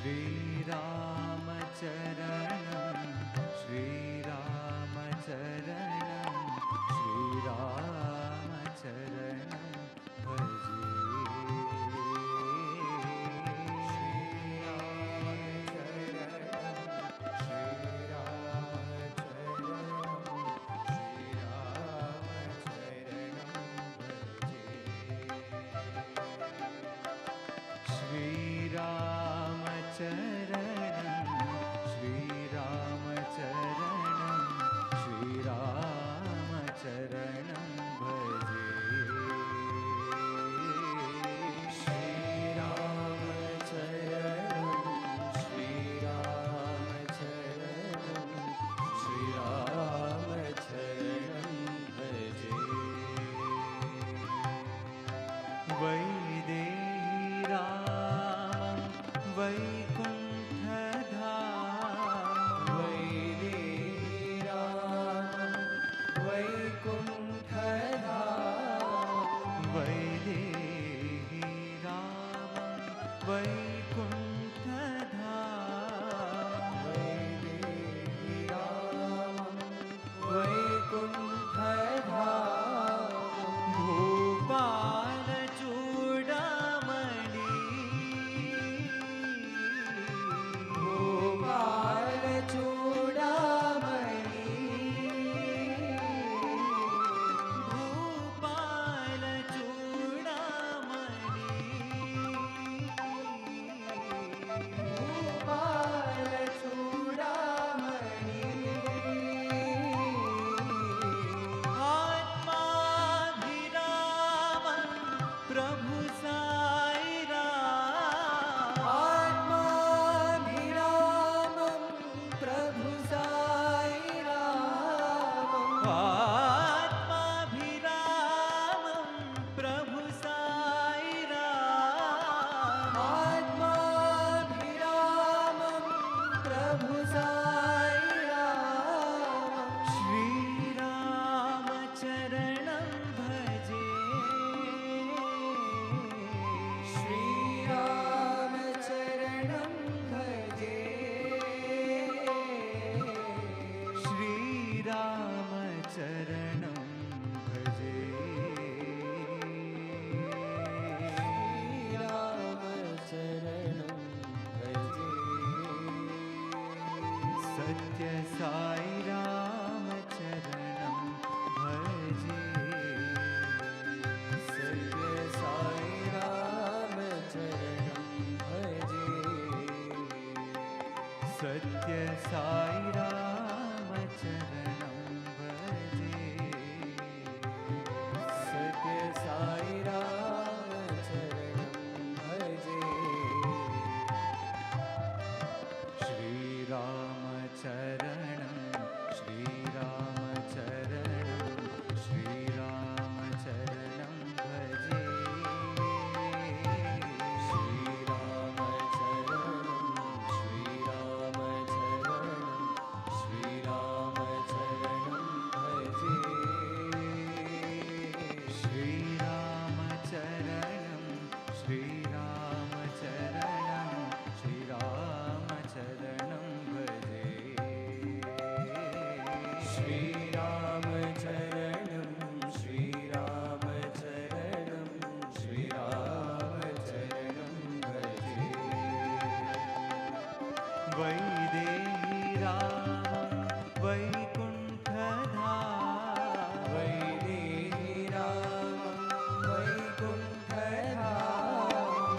श्रीरामचरणं श्रीरामचरणं श्रीरामचरणं भजे। श्रीरामचरणं श्रीरामचरणं श्रीरामचरणं भजे। श्रीरामचरणं श्रीरामचरणं श्रीरामचरणं भजे। वैदेही रामं वैकुण्ठधामं वैदेही रामं वैकुण्ठधामं वैदेही रामं वैकुण्ठधामं वैदेही रामं वैकुण्ठधामं भूपालचूडामणि भूपालचूडामणि भूपालचूडामणि भूपालचूडामणि आत्माभिरामं प्रभु साई राम आत्माभिरामं प्रभु साई राम आत्माभिरामं प्रभु साई राम आत्माभिरामं प्रभु साई राम श्रीरामचरणं भजे। श्रीरामचरणं भजे। श्रीरामचरणं भजे। श्रीरामचरणं भजे। सत्य साई रामचरणं भजे। सत्य साई रामचरणं भजे। सत्य साई रामचरणं भजे। सत्य साई रामचरणं भजे। श्रीरामचरणं श्रीरामचरणं श्रीरामचरणं भजे। श्रीरामचरणं श्रीरामचरणं श्रीरामचरणं भजे। श्रीरामचरणं श्रीरामचरणं श्रीरामचरणं भजे। वैदेही रामं वैकुण्ठधामं वैदेही रामं वैकुण्ठधामं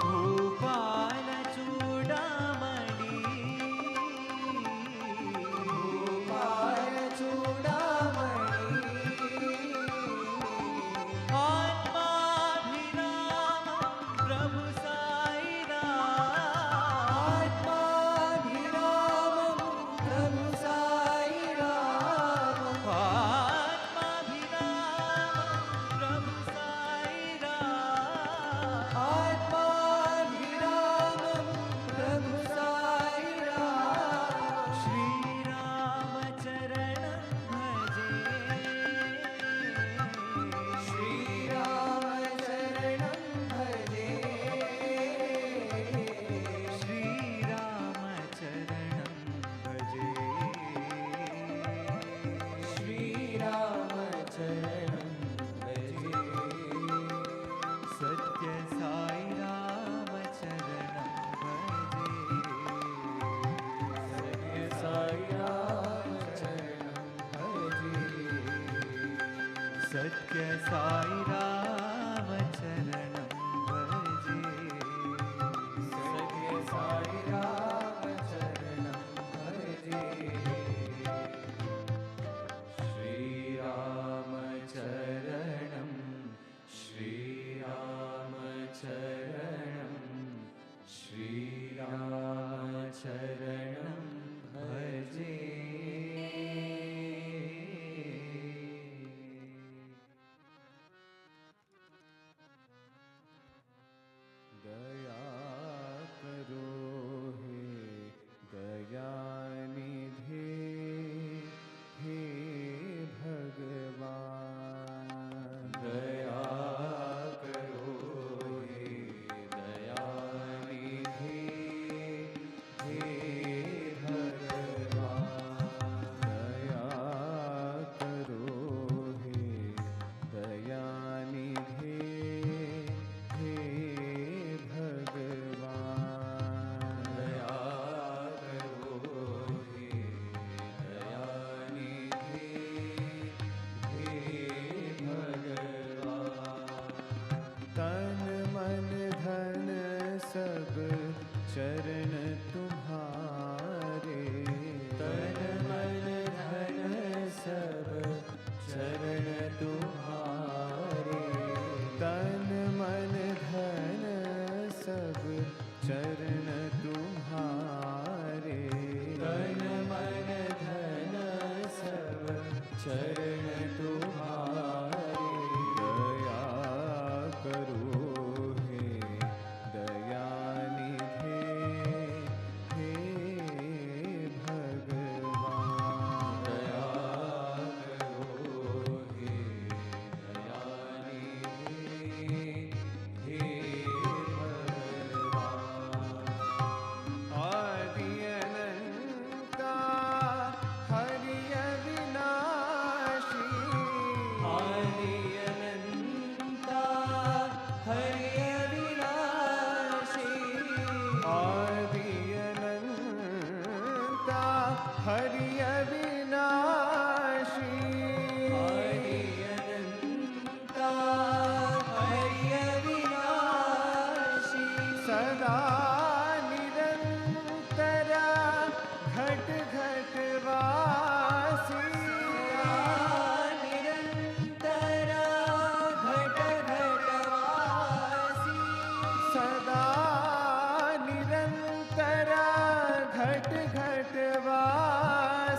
भूपालचूडामणि भूपालचूडामणि आत्माभिरामं प्रभु साई राम आत्माभिरामं प्रभु साई राम सत्य साई राम चरणं भजे सत्य साई राम चरणं भजे श्री राम चरणं श्री राम चरणं श्री राम चरणं भजे दया करो हे दयानिधे हे भगवान दया करो हे दयानिधे हे भगवान दया करो हे दयानिधे हे भगवान दया करो हे दयानिधे हे भगवान तन मन धन सब चरण तुम्हारे तन मन धन सब चरण तुम्हारे तन मन धन सब चरण तुम्हारे तन मन धन सब चरण तुम्हारे दया करो हे दयानिधे हे भगवान दया करो हे दयानिधे हे भगवान आदि अनंता हरि अविनाशी आदि अनंता हरि अविनाशी आदि अनंता हरि अविनाशी आदि अनंता हरि अविनाशी सदा निरंतरा घट घट वासी निरंतरा घट घट वासी सदा निरंतरा घट घट वासी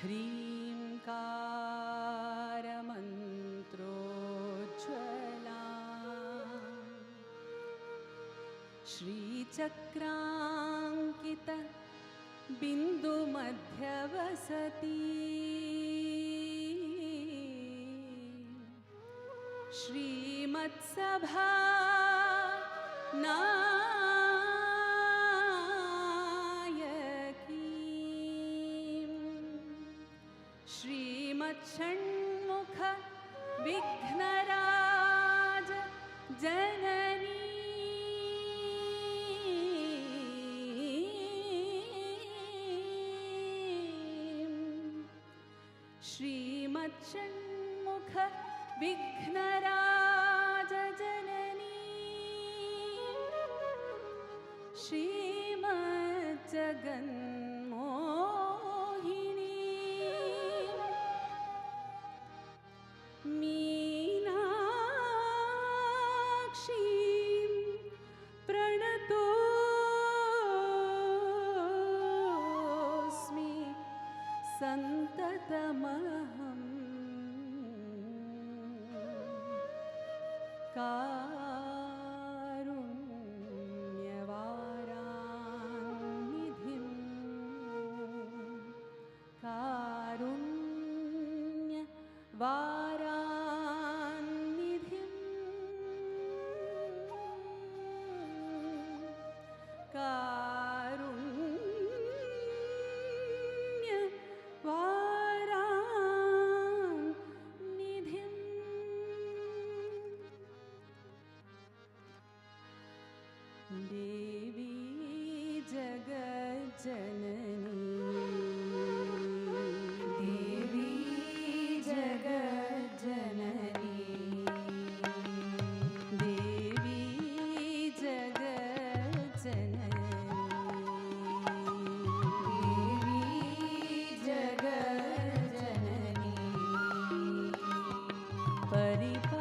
ह्रीङ्कारमन्त्रोज्ज्वला श्रीचक्राङ्कित बिन्दुमध्यवसती श्रीमत्सभा नायकी श्रीमच्छण्मुख विघ्नराज जननी श्रीमच्छण्मुख विघ्नराज जननी श्रीमज्जगन्मोहिनी मीनाक्षी प्रणतोऽस्मि सन्ततमहम् कारुण्यवारान्निधिं कारुण्यवारान्निधिं देवी जगज्जननी देवी जगज्जननी देवी जगज्जननी देवी जगज्जननी परिपालिनी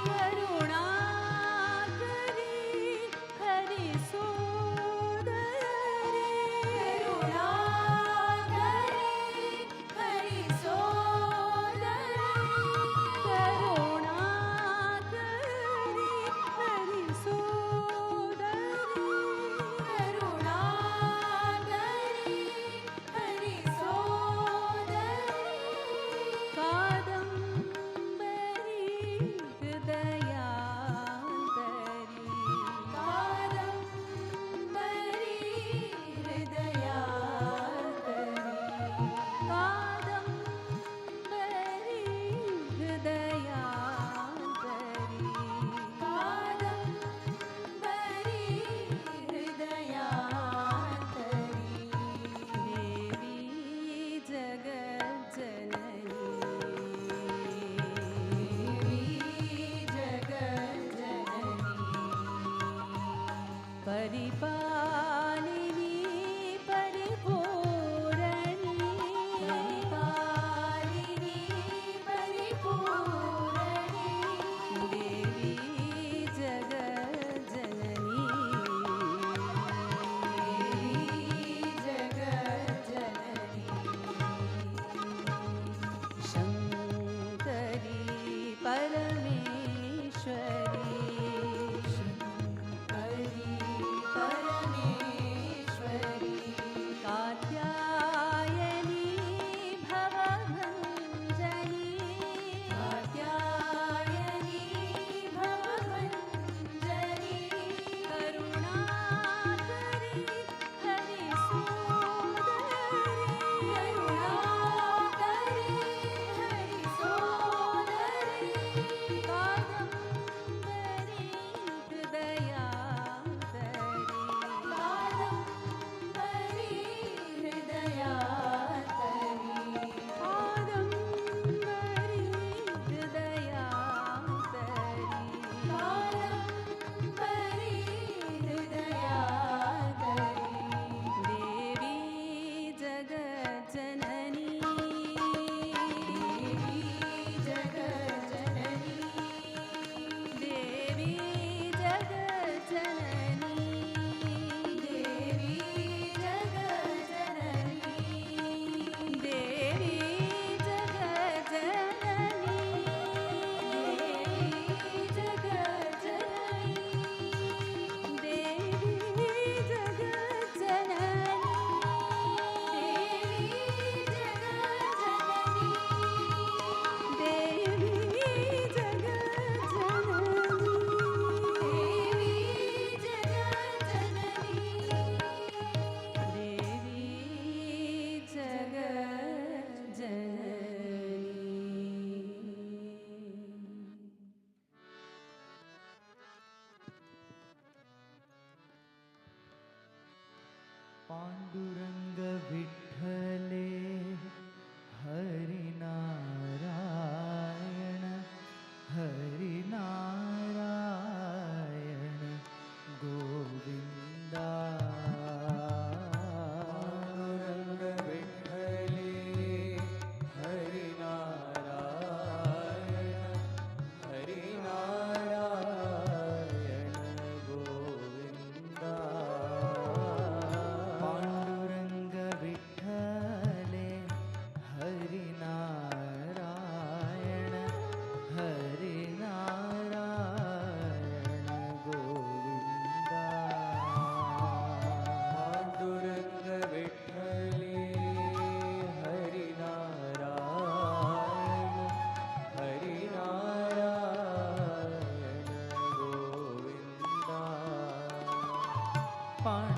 करुणा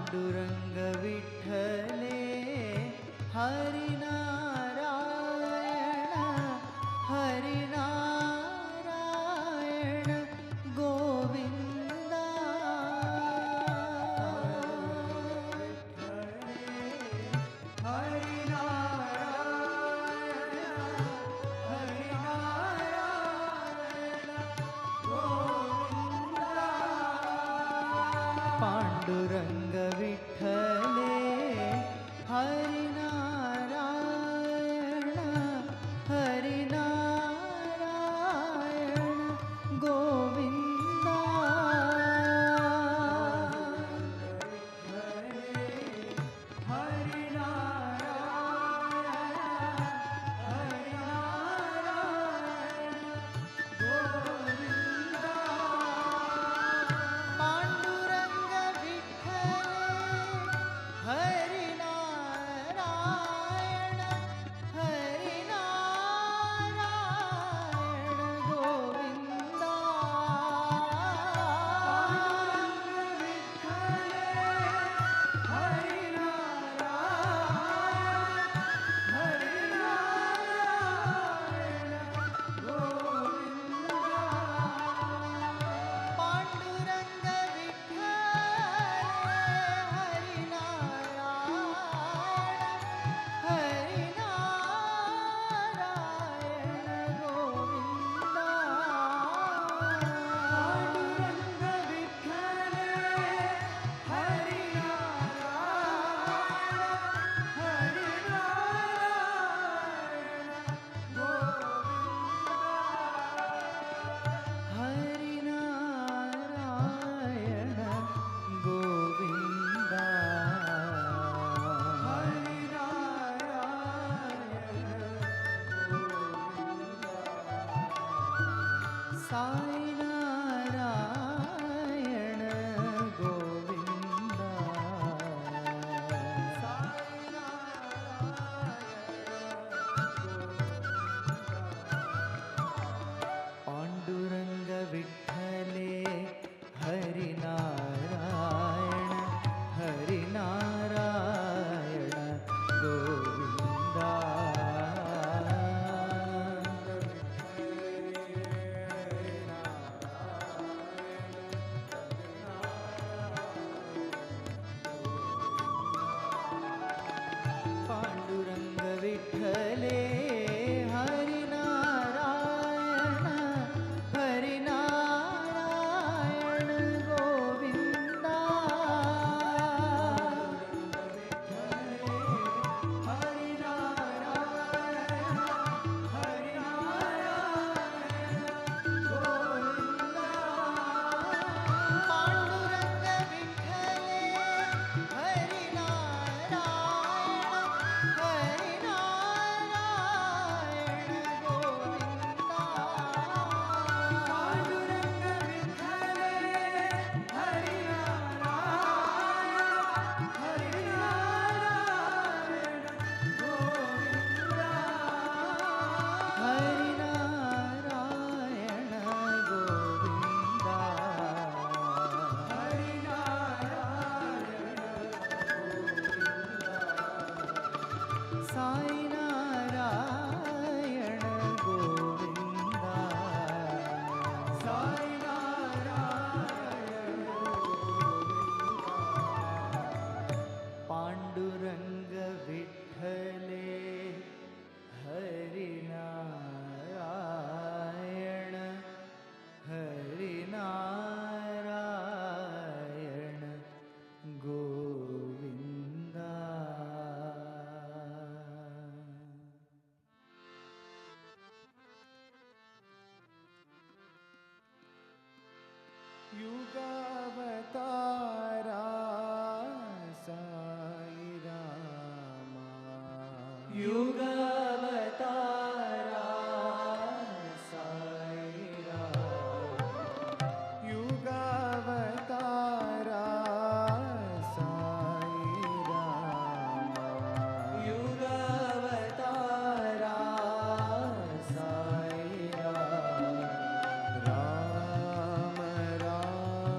पाण्डुरङ्ग विठ्ठले हरिनारायण हरिनारायण गोविन्द पाण्डुरङ्ग विठ्ठले हरिनारायण हरिनारायण गोविन्द युगावतारा साई रामा युगावतारा साई रामा युगावतारा साई रामा युगावतारा साई राम राम राम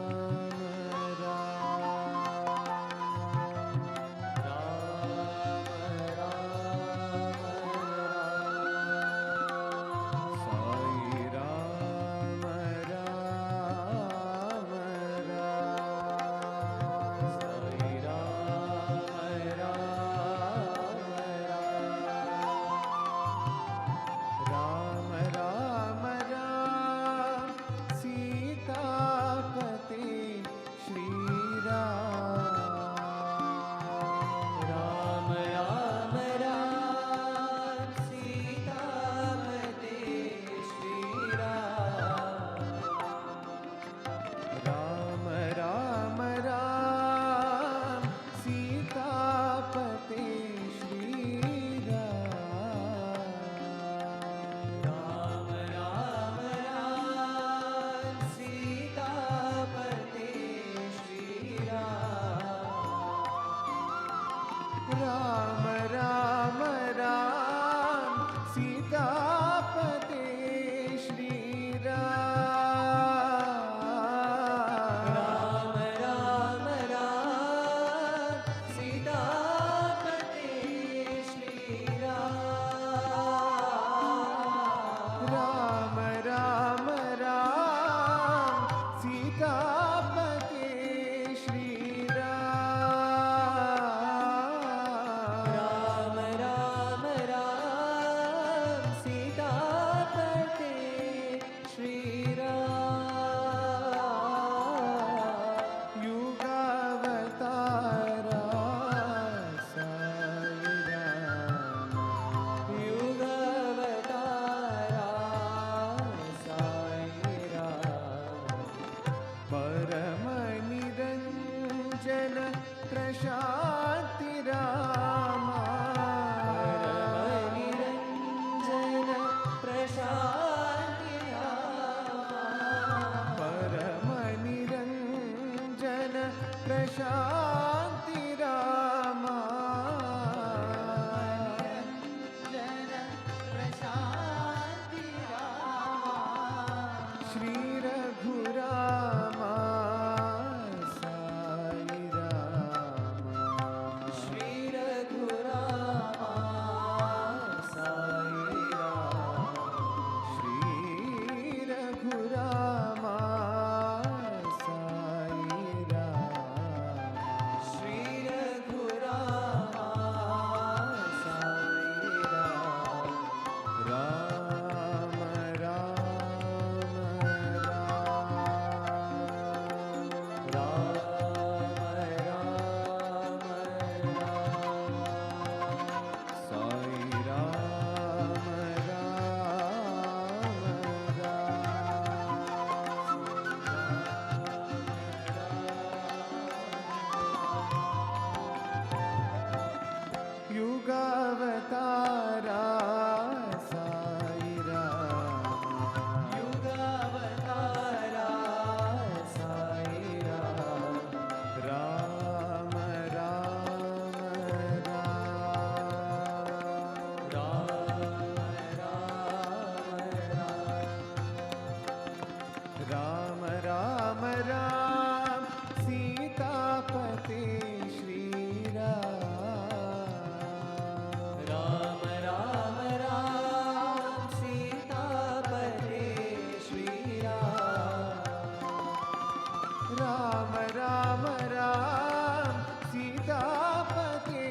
सीतापते श्री राम। राम राम राम सीतापते श्री राम। युगावतारा साई राम। युगावतारा साई राम। परम निरंजन प्रशांति रामा। निरंजन प्रशांति राम। परम निरंजन प्रशांति रामा। निरंजन प्रशांति राम। श्री रघुरामा साई रामा। श्री रघुरामा साई राम। श्री रघुरामा साई राम। श्री रघुरामा साई राम। राम राम राम। राम साई राम राम। युगावतारा साई राम। युगावतारा साई राम। राम राम राम। राम राम राम सीतापते श्री राम। राम राम राम सीतापते श्री राम। राम राम राम सीतापते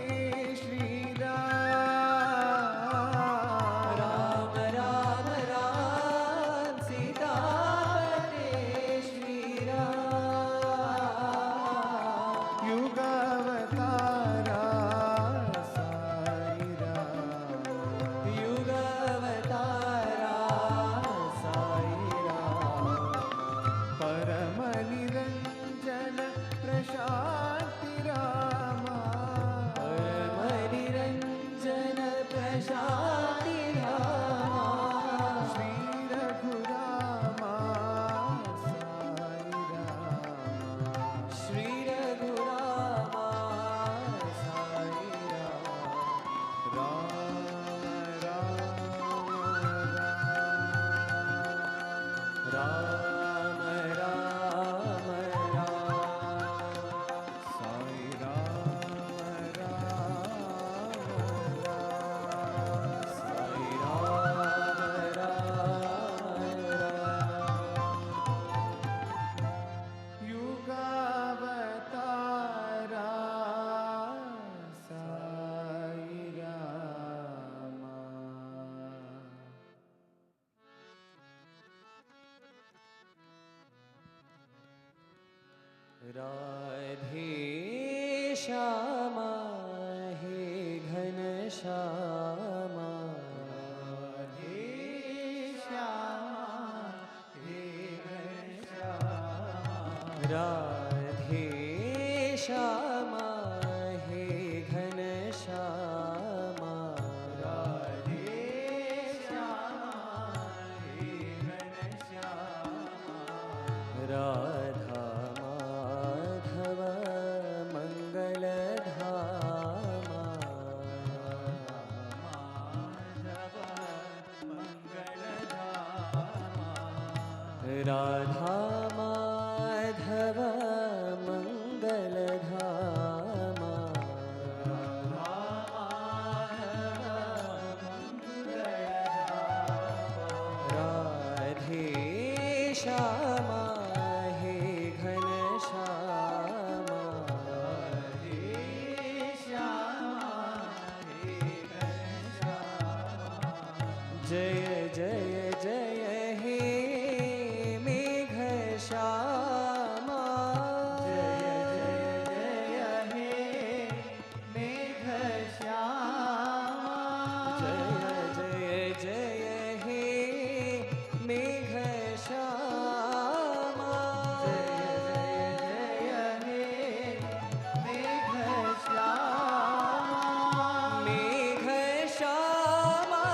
श्री राम। राम राम राम सीतापते श्री राम। युगावतारा साई राम। युगावतारा साई राम। परम निरंजन प्रशांति रामा। परम निरंजन प्रशांति राम। श्री रघुरामा साई राम। श्री रघुरामा साई राम। राम राम राम। राम राम साई राम साई राम। युगावतारा साई रामा। राधे श्यामा हे घन श्यामा। राधे श्यामा हे घनश्यामा। राधे श्यामा हे घन श्यामा। राधे श्यामा हे घनश्यामा। राधा माधव मंगलधामा। माधव मंगलधामा। राधा माधव मंगलधामा। राधे श्यामा हे जय जय जय हे मेघ श्यामा जय जय जय हे मेघ श्यामा जय जय जय हे मेघ श्यामा जय जय जय हे मेघ श्यामा मेघ श्यामा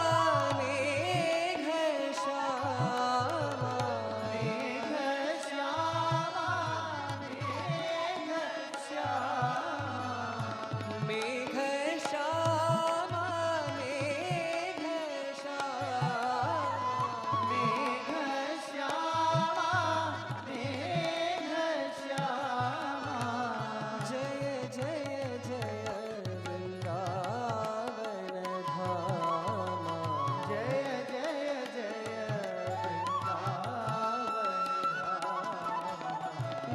मेघ श्यामा मेघ श्यामा मेघ श्यामा मेघ श्यामा मेघ श्यामा मेघ श्यामा मेघ श्यामा जय जय जय वृंदावन धामा जय जय जय वृंदावन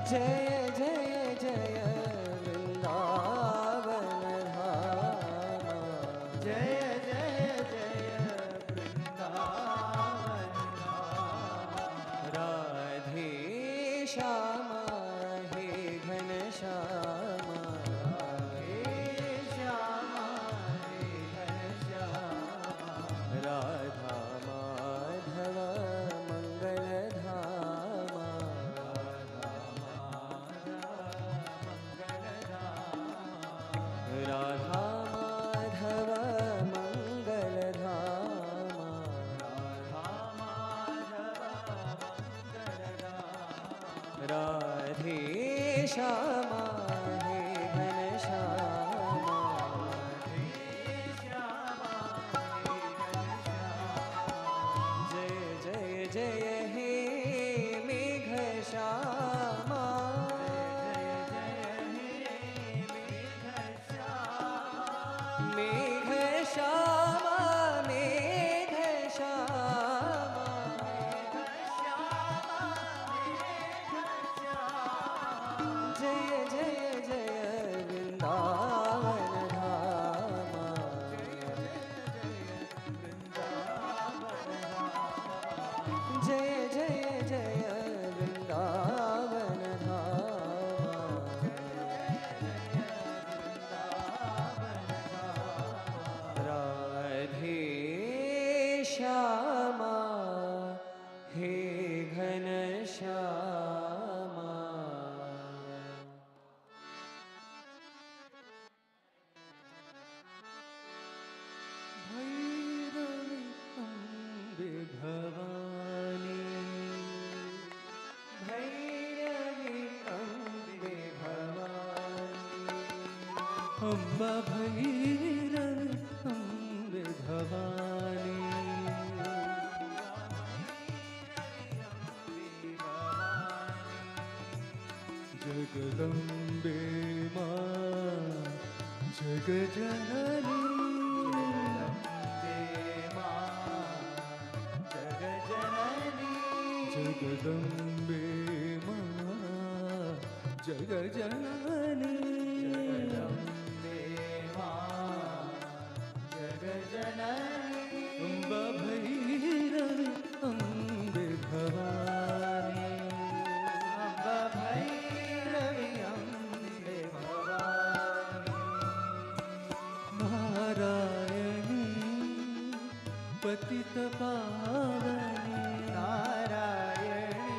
जय जय जय वृंदावन धामा जय जय जय वृंदावन राधे श्यामा हे घन श्यामा हे श्यामा हे घनश्यामा राधा माधव मंगल धामा राधा माधव मंगल धामा राधे श्यामा हे घन श्यामा जय जय जय हे मेघ श्यामा मेघ श्यामा मेघ श्यामा जय जय जय वृंदावन धामा जय जय जय वृंदावन धामा राधे श्यामा हे घन श्यामा भैरवी अम्बे भवानी भैरवी अम्बे भवानी अम्बा भैरवी अम्बे भवानी जगदम्बे मां जगजननी जगदम्बे मां जगजननी अम्बा भैरवी अम्बे भवानी अम्बा भैरवी अम्बे भवानी नारायणी पतित पावनी नारायणी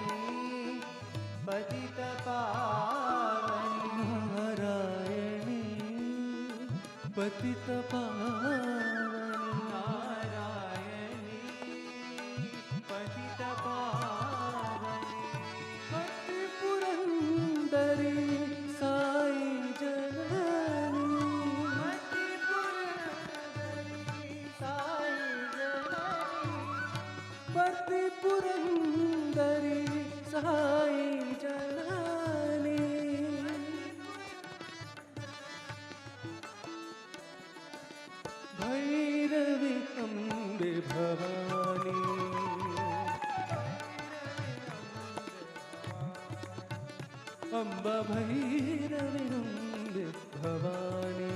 पतित पावनी नारायणी पतित पावनी नारायणी पतित पावनी भक्ति पुरंदरी साई जननी भक्ति पुरंदरी साई जननी भक्ति पुरंदरी साई जननी भैरवी अम्बे भवानी अम्बा भैरवी अम्बे भवानी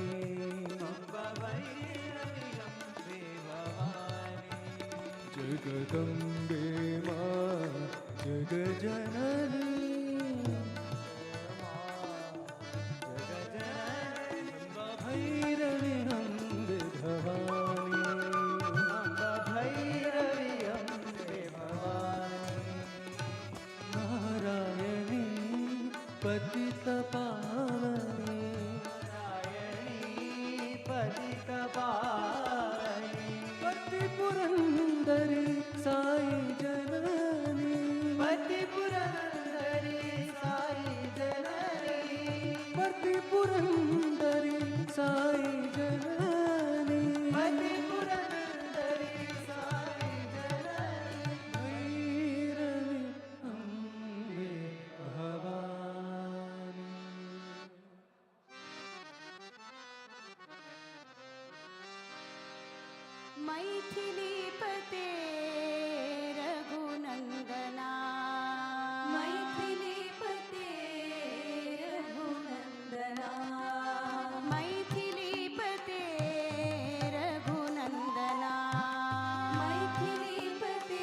अम्बा भैरवी अम्बे भवानी जगदम्बे मां जगजननी अम्बा भैरवी अम्बे भवानी अम्बा भैरवी अम्बे भवानी नारायणी पतितपावनी पतितपावनी पति पुरंदरी साई जननी पति पुरंदरी साई जननी पति पुरंदरी साई जननी पति पुरंदरी साई जननी भैरवी अम्बे भवानी मैथिलीपते रघुनन्दना मैथिलीपते रघुनन्दना मैथिलीपते रघुनन्दना मैथिलीपते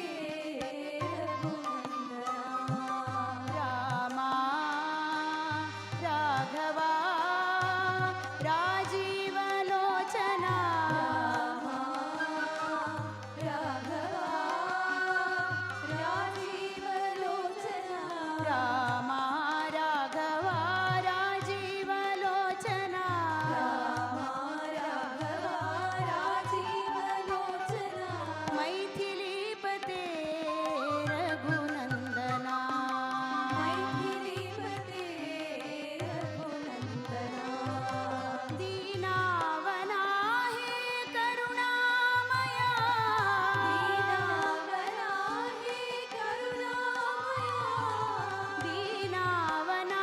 रघुनन्दना रामा राघवा राजीवलोचना रामा राघवा राजीवलोचना मैथिलीपते रघुनन्दना मैथिलीपते रघुनन्दना दीनावना हे करुणामया दीनावना हे करुणामया दीनावना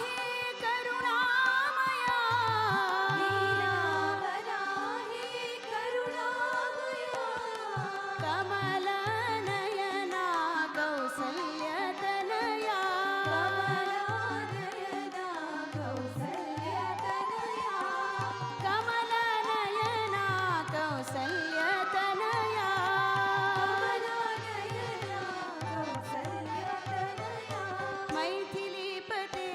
हे करुणामया दीनावना हे करुणामया कमलनयना कौसल्यतनया कमलनयना कौसल्यतनया कमलनयना कौसल्यतनया कमलनयना कौसल्यतनया मैथिलीपते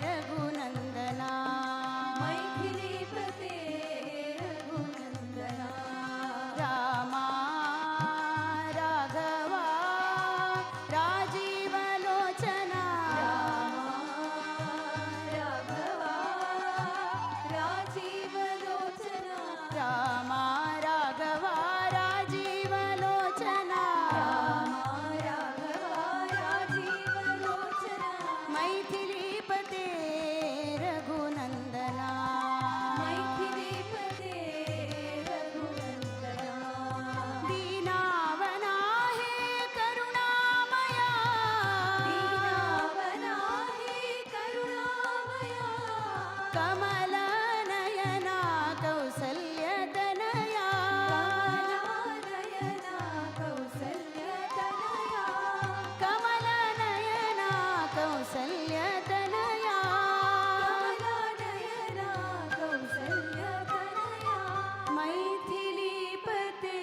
रघुनन्दना मैथिलीपते रघुनन्दना रामा राघवा राजीवलोचना राघवा राजीवलोचना रामा राघवा राजीवलोचना राघवा राजीवलोचना मैथिलीपते रघुनन्दना मैथिलीपते रघुनन्दना दीनावना हे करुणामया दीनावना हे करुणामया कमलनयना कौसल्यतनया कमलनयना कौसल्यतनया कमलनयना कौसल्यतनया कमलनयना कौसल्यतनया मैथिलीपते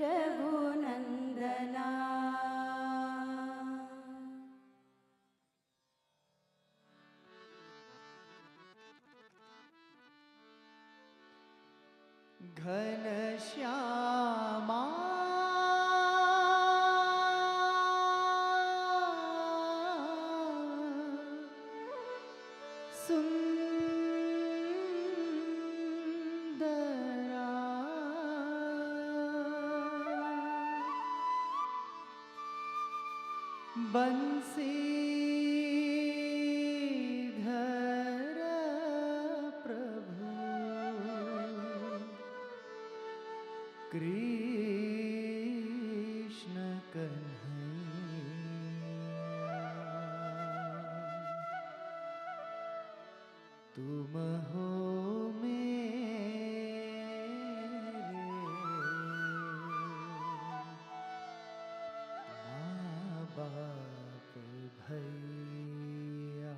रघुनन्दना घनश्यामा सुन्दरा बंसीधर प्रभु कृष्ण कन्हैया तुम हो मेरे माँ बाप भैया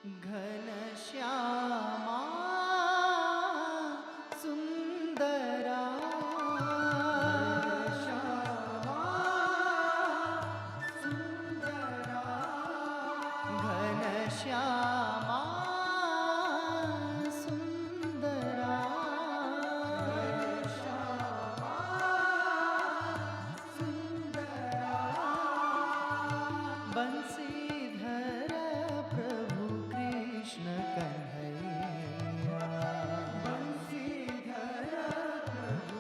घनश्यामा सुंदरा घनश्यामा सुंदरा बंसीधर प्रभु कृष्ण कन्हैया बंसीधर प्रभु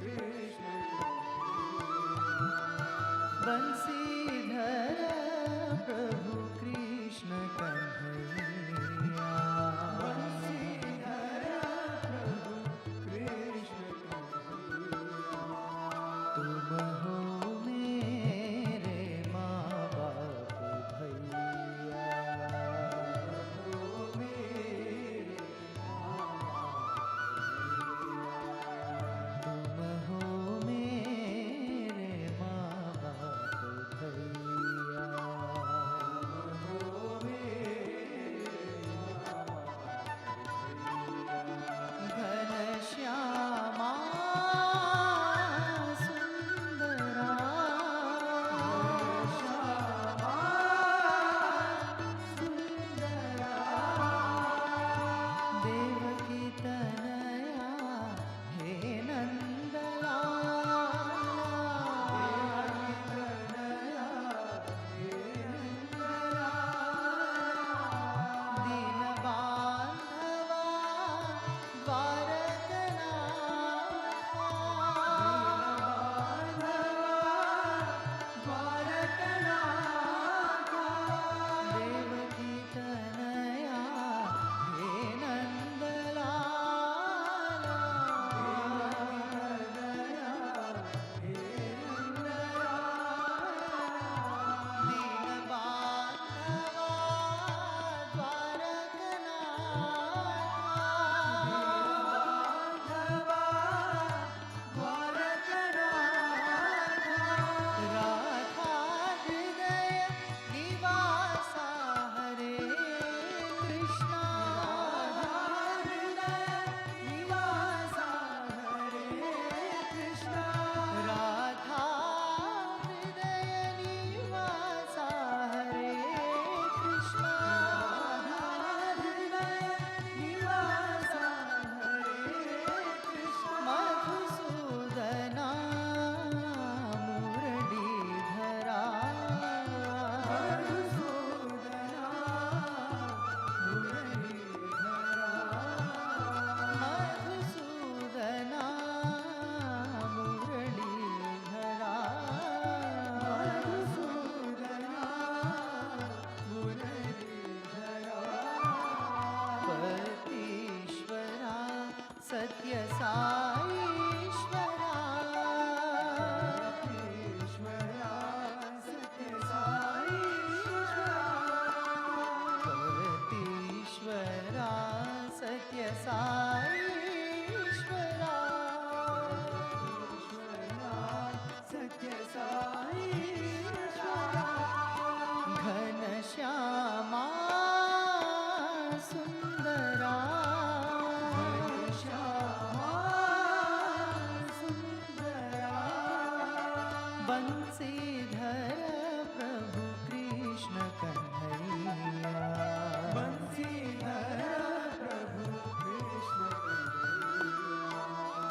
कृष्ण बंसीधर प्रभु कृष्ण कन्हैया बंसीधर प्रभु कृष्ण कन्हैया तुम हो मेरे माँ बाप भैया हो मेरे तुम हो मेरे माँ बाप भैया हो घनश्यामा सुंदरा देवकी तनया हे दीन बांधवा देवकी तनया हे दीन बांधवा राधा हृदय निवासा हरे कृष्णा राधा हृदय निवासा हरे कृष्णा मधुसूदना मुरलीधरा मधुसूदना मुरलीधरा पतीश्वरा सत्य साईश्वरा पतीश्वरा सत्य साईश्वरा घनश्यामा सुंदरा बंसीधर प्रभु कृष्ण कन्हैया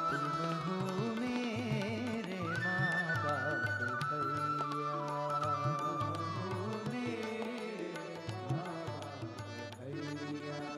तुम हो मेरे माँ बाप भैया भैया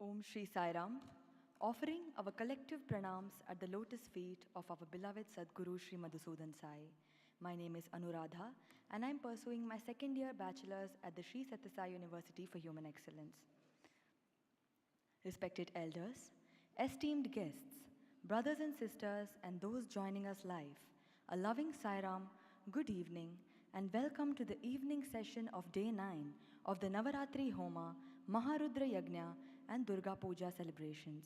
Om Shri Sai Ram, offering our collective pranams at the lotus feet of our beloved Sadguru Shri Madhusudan Sai. My name is Anuradha and I am pursuing my second year bachelor's at the Sri Sathya Sai University for Human Excellence. Respected elders, esteemed guests, brothers and sisters and those joining us live, a loving Sai Ram, good evening and welcome to the evening session of day 9 of the Navaratri Homa, Maharudra Yagna and Durga Puja celebrations.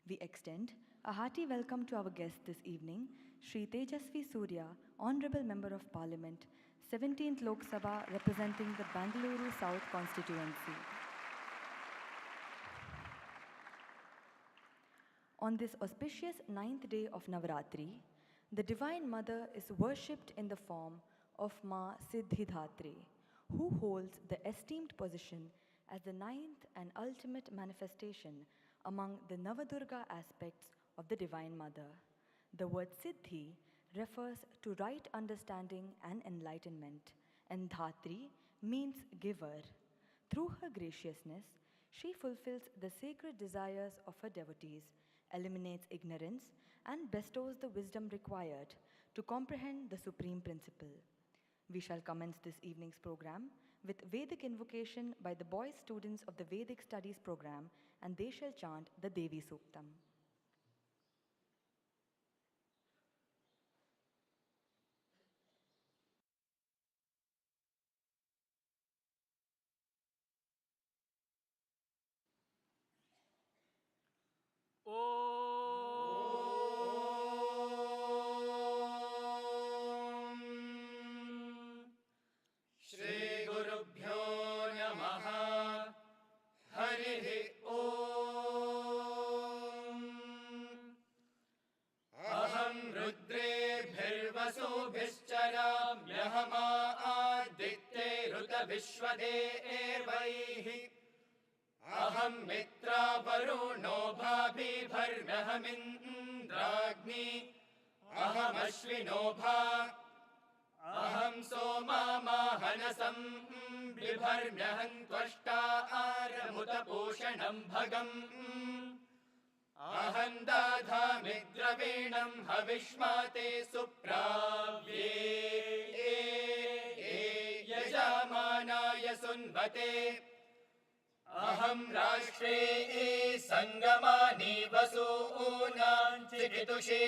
We extend a hearty welcome to our guest this evening, Shri Tejasvi Surya, Honorable Member of Parliament, 17th Lok Sabha representing the Bangalore South constituency. On this auspicious 9th day of Navaratri, the Divine Mother is worshipped in the form of Ma Siddhartha, who holds the esteemed position as the 9th and ultimate manifestation among the Navadurga aspects of the Divine Mother. The word Siddhi refers to right understanding and enlightenment, and Dhatri means giver. Through her graciousness, she fulfills the sacred desires of her devotees, eliminates ignorance, and bestows the wisdom required to comprehend the supreme principle. We shall commence this evening's program with Vedic invocation by the boys students of the Vedic Studies program, and they shall chant the Devi Suktam. श्रीगुरुभ्यो नमः हरिः ॐ अहं रुद्रेभिर्वसुभिश्चराम्यहमादित्यैरुतविश्वदेवैः अहं मित्रावरुणो भाभिभर्म्यहमिन्द्राग्नि अहमश्विनो भा अहं सोमामाहनसं बिभर्म्यहं त्वष्टा आरमुतपूषणं भगम् अहं दाधामि द्रवीणं हविष्माते सुप्राव्ये यजमानाय सुन्वते अहं राष्ट्रे सङ्गमानि वसूनां चिकितुषे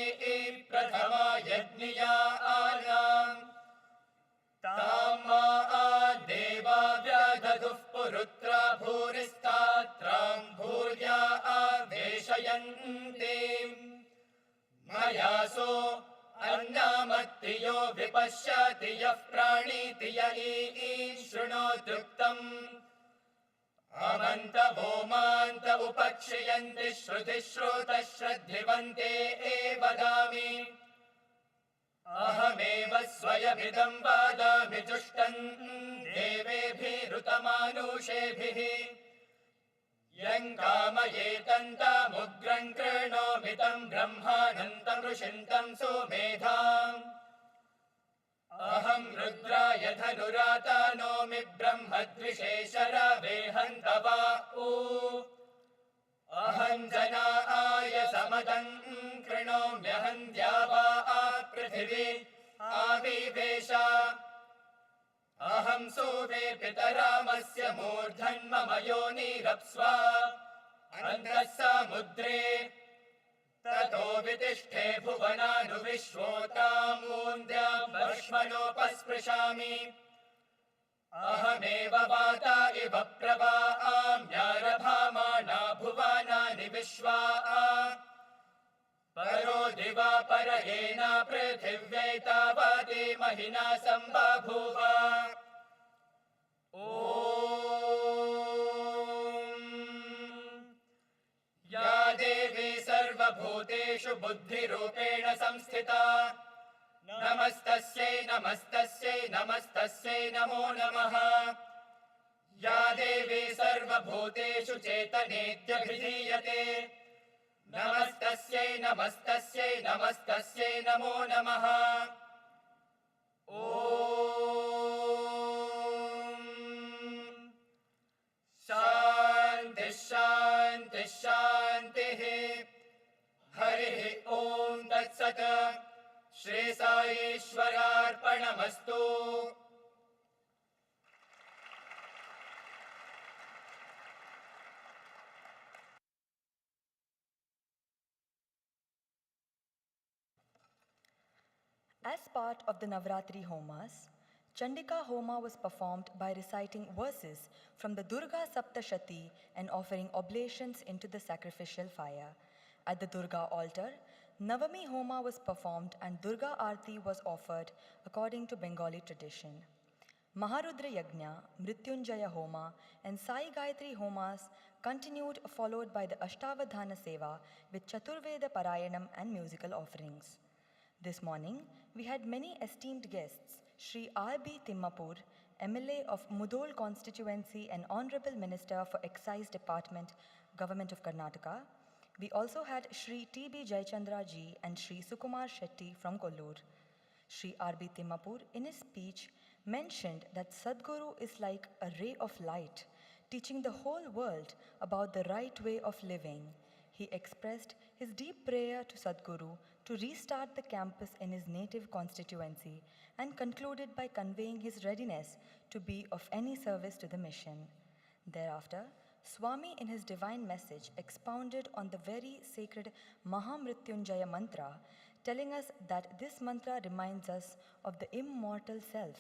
प्रथमा यज्ञियानाम् तामा देवा व्यादधुः पुरुत्रा भूरिस्तात्रां भूर्या आवेशयन्ते मयासो अन्नामत्तियो विपश्यति यः प्राणीति य शृणोत्युक्तम् अमन्तवोमान्त उपक्षयन्ति श्रुतिश्रुतश्रद्धिवन्ते वदामि अहमेव स्वयमिदं वदामि जुष्टं देवेभिरुतमानुषेभिः यं कामयेतन्तामुग्रं कृणोमि तं ब्रह्मानन्तं ऋषिन्तं सुमेधाम् अहं रुद्राय धनुरातानोमि ब्रह्मद्विषेशरवेहन्तवा अहं जनाय समदं कृणोम्यहं द्यावा पृथिवी आविवेश अहं सोमे पितरामस्य मूर्धन्मम योनिरप्स्वा अन्तः समुद्रे ततो वितिष्ठे भुवनानुविश्वोतामून्द्यां वर्ष्मणोपस्पृशामि अहमेव वाता इव प्रवाम्यारभामाना भुवनानि विश्वा परो दिवा परयेन पृथिव्यै तावती महिना सम्बभूव ॐ या देवी सर्वभूतेषु बुद्धिरूपेण संस्थिता नमस्तस्यै नमस्तस्यै नमस्तस्यै नमो नमः या देवी सर्वभूतेषु चेतनेत्यभिधीयते नमस्तस्यै नमस्तस्यै नमस्तस्यै नमो नमः ॐ शान्ति शान्ति Mangalamasthu. As part of the Navaratri Homas, Chandika Homa was performed by reciting verses from the Durga Saptashati and offering oblations into the sacrificial fire. At the Durga altar, Navami Homa was performed and Durga Arti was offered according to Bengali tradition. Maharudra Yajna, Mrityunjaya Homa, and Sai Gayatri Homas continued, followed by the Ashtavadhana Seva with Chaturveda Parayanam and musical offerings. This morning, we had many esteemed guests: Sri R.B. Timmapur, MLA of Mudol constituency and Honorable Minister for Excise Department, Government of Karnataka. We also had Sri T.B. Jayachandra ji and Sri Sukumar Shetty from Kollur. Sri R.B. Timmapur, in his speech, mentioned that Sadguru is like a ray of light, teaching the whole world about the right way of living. He expressed his deep prayer to Sadguru to restart the campus in his native constituency and concluded by conveying his readiness to be of any service to the mission. Thereafter, Swami in his divine message expounded on the very sacred Mahamrityunjaya mantra, telling us that this mantra reminds us of the immortal self.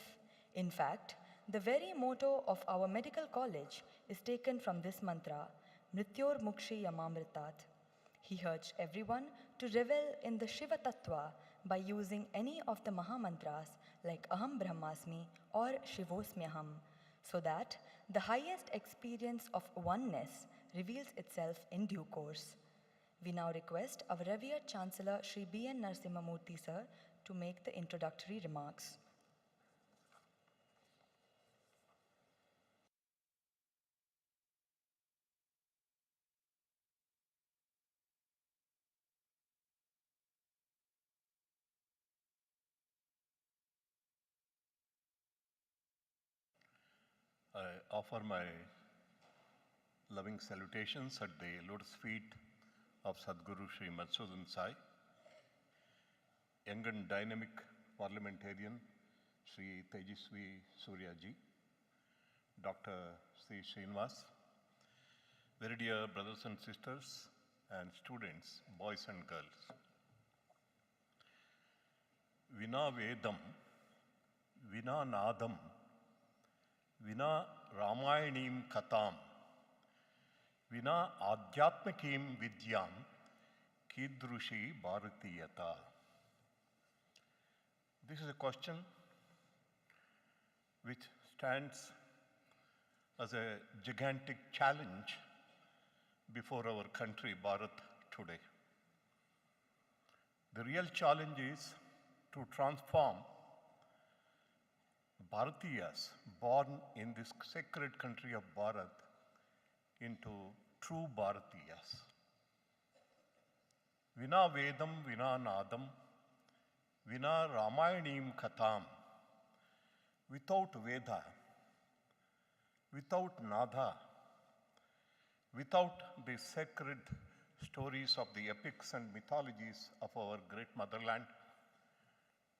In fact, the very motto of our medical college is taken from this mantra, Mrityor Mukshi Yamamritat. He urged everyone to revel in the Shiva Tattva by using any of the Mahamantras like Aham Brahmasmi or Shivosmyaham, so that the highest experience of oneness reveals itself in due course. We now request our revered Chancellor Sri B.N. Narasimhamurthy sir to make the introductory remarks. I offer my loving salutations at the lotus feet of Sadguru Sri Madhusudan Sai, young and dynamic parliamentarian Sri Tejasvi Surya ji, Dr. Sri Srinivas, very dear brothers and sisters and students, boys and girls. Vina Vedam, Vina Nadam, Vina Ramayanim Katam, Vina Adhyatmakim Vidyam, Kidrushi Bharatiyata. This is a question which stands as a gigantic challenge before our country, Bharat, today. The real challenge is to transform Bharatiyas born in this sacred country of Bharat into true Bharatiyas. Vina Vedam, Vina Nadam, Vina Ramayanim Katam. Without Veda, without Nada, without the sacred stories of the epics and mythologies of our great motherland,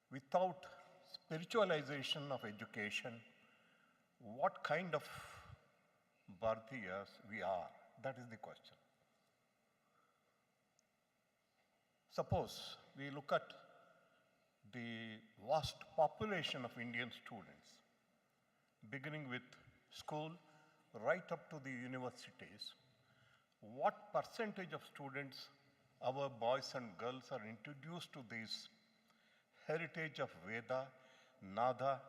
without spiritualization of education, what kind of Bharatiyas we are? That is the question. Suppose we look at the vast population of Indian students, beginning with school right up to the universities. What percentage of students, our boys and girls, are introduced to this heritage of Veda, Nada,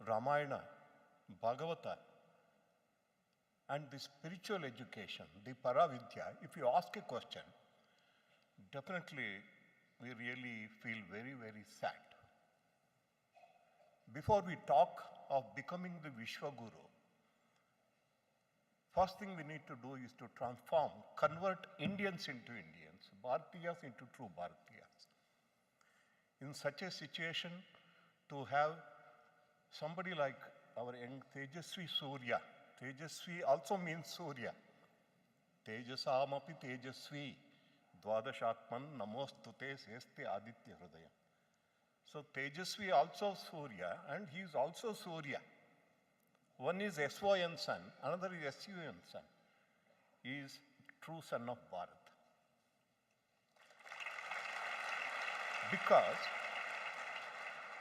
Ramayana, Bhagavata, and the spiritual education, the Paravidya? If you ask a question, definitely we really feel very, very sad. Before we talk of becoming the Vishwaguru, first thing we need to do is to transform, convert Indians into Indians, Bharatiyas into true Bharatiyas. In such a situation, to have somebody like our young Tejasvi Surya, Tejasvi also means Surya, Tejasamapi Tejasvi, Dvadashatman Namostute Seste Aditya Hridaya. So Tejasvi also Surya, and he is also Surya. One is SON son, another is SUN son. He is true son of Bharat. Because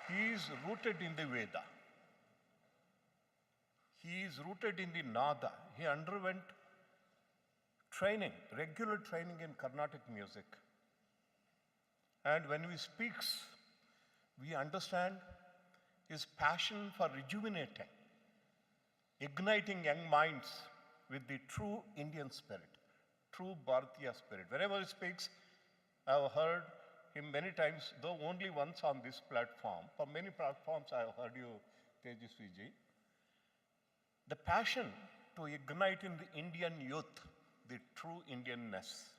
he is rooted in the Veda. He is rooted in the Nada. He underwent training, regular training in Carnatic music. And when he speaks, we understand his passion for rejuvenating, igniting young minds with the true Indian spirit, true Bharatiya spirit. Wherever he speaks, I have heard him many times, though only once on this platform. For many platforms I have heard you, Tejasvi ji. The passion to ignite in the Indian youth the true Indianness.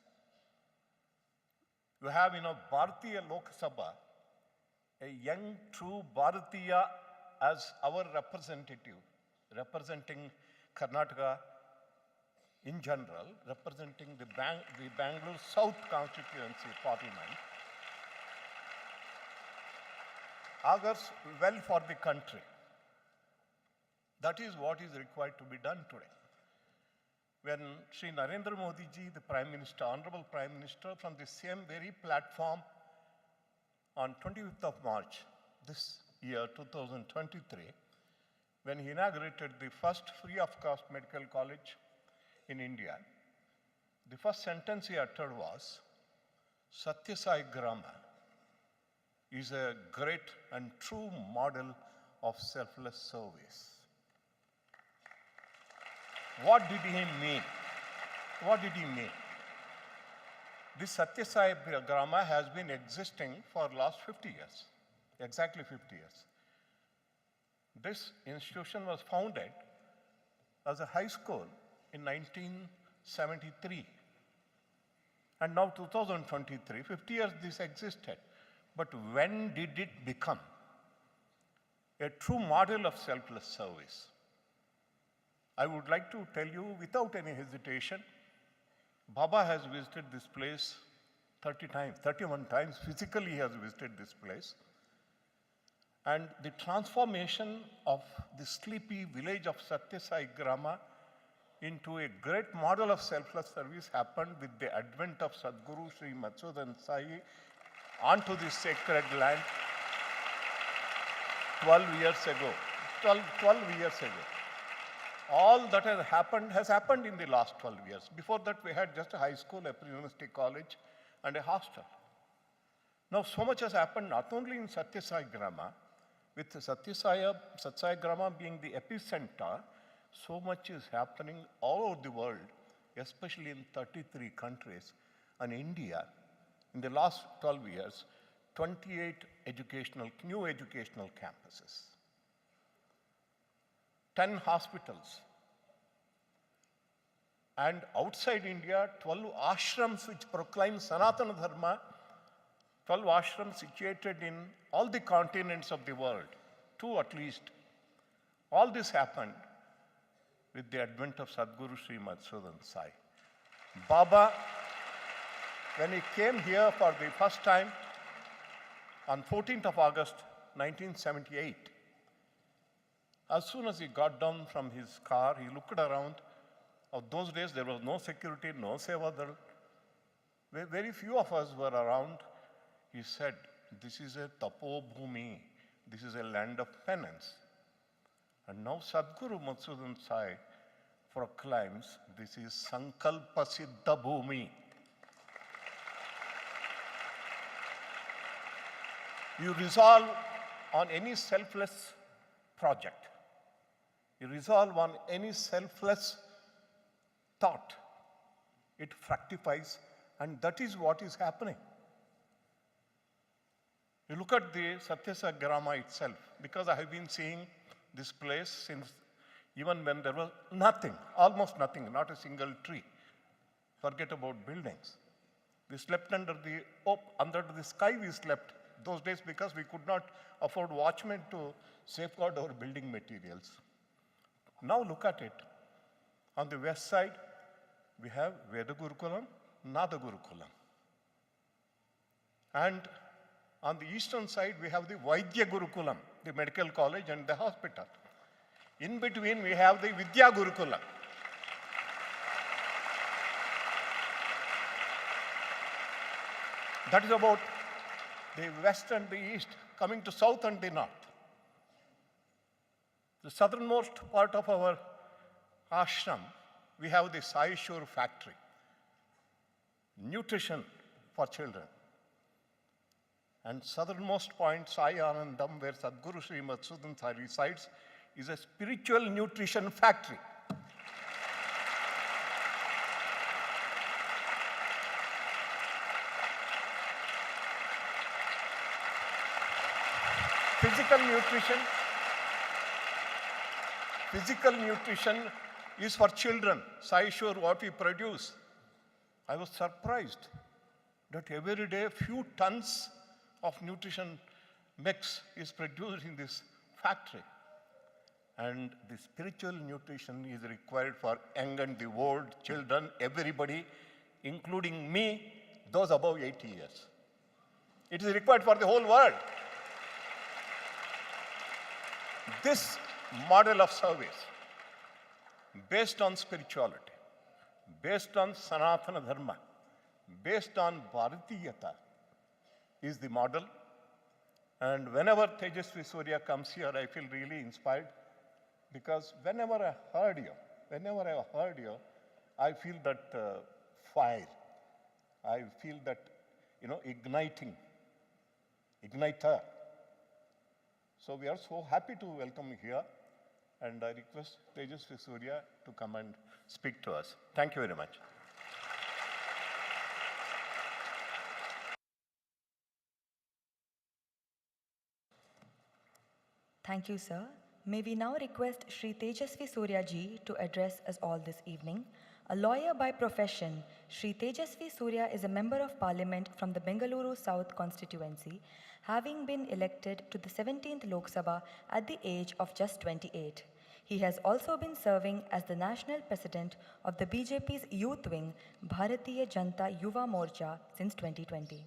You have, Bharatiya Lok Sabha, a young true Bharatiya as our representative, representing Karnataka in general, representing the Bangalore South constituency parliament, augurs well for the country. That is what is required to be done today. When Sri Narendra Modi ji, the Prime Minister, Honorable Prime Minister, from the same very platform on 25th of March this year, 2023, when he inaugurated the first free of cost medical college in India, the first sentence he uttered was, Sathya Grama is a great and true model of selfless service. What did he mean? What did he mean? This Satya Sai Grama has been existing for last 50 years, exactly 50 years. This institution was founded as a high school in 1973. And now 2023, 50 years this existed. But when did it become a true model of selfless service? I would like to tell you without any hesitation, Baba has visited this place 30 times, 31 times physically he has visited this place. And the transformation of the sleepy village of Satya Sai Grama into a great model of selfless service happened with the advent of Sadguru Sri Madhusudan Sai onto this sacred land 12 years ago. 12 years ago. All that has happened in the last 12 years. Before that, we had just a high school, a pre-university college, and a hostel. Now, so much has happened not only in Satya Sai Grama, with Satya Sai Grama being the epicenter, so much is happening all over the world, especially in 33 countries, and India. In the last 12 years, 28 new educational campuses. 10 hospitals. And outside India, 12 ashrams which proclaim Sanathana Dharma, 12 ashrams situated in all the continents of the world, 2 at least. All this happened with the advent of Sadguru Sri Madhusudan Sai. Baba, when he came here for the first time on 14th of August 1978, as soon as he got down from his car, he looked around. Of those days, there was no security, no sevadal. Very few of us were around. He said, this is a tapo bhumi. This is a land of penance. And now Sadguru Madhusudan Sai proclaims, this is Sankalpa Siddha Bhumi. You resolve on any selfless project. You resolve on any selfless thought. It fructifies, and that is what is happening. You look at the Satya Sai Grama itself, because I have been seeing this place since even when there was nothing, almost nothing, not a single tree. Forget about buildings. We slept under the sky we slept those days because we could not afford watchmen to safeguard our building materials. Now look at it. On the west side, we have Veda Gurukulam, Nada Gurukulam. And On the eastern side, we have the Vaidya Gurukulam, the medical college and the hospital. In between, we have the Vidya Gurukulam. That is about the west and the east, coming to south and the north. The southernmost part of our ashram, we have the Sai Shore factory, nutrition for children. And southernmost point, Sai Anandam, where Sadguru Sri Madhusudan resides, is a spiritual nutrition factory. Physical nutrition is for children. Sai Shore, what we produce. I was surprised that every day few tons of nutrition mix is produced in this factory. And the spiritual nutrition is required for young and the old, children, everybody, including me, those above 80 years. It is required for the whole world. This model of service, based on spirituality, based on Sanathana Dharma, based on Bharatiyata, is the model. And whenever Tejasvi Surya comes here, I feel really inspired, because whenever I heard you, I feel that fire. I feel that, igniter. So we are so happy to welcome you here, and I request Tejasvi Surya to come and speak to us. Thank you very much. Thank you, sir. May we now request Shri Tejasvi Surya ji to address us all this evening. A lawyer by profession, Shri Tejasvi Surya is a member of parliament from the Bengaluru South constituency, having been elected to the 17th Lok Sabha at the age of just 28. He has also been serving as the national president of the BJP's youth wing, Bharatiya Janata Yuva Morcha, since 2020.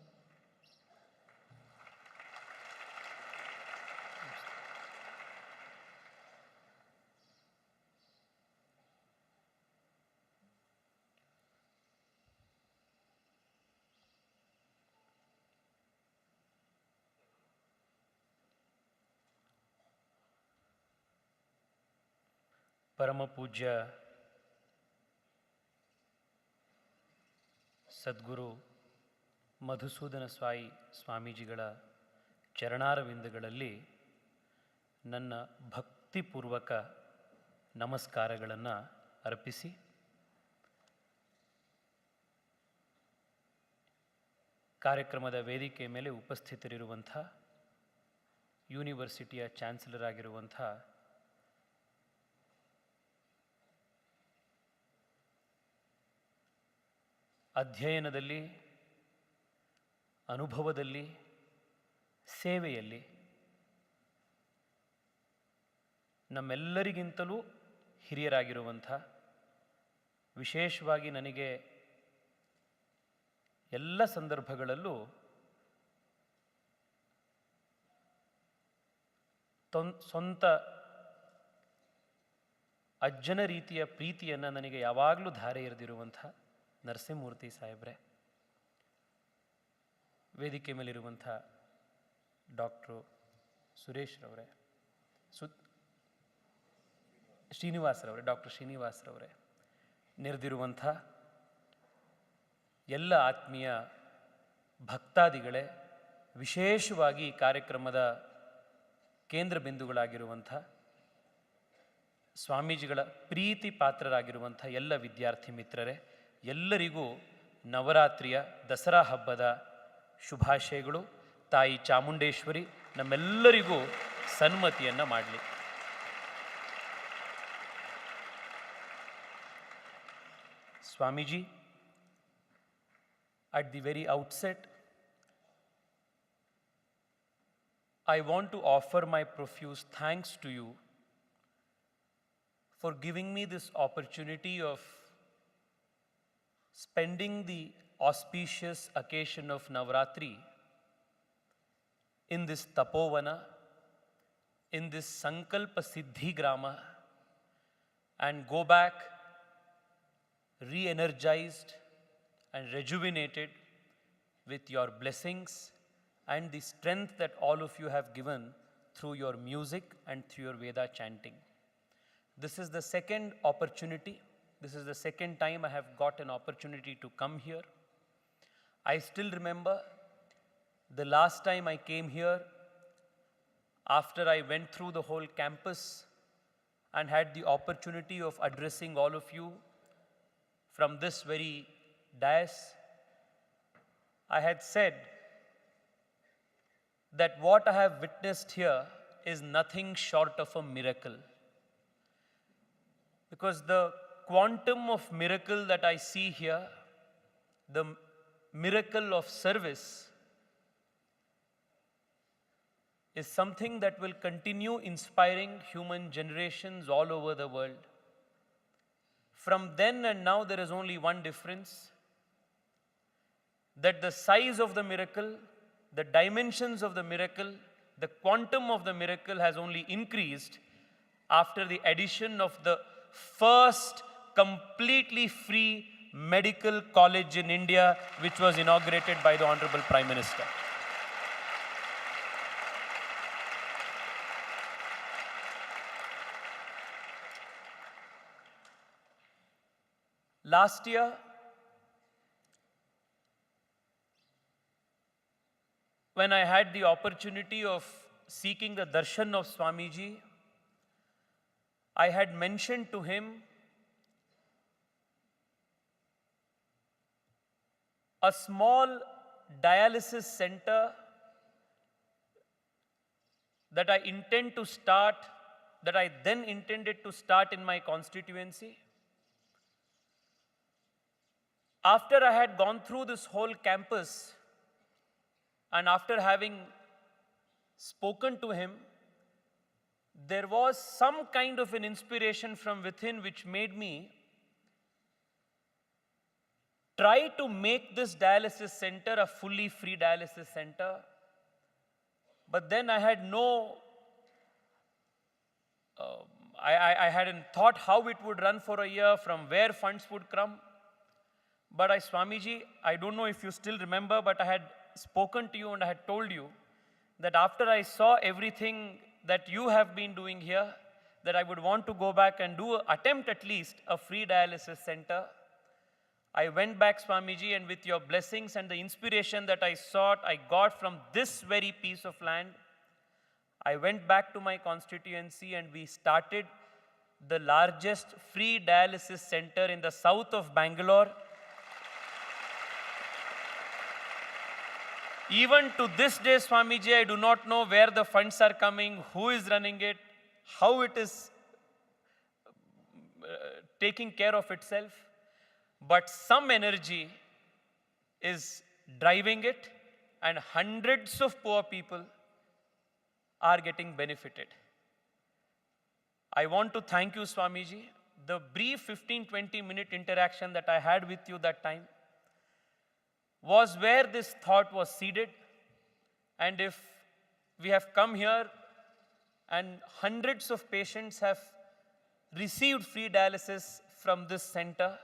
ಪರಮ ಪೂಜ್ಯ ಸದ್ಗುರು ಮಧುಸೂದನ ಸ್ವಾಮೀಜಿಗಳ ಚರಣಾರವಿಂದಗಳಲ್ಲಿ ನನ್ನ ಭಕ್ತಿಪೂರ್ವಕ ನಮಸ್ಕಾರಗಳನ್ನು ಅರ್ಪಿಸಿ ಕಾರ್ಯಕ್ರಮದ ವೇದಿಕೆ ಮೇಲೆ ಉಪಸ್ಥಿತರಿರುವಂಥ ಯೂನಿವರ್ಸಿಟಿಯ chancellor ಆಗಿರುವಂಥ ಅಧ್ಯಯನದಲ್ಲಿ, ಅನುಭವದಲ್ಲಿ, ಸೇವೆಯಲ್ಲಿ ನಮ್ಮೆಲ್ಲರಿಗಿಂತಲೂ ಹಿರಿಯರಾಗಿರುವಂಥ, ವಿಶೇಷವಾಗಿ ನನಗೆ ಎಲ್ಲ ಸಂದರ್ಭಗಳಲ್ಲೂ ಸ್ವಂತ ಅಜ್ಜನ ರೀತಿಯ ಪ್ರೀತಿಯನ್ನು ನನಗೆ ಯಾವಾಗಲೂ ಧಾರೆ ಎರೆದಿರುವಂಥ ನರಸಿಂಹಮೂರ್ತಿ ಸಾಹೇಬ್ರೆ, ವೇದಿಕೆ ಮೇಲಿರುವಂಥ ಡಾಕ್ಟ್ರು ಸುರೇಶ್ರವರೇ, ಡಾಕ್ಟರ್ ಶ್ರೀನಿವಾಸರವರೇ, ನೆರೆದಿರುವಂಥ ಎಲ್ಲ ಆತ್ಮೀಯ ಭಕ್ತಾದಿಗಳೇ, ವಿಶೇಷವಾಗಿ ಕಾರ್ಯಕ್ರಮದ ಕೇಂದ್ರ ಬಿಂದುಗಳಾಗಿರುವಂಥ ಸ್ವಾಮೀಜಿಗಳ ಪ್ರೀತಿ ಪಾತ್ರರಾಗಿರುವಂಥ ಎಲ್ಲ ವಿದ್ಯಾರ್ಥಿ ಮಿತ್ರರೇ, ಎಲ್ಲರಿಗೂ ನವರಾತ್ರಿಯ ದಸರಾ ಹಬ್ಬದ ಶುಭಾಶಯಗಳು. ತಾಯಿ ಚಾಮುಂಡೇಶ್ವರಿ ನಮ್ಮೆಲ್ಲರಿಗೂ ಸನ್ಮತಿಯನ್ನು ಮಾಡಲಿ. Swamiji, at the very outset, I want to offer my profuse thanks to you for giving me this opportunity of spending the auspicious occasion of Navaratri in this Tapovana, in this Sankalpa Siddhi Grama, and go back re-energized and rejuvenated with your blessings and the strength that all of you have given through your music and through your Veda chanting. This is the second opportunity. This is the second time I have got an opportunity to come here. I still remember the last time I came here, after I went through the whole campus and had the opportunity of addressing all of you from this very dais, I had said that what I have witnessed here is nothing short of a miracle. Because the quantum of miracle that I see here, the miracle of service, is something that will continue inspiring human generations all over the world. From then and now, there is only one difference, that the size of the miracle, the dimensions of the miracle, the quantum of the miracle has only increased after the addition of the first completely free medical college in India, which was inaugurated by the Honorable Prime Minister. Last year, when I had the opportunity of seeking the darshan of Swamiji, I had mentioned to him a small dialysis center that I intend to start, that I then intended to start in my constituency. After I had gone through this whole campus, and after having spoken to him, there was some kind of an inspiration from within which made me try to make this dialysis center a fully free dialysis center. But then I had I hadn't thought how it would run for a year, from where funds would come. But Swamiji, I don't know if you still remember, but I had spoken to you and I had told you that after I saw everything that you have been doing here, that I would want to go back and attempt at least a free dialysis center. I went back, Swamiji, and with your blessings and the inspiration that I got from this very piece of land, I went back to my constituency and we started the largest free dialysis center in the south of Bangalore. Even to this day, Swamiji, I do not know where the funds are coming, who is running it, how it is taking care of itself. But some energy is driving it, and hundreds of poor people are getting benefited. I want to thank you, Swamiji. The brief 15-20 minute interaction that I had with you that time was where this thought was seeded. And if we have come here and hundreds of patients have received free dialysis from this center,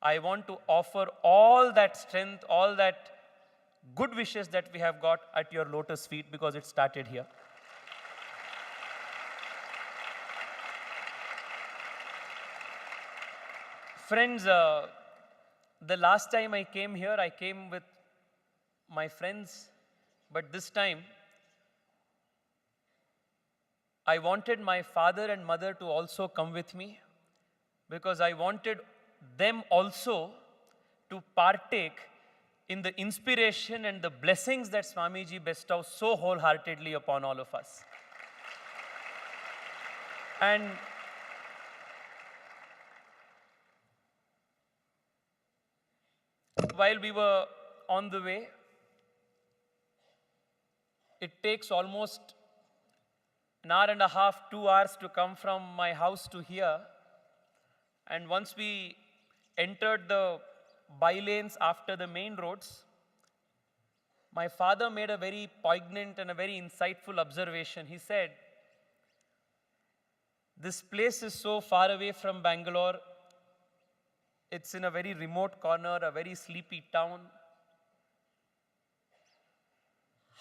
I want to offer all that strength, all that good wishes that we have got at your lotus feet, because it started here. Friends, the last time I came here, I came with my friends, but this time I wanted my father and mother to also come with me, because I wanted them also to partake in the inspiration and the blessings that Swamiji bestows so wholeheartedly upon all of us. And while we were on the way, it takes almost an hour and a half, 2 hours to come from my house to here. And once we entered the bylanes after the main roads, my father made a very poignant and a very insightful observation. He said, this place is so far away from Bangalore. It's in a very remote corner, a very sleepy town.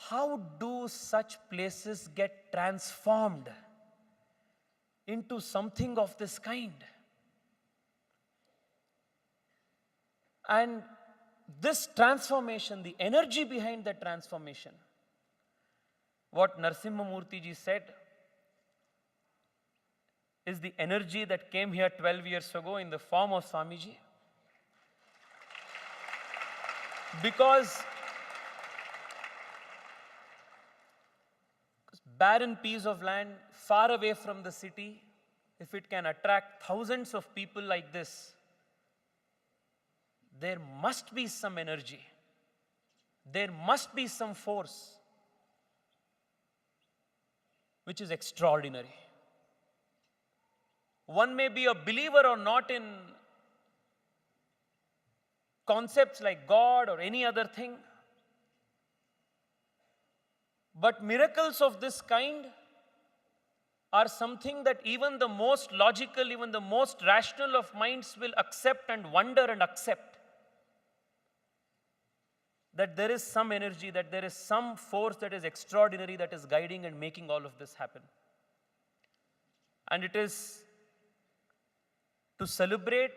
How do such places get transformed into something of this kind? And this transformation, the energy behind that transformation, what Narasimhamurthy ji said, is the energy that came here 12 years ago in the form of Swamiji. Because barren piece of land far away from the city, if it can attract thousands of people like this, there must be some energy. There must be some force which is extraordinary. One may be a believer or not in concepts like God or any other thing, but miracles of this kind are something that even the most logical, even the most rational of minds will accept and wonder and accept. That there is some energy, that there is some force that is extraordinary that is guiding and making all of this happen. And it is to celebrate,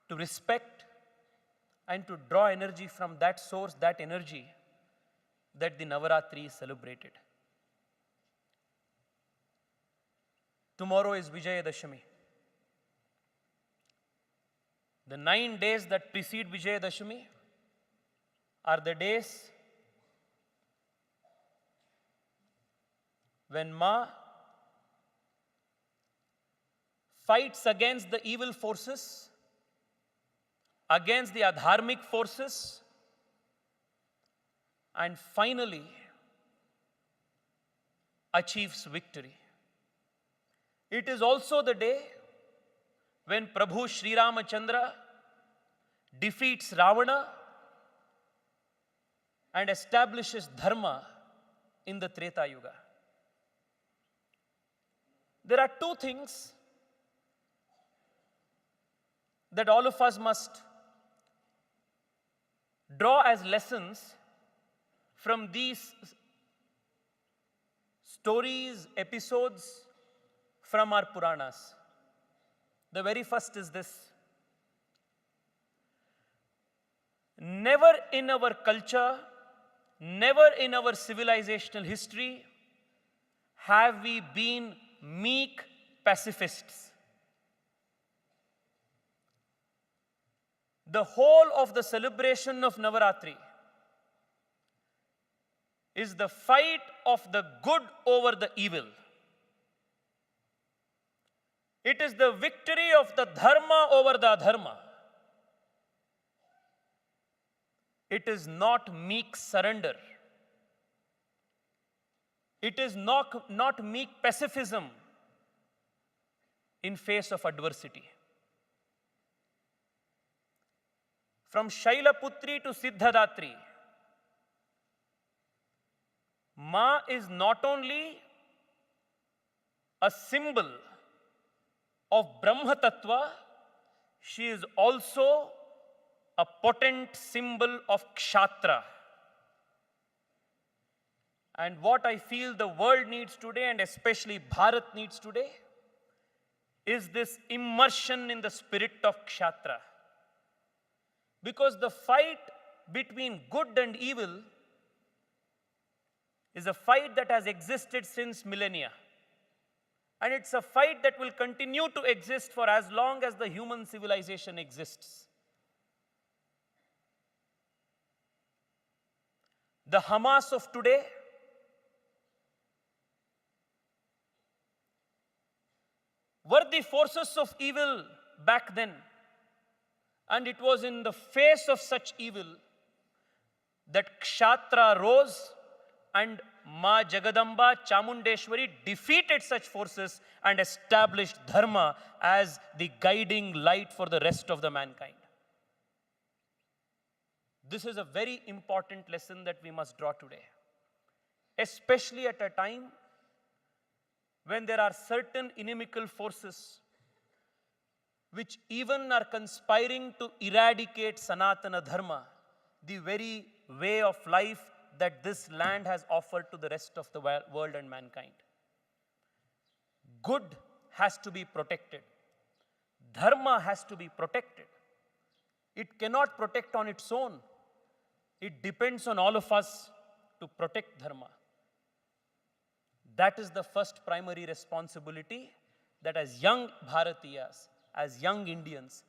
to respect, and to draw energy from that source, that energy, that the Navaratri is celebrated. Tomorrow is Vijayadashami. The 9 days that precede Vijayadashami are the days when Ma fights against the evil forces, against the adharmic forces, and finally achieves victory. It is also the day when Prabhu Sri Ramachandra defeats Ravana and establishes Dharma in the Treta Yuga. There are two things that all of us must draw as lessons from these stories, episodes from our Puranas. The very first is this. Never in our culture, never in our civilizational history have we been meek pacifists. The whole of the celebration of Navaratri is the fight of the good over the evil. It is the victory of the dharma over the adharma. It is not meek surrender. It is not meek pacifism in face of adversity. From Shailaputri to Siddhartha, Ma is not only a symbol of Brahma Tattva, she is also a potent symbol of Kshatra. And what I feel the world needs today, and especially Bharat needs today, is this immersion in the spirit of Kshatra. Because the fight between good and evil is a fight that has existed since millennia. And it's a fight that will continue to exist for as long as the human civilization exists. The Hamas of today were the forces of evil back then. And it was in the face of such evil that Kshatra rose and Ma Jagadamba Chamundeshwari defeated such forces and established Dharma as the guiding light for the rest of the mankind. This is a very important lesson that we must draw today, especially at a time when there are certain inimical forces which even are conspiring to eradicate Sanatana Dharma, the very way of life that this land has offered to the rest of the world and mankind. Good has to be protected. Dharma has to be protected. It cannot protect on its own. It depends on all of us to protect Dharma. That is the first primary responsibility that as young Bharatiyas, as young Indians,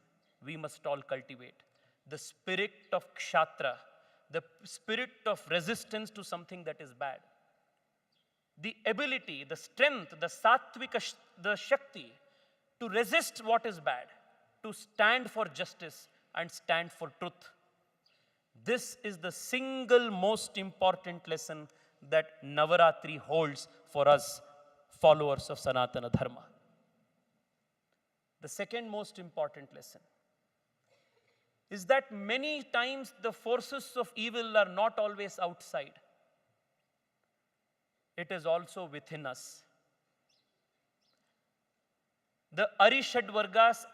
we must all cultivate. The spirit of Kshatra, the spirit of resistance to something that is bad. The ability, the strength, the Sattvika, the Shakti to resist what is bad, to stand for justice and stand for truth. This is the single most important lesson that Navaratri holds for us followers of Sanatana Dharma. The second most important lesson is that many times the forces of evil are not always outside. It is also within us. The Arishad Vargas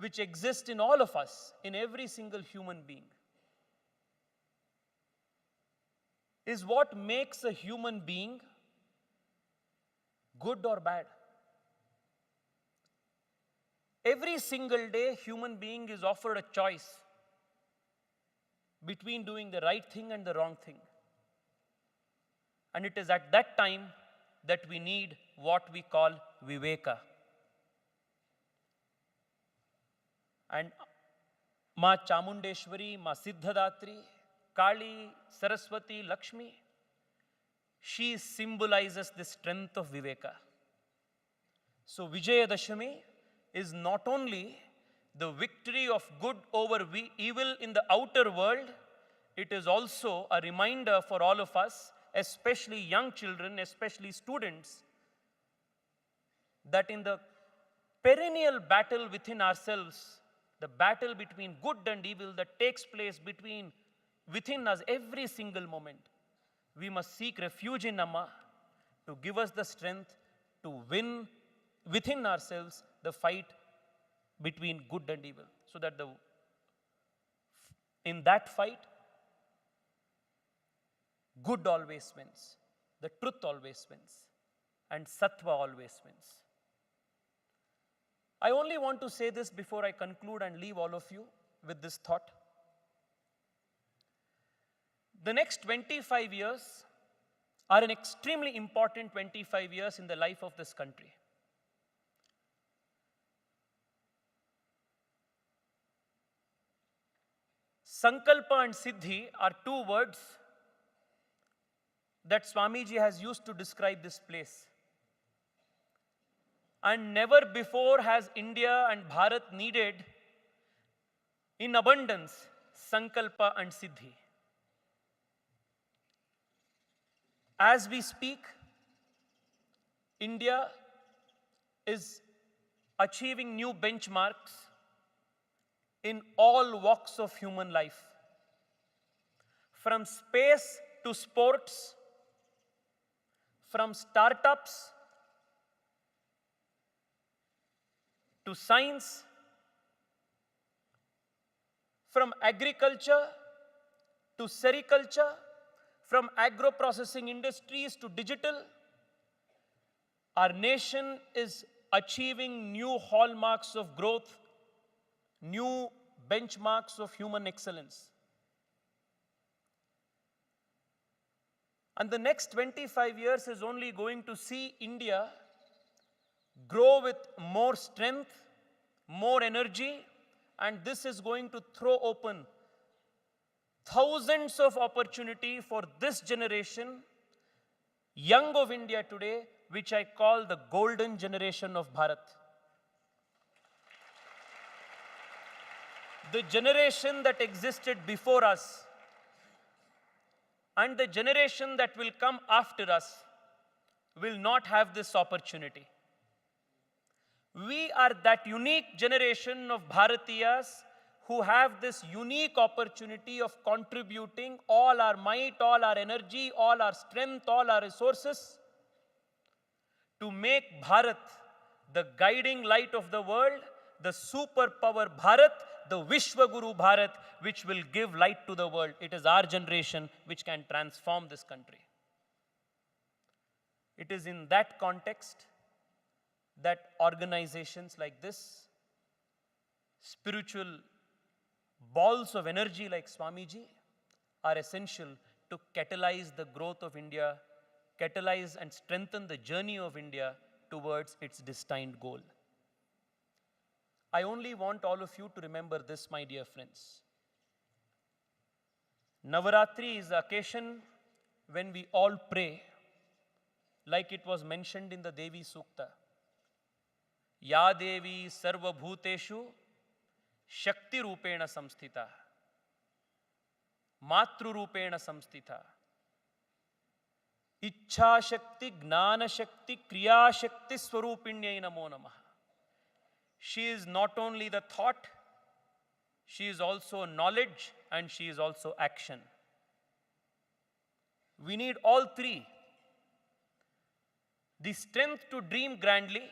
which exist in all of us, in every single human being, is what makes a human being good or bad. Every single day, human being is offered a choice between doing the right thing and the wrong thing. And it is at that time that we need what we call Viveka. And Ma Chamundeshwari, Ma Siddhartha, Kali, Saraswati, Lakshmi, she symbolizes the strength of Viveka. So Vijayadashami is not only the victory of good over evil in the outer world, it is also a reminder for all of us, especially young children, especially students, that in the perennial battle within ourselves, the battle between good and evil that takes place within us every single moment, we must seek refuge in Amma to give us the strength to win within ourselves the fight between good and evil. So that in that fight, good always wins, the truth always wins, and Sattva always wins. I only want to say this before I conclude and leave all of you with this thought. The next 25 years are an extremely important 25 years in the life of this country. Sankalpa and Siddhi are two words that Swamiji has used to describe this place. And never before has India and Bharat needed in abundance Sankalpa and Siddhi. As we speak, India is achieving new benchmarks in all walks of human life. From space to sports, from startups to science, from agriculture to sericulture, from agro-processing industries to digital, our nation is achieving new hallmarks of growth, new benchmarks of human excellence. And the next 25 years is only going to see India grow with more strength, more energy, and this is going to throw open thousands of opportunity for this generation, young of India today, which I call the golden generation of Bharat. The generation that existed before us and the generation that will come after us will not have this opportunity. We are that unique generation of Bharatiyas who have this unique opportunity of contributing all our might, all our energy, all our strength, all our resources to make Bharat the guiding light of the world, the superpower Bharat, the Vishwaguru Bharat, which will give light to the world. It is our generation which can transform this country. It is in that context that organizations like this, spiritual balls of energy like Swamiji, are essential to catalyze the growth of India, catalyze and strengthen the journey of India towards its destined goal. I only want all of you to remember this, my dear friends. Navaratri is the occasion when we all pray, like it was mentioned in the Devi Sukta. Ya Devi Sarva Bhuteshu Shakti Rupena Samsthita Matru Rupena Samsthita Ichha Shakti Gnana Shakti Kriya Shakti Swarupinyai Namo Namaha. She is not only the thought, she is also knowledge and she is also action. We need all three. The strength to dream grandly,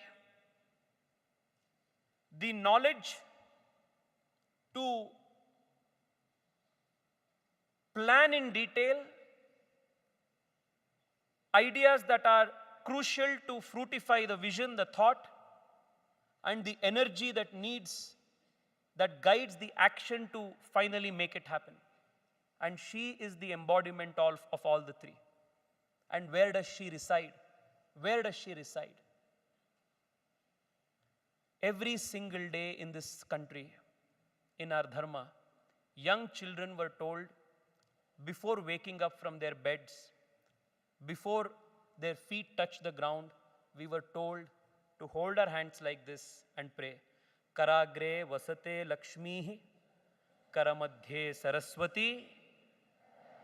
the knowledge to plan in detail ideas that are crucial to fructify the vision, the thought, and the energy that guides the action to finally make it happen. And she is the embodiment of all the three. And where does she reside? Where does she reside? Every single day in this country, in our dharma, young children were told, before waking up from their beds, before their feet touch the ground, we were told to hold our hands like this and pray. Karagre vasate Lakshmi, Karamadhye Saraswati,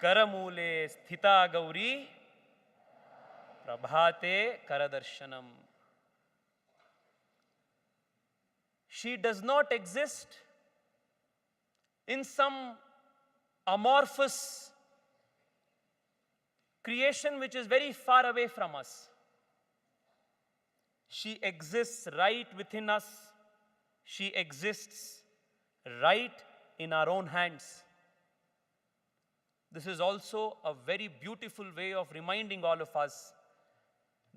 Karamule Sthita Gauri, Prabhate Karadarshanam. She does not exist in some amorphous creation which is very far away from us. She exists right within us. She exists right in our own hands. This is also a very beautiful way of reminding all of us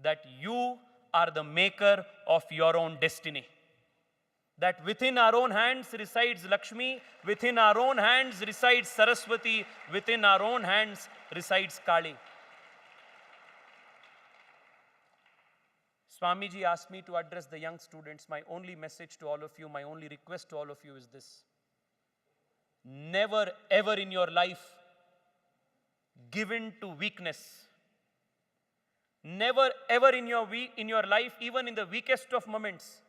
that you are the maker of your own destiny. That within our own hands resides Lakshmi, within our own hands resides Saraswati, within our own hands resides Kali. Swamiji asked me to address the young students. My only message to all of you, my only request to all of you is this. Never ever in your life give in to weakness. Never ever in your life, even in the weakest of moments,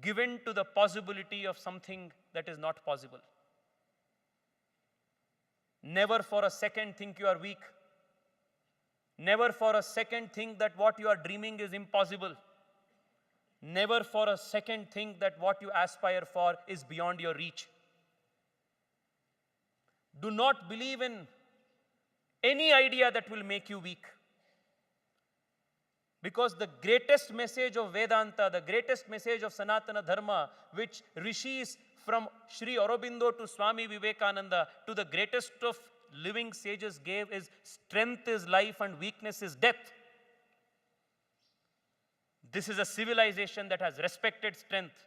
give in to the possibility of something that is not possible. Never for a second think you are weak. Never for a second think that what you are dreaming is impossible. Never for a second think that what you aspire for is beyond your reach. Do not believe in any idea that will make you weak. Because the greatest message of Vedanta, the greatest message of Sanatana Dharma, which rishis from Sri Aurobindo to Swami Vivekananda to the greatest of living sages gave, is strength is life and weakness is death. This is a civilization that has respected strength,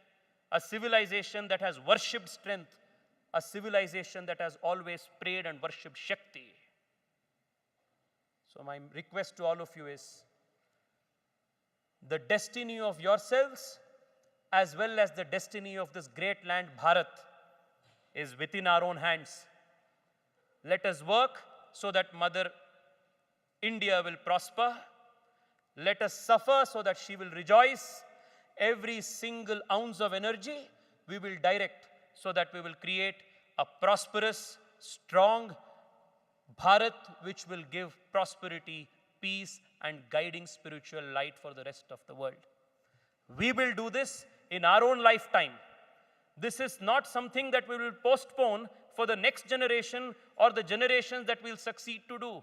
a civilization that has worshipped strength, a civilization that has always prayed and worshipped Shakti. So my request to all of you is, the destiny of yourselves as well as the destiny of this great land Bharat is within our own hands. Let us work so that Mother India will prosper. Let us suffer so that she will rejoice. Every single ounce of energy we will direct so that we will create a prosperous, strong Bharat which will give prosperity, peace and guiding spiritual light for the rest of the world. We will do this in our own lifetime. This is not something that we will postpone for the next generation or the generations that will succeed to do.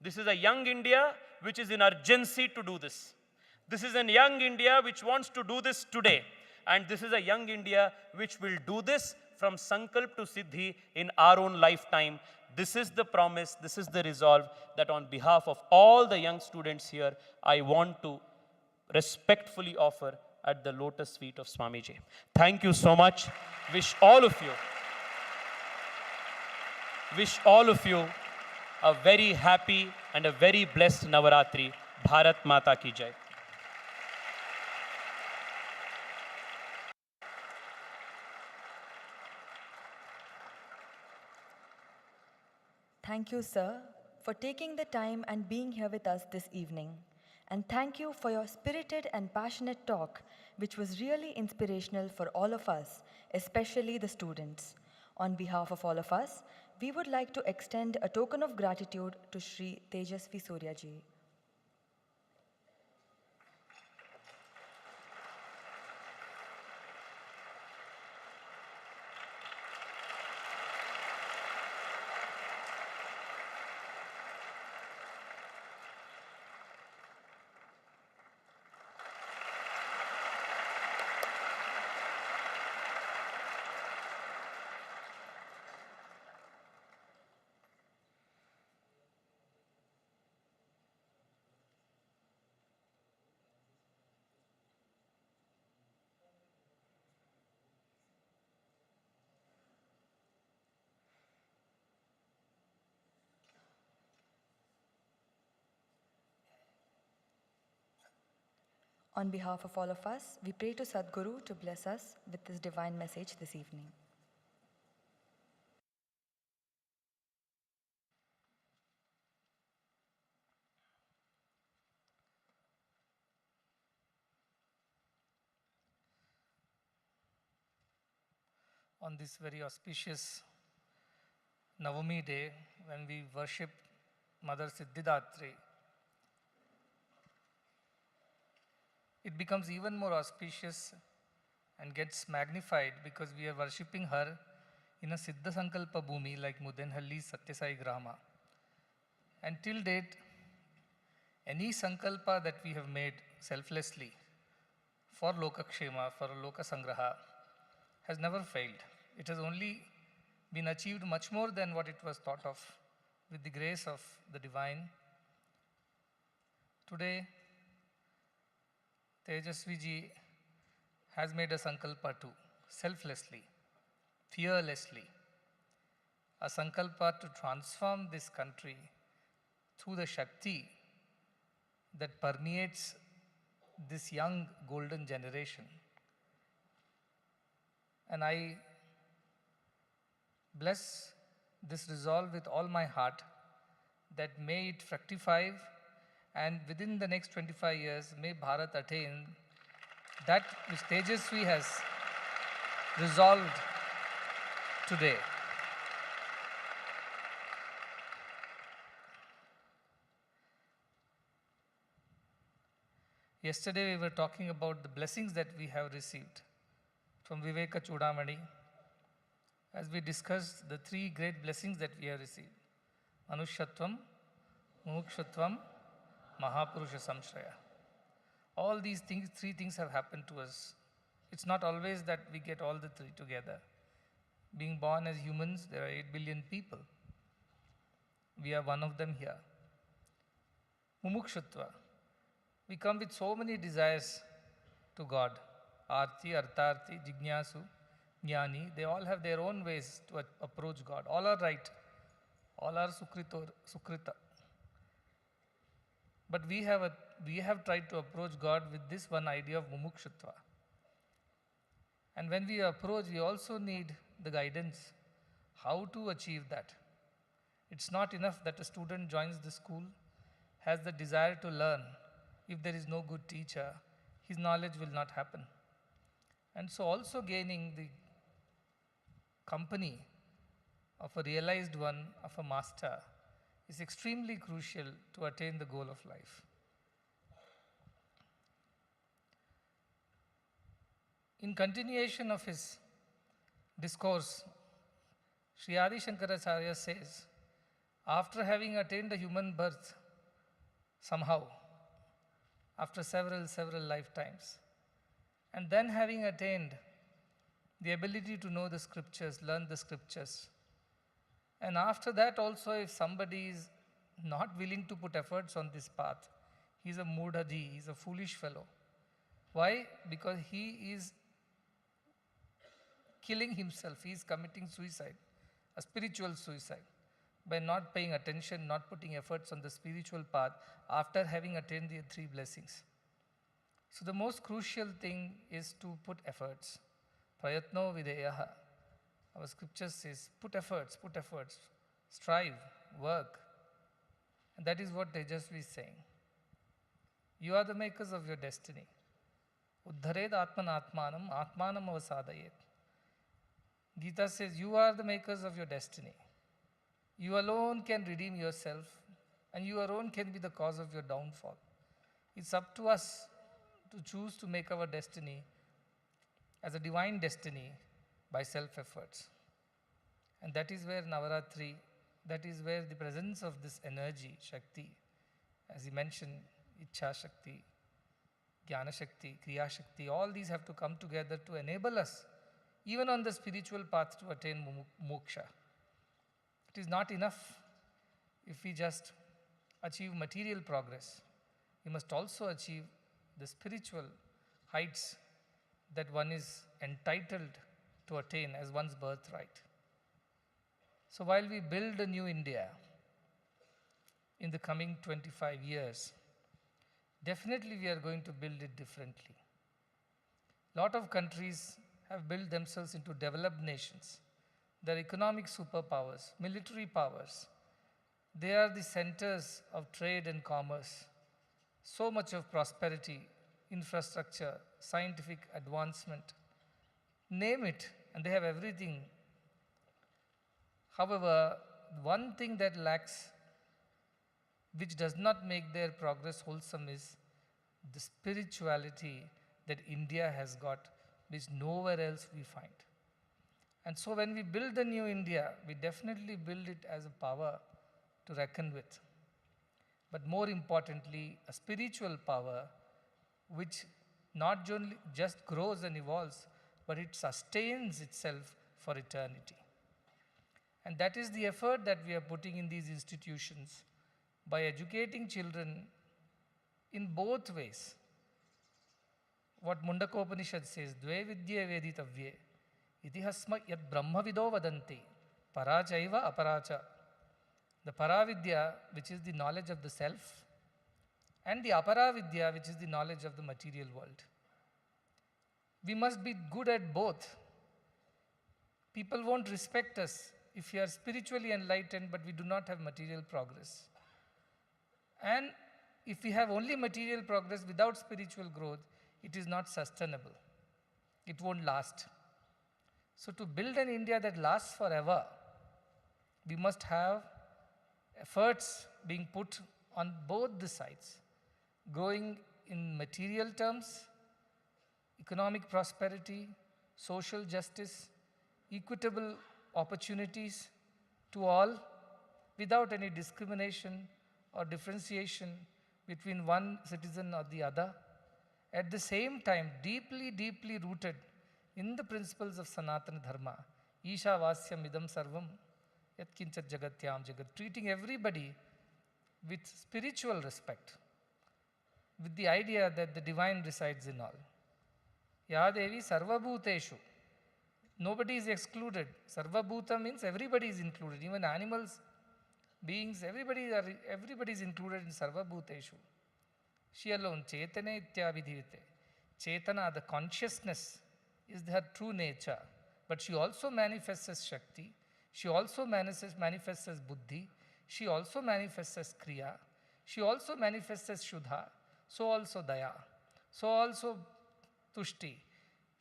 This is a young India which is in urgency to do this. This is a young India which wants to do this today. And this is a young India which will do this from Sankalp to Siddhi in our own lifetime. This is the promise, this is the resolve that on behalf of all the young students here, I want to respectfully offer at the lotus feet of Swamiji. Thank you so much. Wish all of you a very happy and a very blessed Navaratri. Bharat Mata ki Jai. Thank you, sir, for taking the time and being here with us this evening. And thank you for your spirited and passionate talk, which was really inspirational for all of us, especially the students. On behalf of all of us, we would like to extend a token of gratitude to Shri Tejasvi Surya ji. On behalf of all of us, we pray to Sadhguru to bless us with this divine message this evening. On this very auspicious Navami day, when we worship Mother Siddhartha, it becomes even more auspicious and gets magnified because we are worshipping her in a Siddha Sankalpa Bhumi like Muddenahalli, Sathya Grama. And till date, any Sankalpa that we have made selflessly for Lokakshema, for Loka Sangraha, has never failed. It has only been achieved much more than what it was thought of with the grace of the Divine. Today, Tejasvi ji has made a sankalpa too, selflessly, fearlessly. A sankalpa to transform this country through the Shakti that permeates this young golden generation. And I bless this resolve with all my heart that may it fructify, and within the next 25 years, may Bharat attain that which Tejasvi has resolved today. Yesterday we were talking about the blessings that we have received from Viveka Chudamani, as we discussed the three great blessings that we have received: Manushyatvam, Mumukshutvam, Mahapurusha Samshraya. All these things, three things have happened to us. It's not always that we get all the three together. Being born as humans, there are 8 billion people. We are one of them here. Mumukshutva. We come with so many desires to God. Arti, Artharthi, Jignasu, Jnani, they all have their own ways to approach God. All are right. All are Sukrita. But we have tried to approach God with this one idea of mumukshutva. And when we approach, we also need the guidance how to achieve that. It's not enough that a student joins the school, has the desire to learn. If there is no good teacher, his knowledge will not happen. And so also gaining the company of a realized one, of a master, is extremely crucial to attain the goal of life. In continuation of his discourse, Sri Adi Shankaracharya says, after having attained a human birth, somehow, after several lifetimes, and then having attained the ability to know the scriptures, learn the scriptures, and after that also, if somebody is not willing to put efforts on this path, he is a mudhaji, he is a foolish fellow. Why? Because he is killing himself, he is committing suicide, a spiritual suicide, by not paying attention, not putting efforts on the spiritual path after having attained the three blessings. So the most crucial thing is to put efforts. Prayatno videyaha. Our scripture says, put efforts, strive, work. And that is what Tejasvi is saying. You are the makers of your destiny. Uddhared atman atmanam, atmanam avasadayet. Gita says, you are the makers of your destiny. You alone can redeem yourself, and you alone can be the cause of your downfall. It's up to us to choose to make our destiny as a divine destiny by self-efforts. And that is where Navaratri, that is where the presence of this energy, Shakti, as he mentioned, Ichha Shakti, Jnana Shakti, Kriya Shakti, all these have to come together to enable us, even on the spiritual path, to attain moksha. It is not enough if we just achieve material progress. We must also achieve the spiritual heights that one is entitled to attain as one's birthright. So while we build a new India in the coming 25 years, definitely we are going to build it differently. Lot of countries have built themselves into developed nations. They are economic superpowers, military powers. They are the centers of trade and commerce. So much of prosperity, infrastructure, scientific advancement. Name it, and they have everything. However, one thing that lacks, which does not make their progress wholesome, is the spirituality that India has got, which nowhere else we find. And so when we build the new India, we definitely build it as a power to reckon with. But more importantly, a spiritual power which not just grows and evolves, but it sustains itself for eternity. And that is the effort that we are putting in these institutions by educating children in both ways. What Mundakopanishad says, Dve vidye veditavye, itihasma yad brahmavido vadanti, parachaiva aparacha. The paravidya, which is the knowledge of the self, and the aparavidya, which is the knowledge of the material world. We must be good at both. People won't respect us if we are spiritually enlightened, but we do not have material progress. And if we have only material progress without spiritual growth, it is not sustainable. It won't last. So to build an India that lasts forever, we must have efforts being put on both the sides, growing in material terms, economic prosperity, social justice, equitable opportunities to all without any discrimination or differentiation between one citizen or the other. At the same time, deeply rooted in the principles of Sanathana Dharma, Isha Vasyam Idam Sarvam, Yat Kinchat Jagatyam Jagat, treating everybody with spiritual respect, with the idea that the divine resides in all. Ya Devi Sarvabhuteshu. Nobody is excluded. Sarvabhuta means everybody is included, even animals, beings, everybody is included in Sarvabhuteshu. She alone, Chetane Ityabhidhivite. Chetana, the consciousness, is her true nature. But she also manifests as Shakti. She also manifests as Buddhi. She also manifests as Kriya. She also manifests as Shuddha. So also Daya. So also Tushti.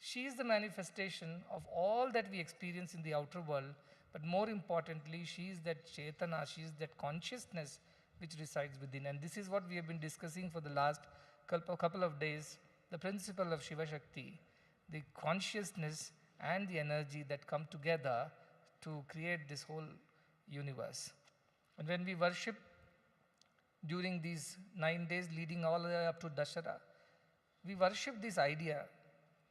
She is the manifestation of all that we experience in the outer world. But more importantly, she is that Chetana, she is that consciousness which resides within. And this is what we have been discussing for the last couple of days, the principle of Shiva Shakti, the consciousness and the energy that come together to create this whole universe. And when we worship during these 9 days leading all the way up to Dashara, we worship this idea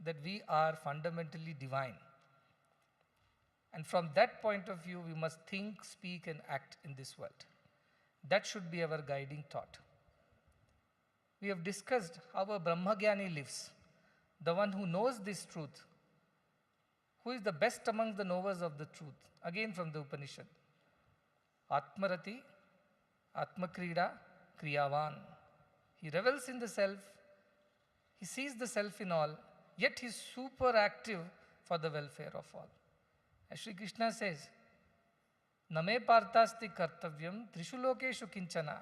that we are fundamentally divine. And from that point of view, we must think, speak, and act in this world. That should be our guiding thought. We have discussed how a Brahmagyani lives, the one who knows this truth, who is the best among the knowers of the truth, again from the Upanishad. Atmarati, Atmakrida, Kriyavan. He revels in the self, he sees the self in all, yet he is super active for the welfare of all. As Sri Krishna says, Name partasti kartavyam trishu lokeshu kinchana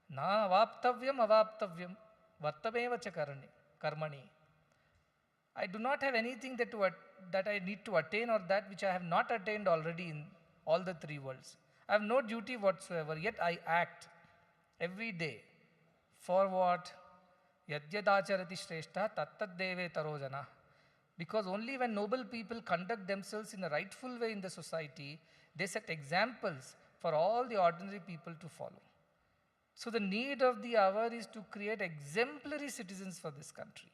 na avaptavyam avaptavyam vartameva cha karmani. I do not have anything that I need to attain or that which I have not attained already in all the three worlds. I have no duty whatsoever, yet I act every day. For what? Yadyadacharati shrestha tattat deve tarojana. Because only when noble people conduct themselves in a rightful way in the society, they set examples for all the ordinary people to follow. So the need of the hour is to create exemplary citizens for this country.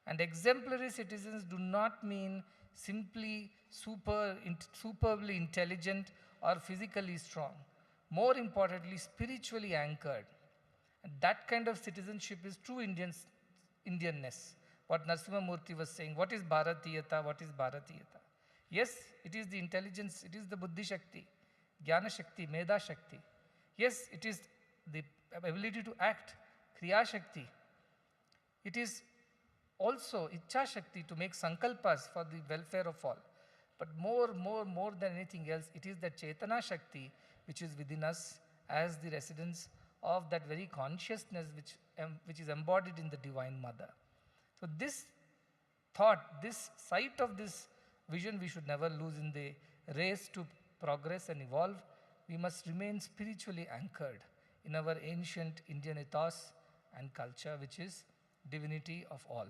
And exemplary citizens do not mean simply superbly intelligent or physically strong. More importantly, spiritually anchored. And that kind of citizenship is true Indianness. What Narasimhamurthy was saying, what is Bharatiyata, what is Bharatiyata? Yes, it is the intelligence, it is the Buddhi Shakti, Jnana Shakti, Meda Shakti. Yes, it is the ability to act, Kriya Shakti. It is also Ichcha Shakti to make sankalpas for the welfare of all. But more than anything else, it is that Chetana Shakti which is within us as the residence of that very consciousness which is embodied in the Divine Mother. So this thought, this sight of this vision we should never lose in the race to progress and evolve. We must remain spiritually anchored in our ancient Indian ethos and culture, which is divinity of all.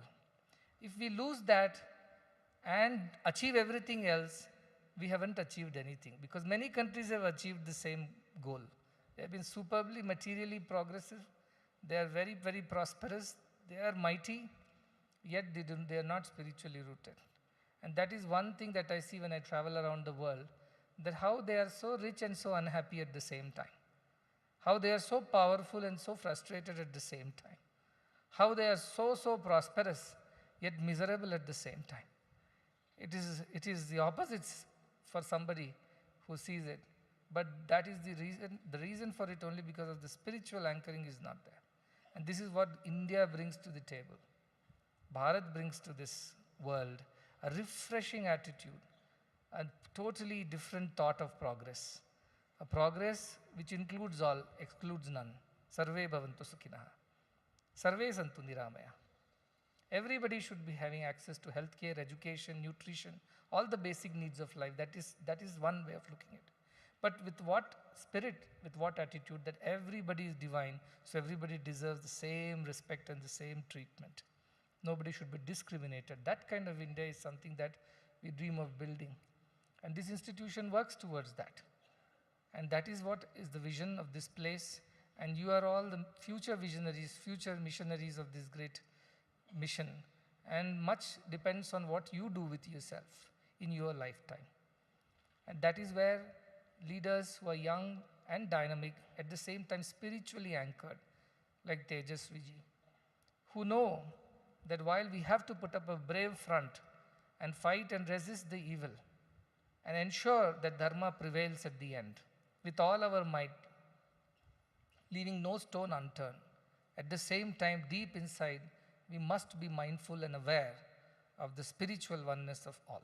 If we lose that and achieve everything else, we haven't achieved anything, because many countries have achieved the same goal. They have been superbly materially progressive. They are very, very prosperous. They are mighty, yet they are not spiritually rooted. And that is one thing that I see when I travel around the world, that how they are so rich and so unhappy at the same time. How they are so powerful and so frustrated at the same time. How they are so prosperous, yet miserable at the same time. It is the opposites for somebody who sees it. But that is the reason for it only because of the spiritual anchoring is not there. And this is what India brings to the table. Bharat brings to this world a refreshing attitude, a totally different thought of progress. A progress which includes all, excludes none. Sarve bhavantu sukhinaha. Sarve santu niramaya. Everybody should be having access to healthcare, education, nutrition, all the basic needs of life. That is one way of looking at it. But with what spirit, with what attitude, that everybody is divine, so everybody deserves the same respect and the same treatment. Nobody should be discriminated. That kind of India is something that we dream of building. And this institution works towards that. And that is what is the vision of this place. And you are all the future visionaries, future missionaries of this great mission. And much depends on what you do with yourself in your lifetime. And that is where leaders who are young and dynamic, at the same time spiritually anchored, like Tejaswiji, who know that while we have to put up a brave front and fight and resist the evil and ensure that dharma prevails at the end with all our might, leaving no stone unturned, at the same time deep inside we must be mindful and aware of the spiritual oneness of all.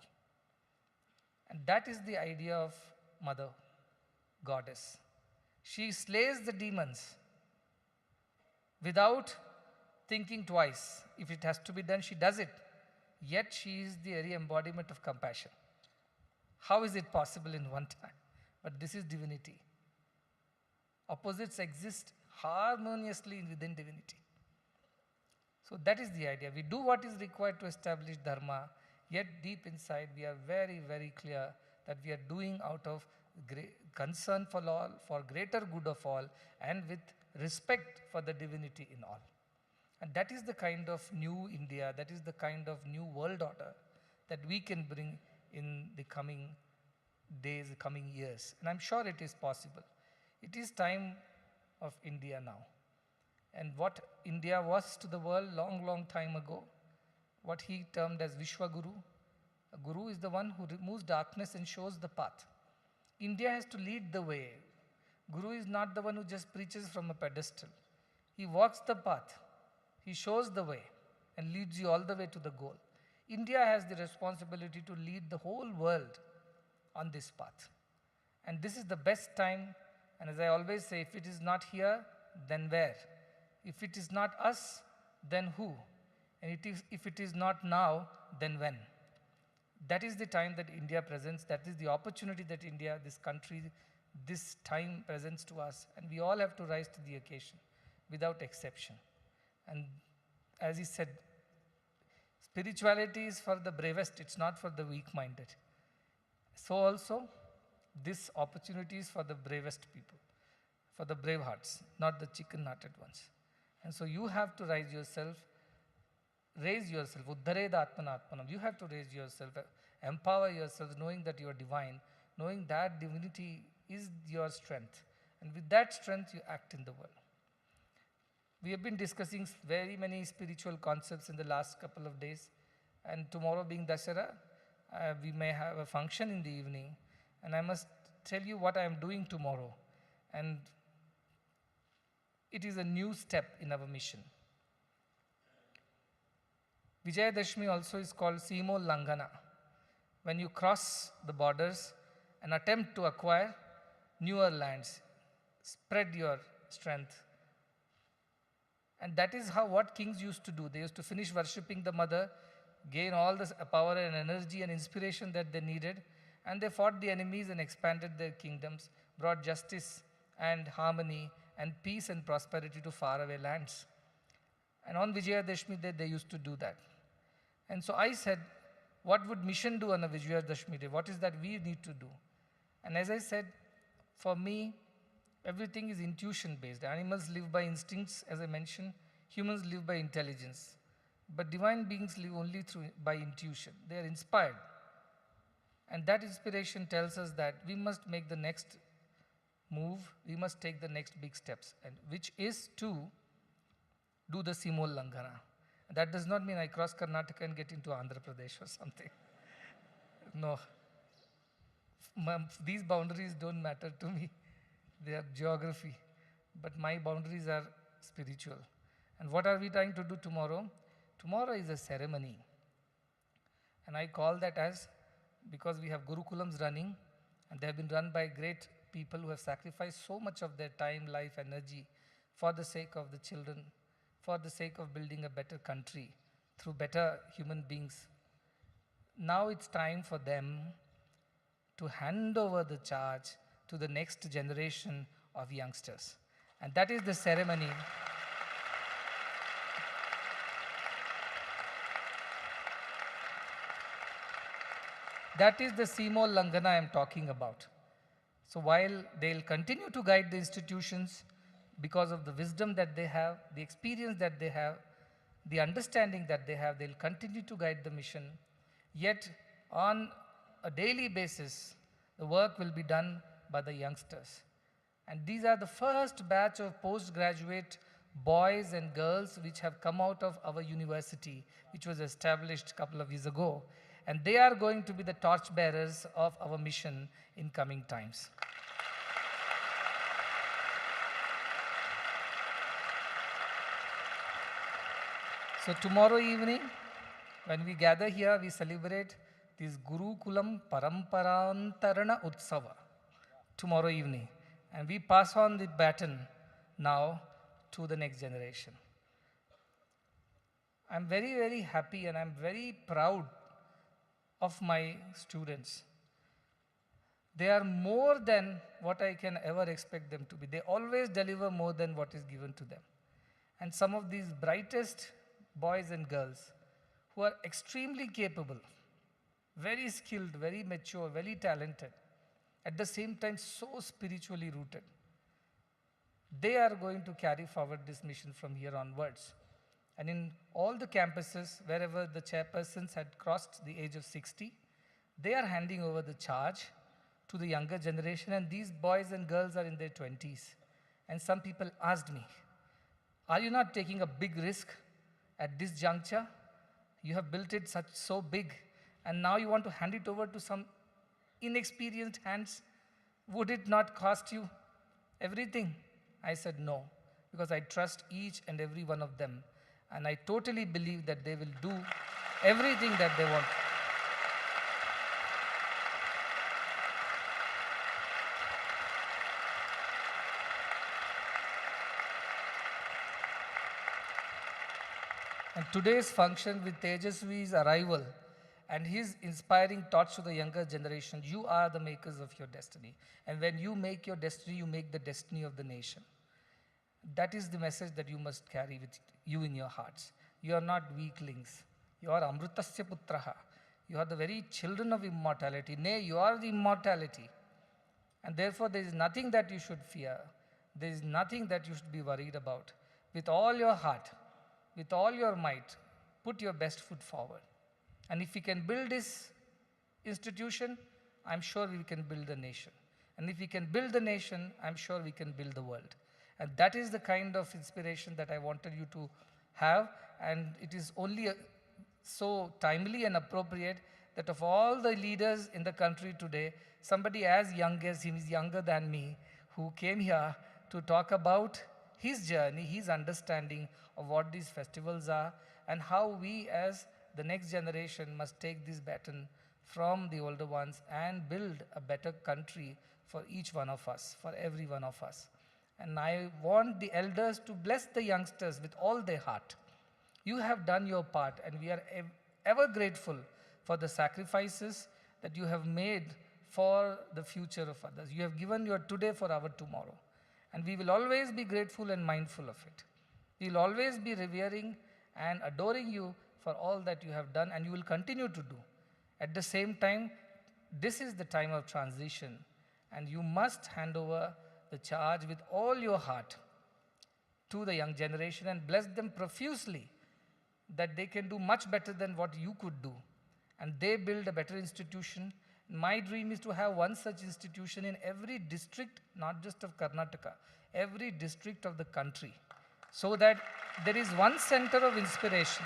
And that is the idea of Mother Goddess. She slays the demons without thinking twice. If it has to be done, she does it. Yet she is the very embodiment of compassion. How is it possible in one time? But this is divinity. Opposites exist harmoniously within divinity. So that is the idea. We do what is required to establish dharma Yet deep inside, we are very, very clear that we are doing out of concern for all, for greater good of all, and with respect for the divinity in all. And that is the kind of new India, that is the kind of new world order that we can bring in the coming days, coming years. And I'm sure it is possible. It is time of India now. And what India was to the world long, long time ago, what he termed as Vishwaguru. A guru is the one who removes darkness and shows the path. India has to lead the way. Guru is not the one who just preaches from a pedestal. He walks the path. He shows the way and leads you all the way to the goal. India has the responsibility to lead the whole world on this path. And this is the best time. And as I always say, if it is not here, then where? If it is not us, then who? And if it is not now, then when? That is the time that India presents. That is the opportunity that India, this country, this time presents to us. And we all have to rise to the occasion without exception. And as he said, spirituality is for the bravest, it's not for the weak-minded. So also, this opportunity is for the bravest people, for the brave hearts, not the chicken-hearted ones. And so you have to raise yourself, uddhared atmanatmanam. You have to raise yourself, empower yourself, knowing that you are divine, knowing that divinity is your strength. And with that strength, you act in the world. We have been discussing very many spiritual concepts in the last couple of days. And tomorrow being Dashara, we may have a function in the evening. And I must tell you what I am doing tomorrow. And it is a new step in our mission. Vijayadashmi also is called Simo Langana. When you cross the borders and attempt to acquire newer lands, spread your strength. And that is what kings used to do. They used to finish worshipping the mother, gain all the power and energy and inspiration that they needed, and they fought the enemies and expanded their kingdoms, brought justice and harmony and peace and prosperity to faraway lands. And on Vijayadashmi Day, they used to do that. And so I said, what would mission do on a Vijayadashmi Day? What is that we need to do? And as I said, for me, everything is intuition based. Animals live by instincts, as I mentioned. Humans live by intelligence. But divine beings live only by intuition. They are inspired. And that inspiration tells us that we must make the next move. We must take the next big steps, and which is to do the Simol Langana. That does not mean I cross Karnataka and get into Andhra Pradesh or something. No. These boundaries don't matter to me. They are geography. But my boundaries are spiritual. And what are we trying to do tomorrow? Tomorrow is a ceremony. And I call that as, because we have Gurukulams running, and they have been run by great people who have sacrificed so much of their time, life, energy for the sake of the children, for the sake of building a better country through better human beings. Now it's time for them to hand over the charge to the next generation of youngsters. And that is the ceremony. That is the Simo Langana I am talking about. So while they'll continue to guide the institutions because of the wisdom that they have, the experience that they have, the understanding that they have, they'll continue to guide the mission. Yet on a daily basis, the work will be done by the youngsters. And these are the first batch of postgraduate boys and girls which have come out of our university, which was established a couple of years ago. And they are going to be the torchbearers of our mission in coming times. So tomorrow evening, when we gather here, we celebrate this Gurukulam Paramparantarana Utsava tomorrow evening. And we pass on the baton now to the next generation. I'm very, very happy and I'm very proud of my students. They are more than what I can ever expect them to be. They always deliver more than what is given to them. And some of these brightest boys and girls who are extremely capable, very skilled, very mature, very talented, at the same time so spiritually rooted. They are going to carry forward this mission from here onwards. And in all the campuses, wherever the chairpersons had crossed the age of 60, they are handing over the charge to the younger generation, and these boys and girls are in their 20s. And some people asked me, are you not taking a big risk at this juncture? You have built it so big, and now you want to hand it over to some inexperienced hands. Would it not cost you everything? I said no, because I trust each and every one of them, and I totally believe that they will do everything that they want. And today's function with Tejasvi's arrival and his inspiring thoughts to the younger generation, you are the makers of your destiny. And when you make your destiny, you make the destiny of the nation. That is the message that you must carry with you in your hearts. You are not weaklings. You are Amrutasya Putraha. You are the very children of immortality. Nay, you are the immortality. And therefore, there is nothing that you should fear. There is nothing that you should be worried about. With all your heart, with all your might, put your best foot forward. And if we can build this institution, I'm sure we can build a nation. And if we can build the nation, I'm sure we can build the world. And that is the kind of inspiration that I wanted you to have. And it is only so timely and appropriate that of all the leaders in the country today, somebody as young as him, is younger than me, who came here to talk about his journey, his understanding of what these festivals are, and how we as the next generation must take this baton from the older ones and build a better country for each one of us, for every one of us. And I want the elders to bless the youngsters with all their heart. You have done your part, and we are ever grateful for the sacrifices that you have made for the future of others. You have given your today for our tomorrow. And we will always be grateful and mindful of it. We will always be revering and adoring you for all that you have done, and you will continue to do. At the same time, this is the time of transition, and you must hand over the charge with all your heart to the young generation and bless them profusely that they can do much better than what you could do. And they build a better institution. My dream is to have one such institution in every district, not just of Karnataka, every district of the country, so that there is one center of inspiration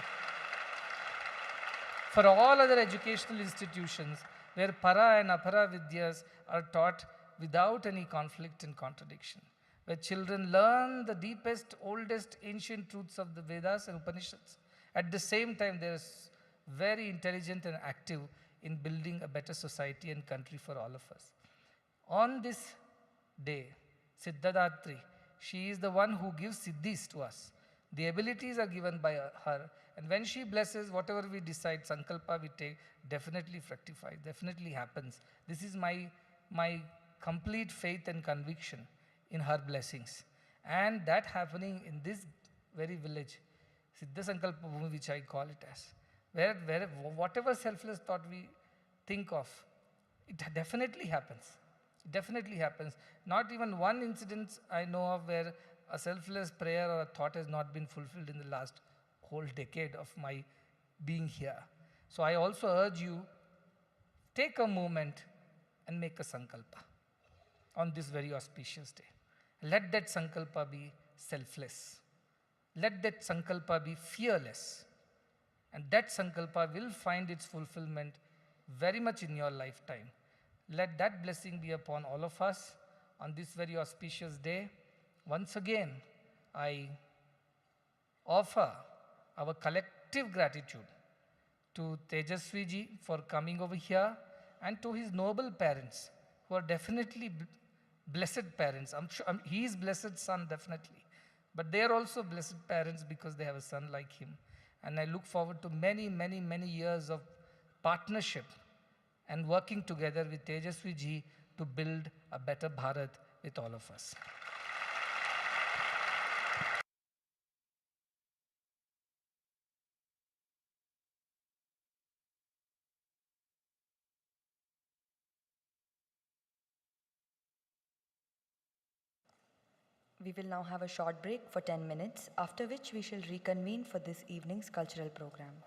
for all other educational institutions where para and apara vidyas are taught without any conflict and contradiction, where children learn the deepest, oldest, ancient truths of the Vedas and Upanishads. At the same time, they are very intelligent and active in building a better society and country for all of us. On this day, Siddhartha, she is the one who gives siddhis to us. The abilities are given by her, and when she blesses, whatever we decide, sankalpa we take, definitely fructifies, definitely happens. This is my complete faith and conviction in her blessings. And that happening in this very village, Siddha Sankalpa Bhumi, which I call it as, where whatever selfless thought we think of, it definitely happens. It definitely happens. Not even one incident I know of where a selfless prayer or a thought has not been fulfilled in the last whole decade of my being here. So I also urge you, take a moment and make a sankalpa on this very auspicious day. Let that sankalpa be selfless. Let that sankalpa be fearless. And that sankalpa will find its fulfillment very much in your lifetime. Let that blessing be upon all of us on this very auspicious day. Once again, I offer our collective gratitude to Tejasvi ji for coming over here, and to his noble parents, who are definitely blessed parents. I'm sure he is blessed son, definitely. But they are also blessed parents because they have a son like him. And I look forward to many, many, many years of partnership and working together with Tejasvi ji to build a better Bharat with all of us. We will now have a short break for 10 minutes, after which we shall reconvene for this evening's cultural program.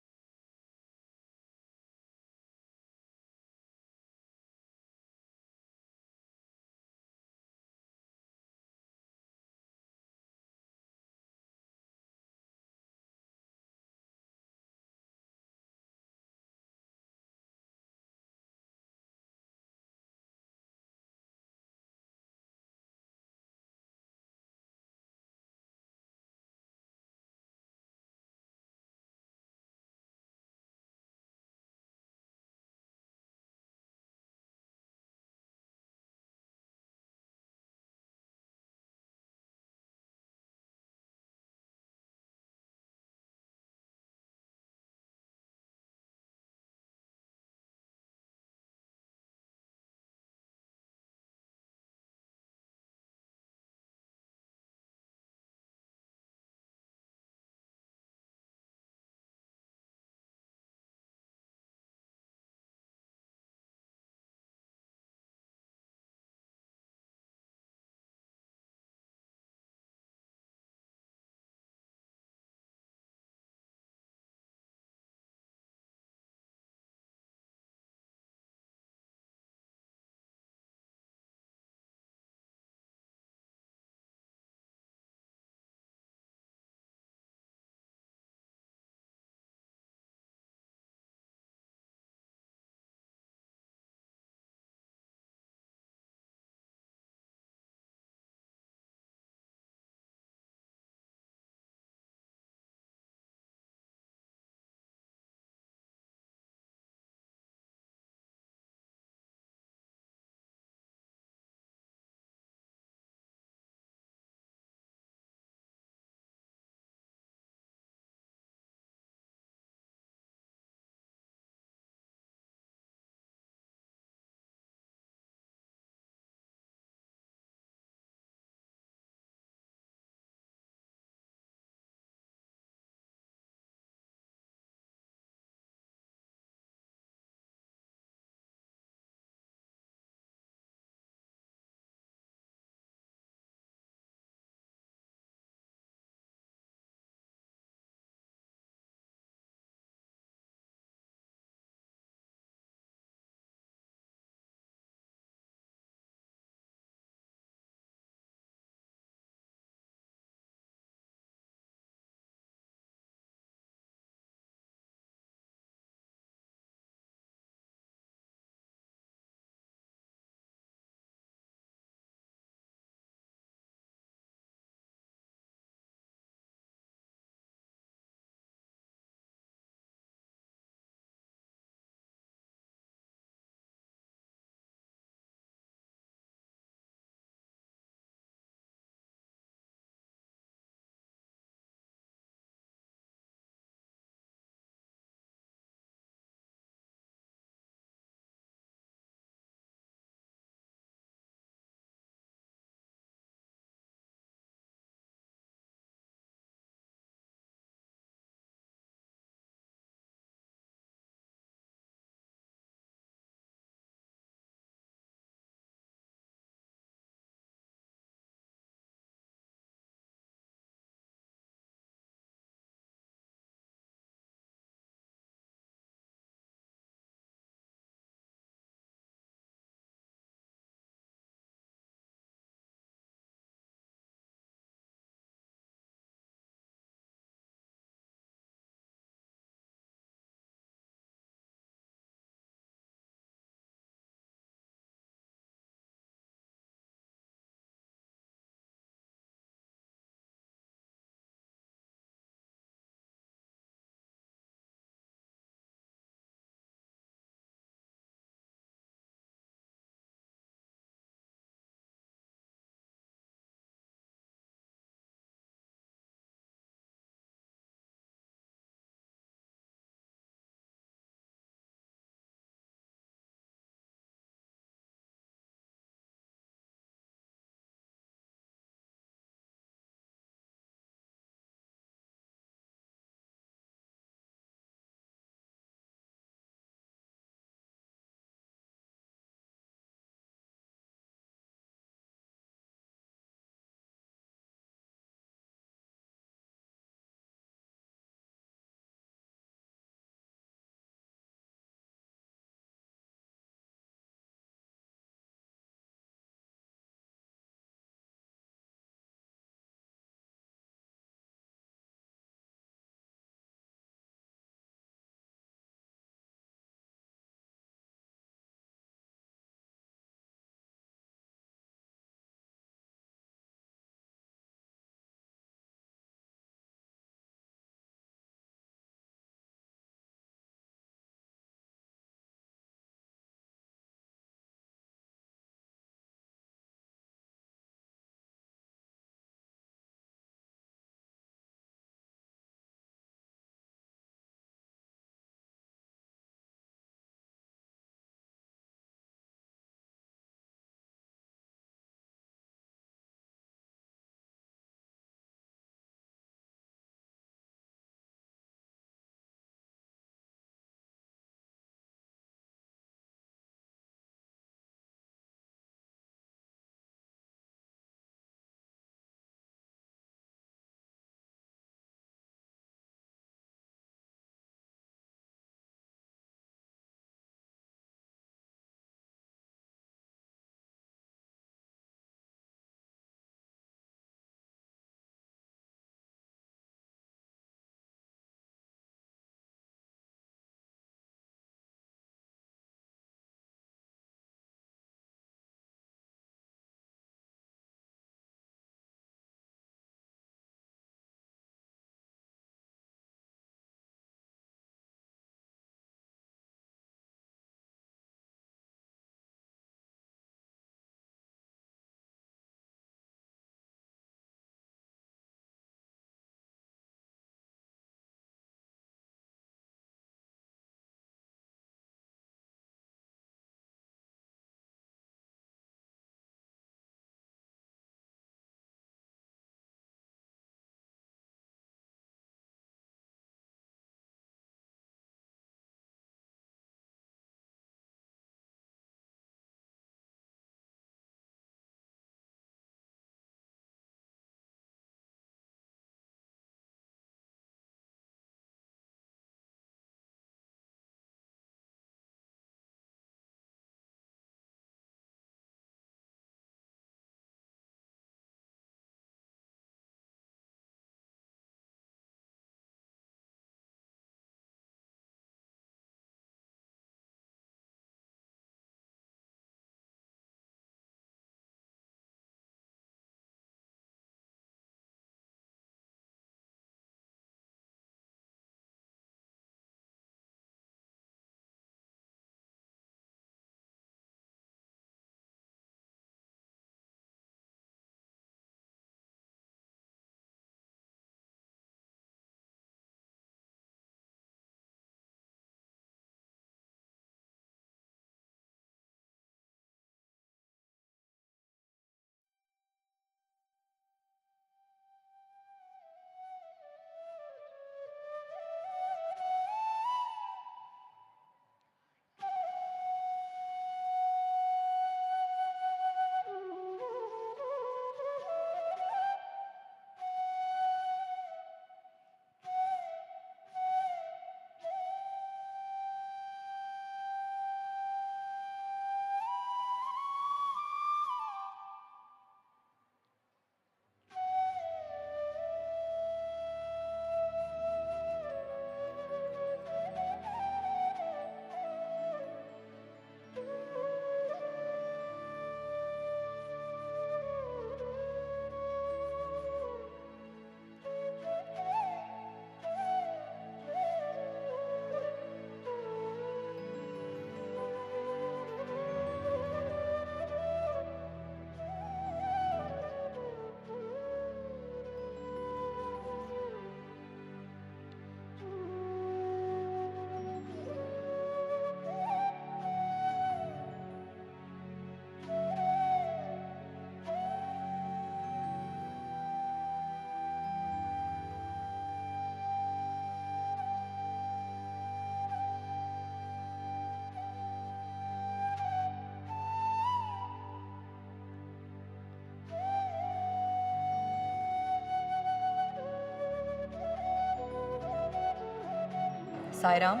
Sairam,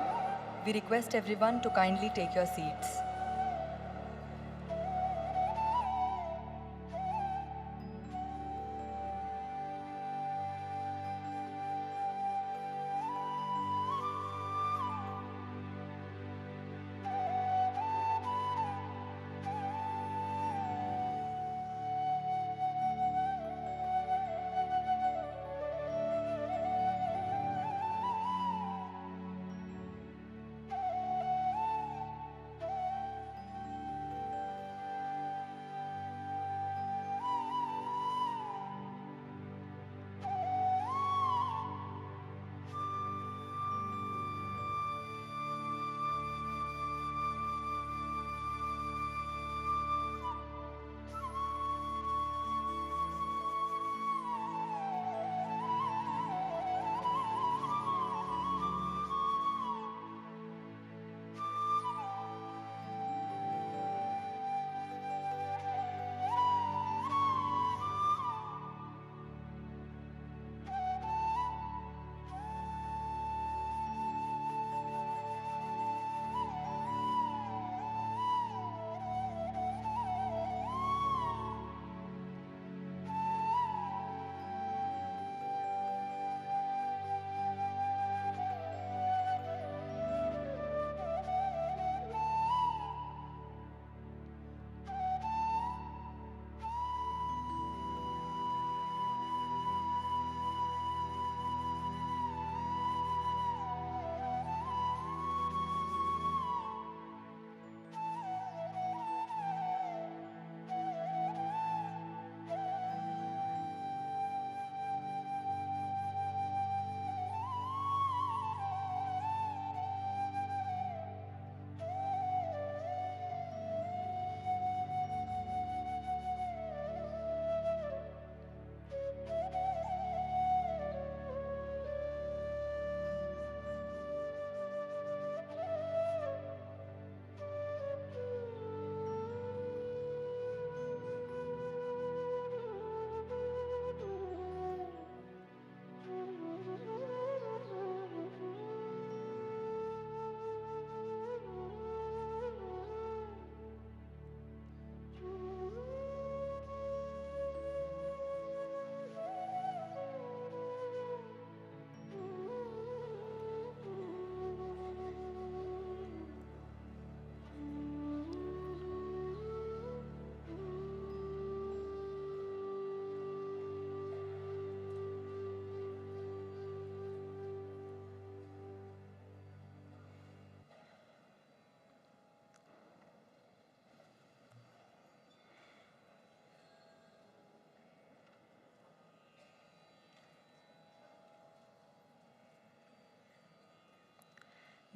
we request everyone to kindly take your seats.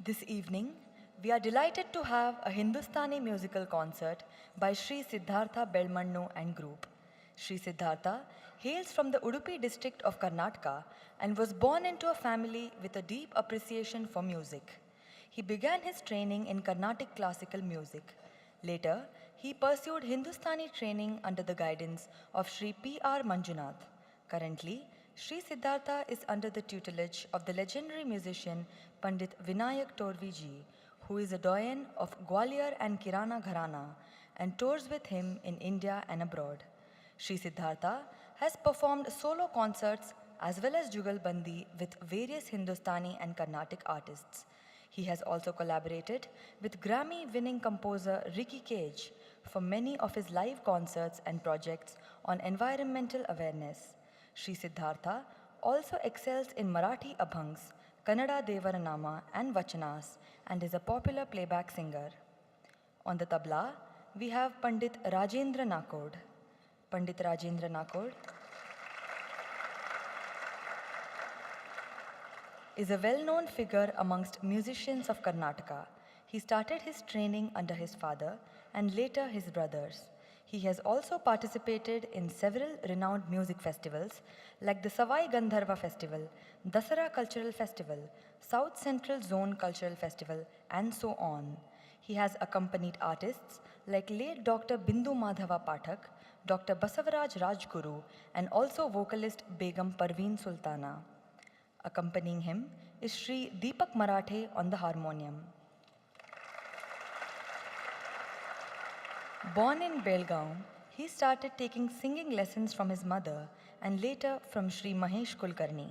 This evening, we are delighted to have a Hindustani musical concert by Sri Siddhartha Belmannu and group. Sri Siddhartha hails from the Udupi district of Karnataka and was born into a family with a deep appreciation for music. He began his training in Carnatic classical music. Later, he pursued Hindustani training under the guidance of Sri P.R. Manjunath. Currently, Sri Siddhartha is under the tutelage of the legendary musician Pandit Vinayak Torviji, who is a doyen of Gwalior and Kirana Gharana and tours with him in India and abroad. Sri Siddhartha has performed solo concerts as well as Jugalbandi with various Hindustani and Carnatic artists. He has also collaborated with Grammy-winning composer Ricky Cage for many of his live concerts and projects on environmental awareness. Sri Siddhartha also excels in Marathi abhangs, Kannada Devaranama and Vachanas and is a popular playback singer. On the tabla, we have Pandit Rajendra Nakod. Pandit Rajendra Nakod is a well-known figure amongst musicians of Karnataka. He started his training under his father and later his brothers. He has also participated in several renowned music festivals like the Savai Gandharva Festival, Dasara Cultural Festival, South Central Zone Cultural Festival, and so on. He has accompanied artists like late Dr. Bindu Madhava Pathak, Dr. Basavaraj Rajguru, and also vocalist Begum Parveen Sultana. Accompanying him is Sri Deepak Marathe on the harmonium. Born in Belgaum, he started taking singing lessons from his mother and later from Sri Mahesh Kulkarni.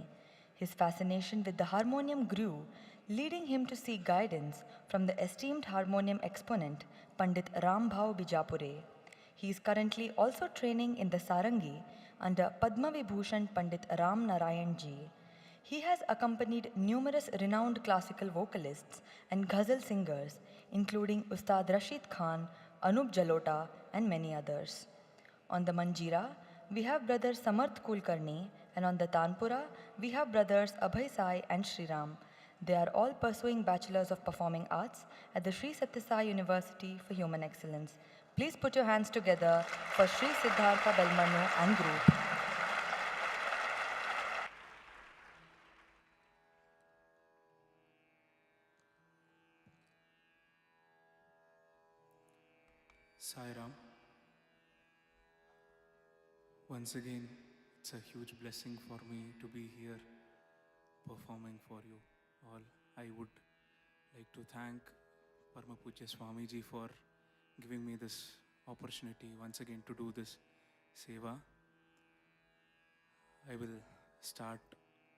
His fascination with the harmonium grew, leading him to seek guidance from the esteemed harmonium exponent Pandit Rambhav Bijapure. He is currently also training in the Sarangi under Padma Vibhushan Pandit Ram Narayan ji. He has accompanied numerous renowned classical vocalists and ghazal singers, including Ustad Rashid Khan, Anup Jalota, and many others. On the Manjira, we have brothers Samarth Kulkarni, and on the Tanpura, we have brothers Abhay Sai and Shriram. They are all pursuing Bachelors of Performing Arts at the Sri Sathya Sai University for Human Excellence. Please put your hands together for Sri Siddhartha Belmannu and group. Sai Ram. Once again, it's a huge blessing for me to be here performing for you all. I would like to thank Parma Pujya Swamiji for giving me this opportunity once again to do this seva. I will start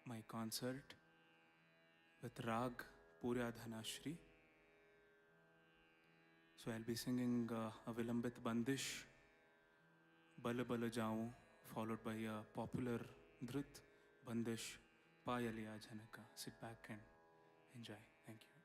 my concert with Rag Puryadhana Shri. So I'll be singing a Vilambit Bandish, Bala Bala Jaun, followed by a popular Dhrit Bandish, Payaliya Janaka. Sit back and enjoy. Thank you.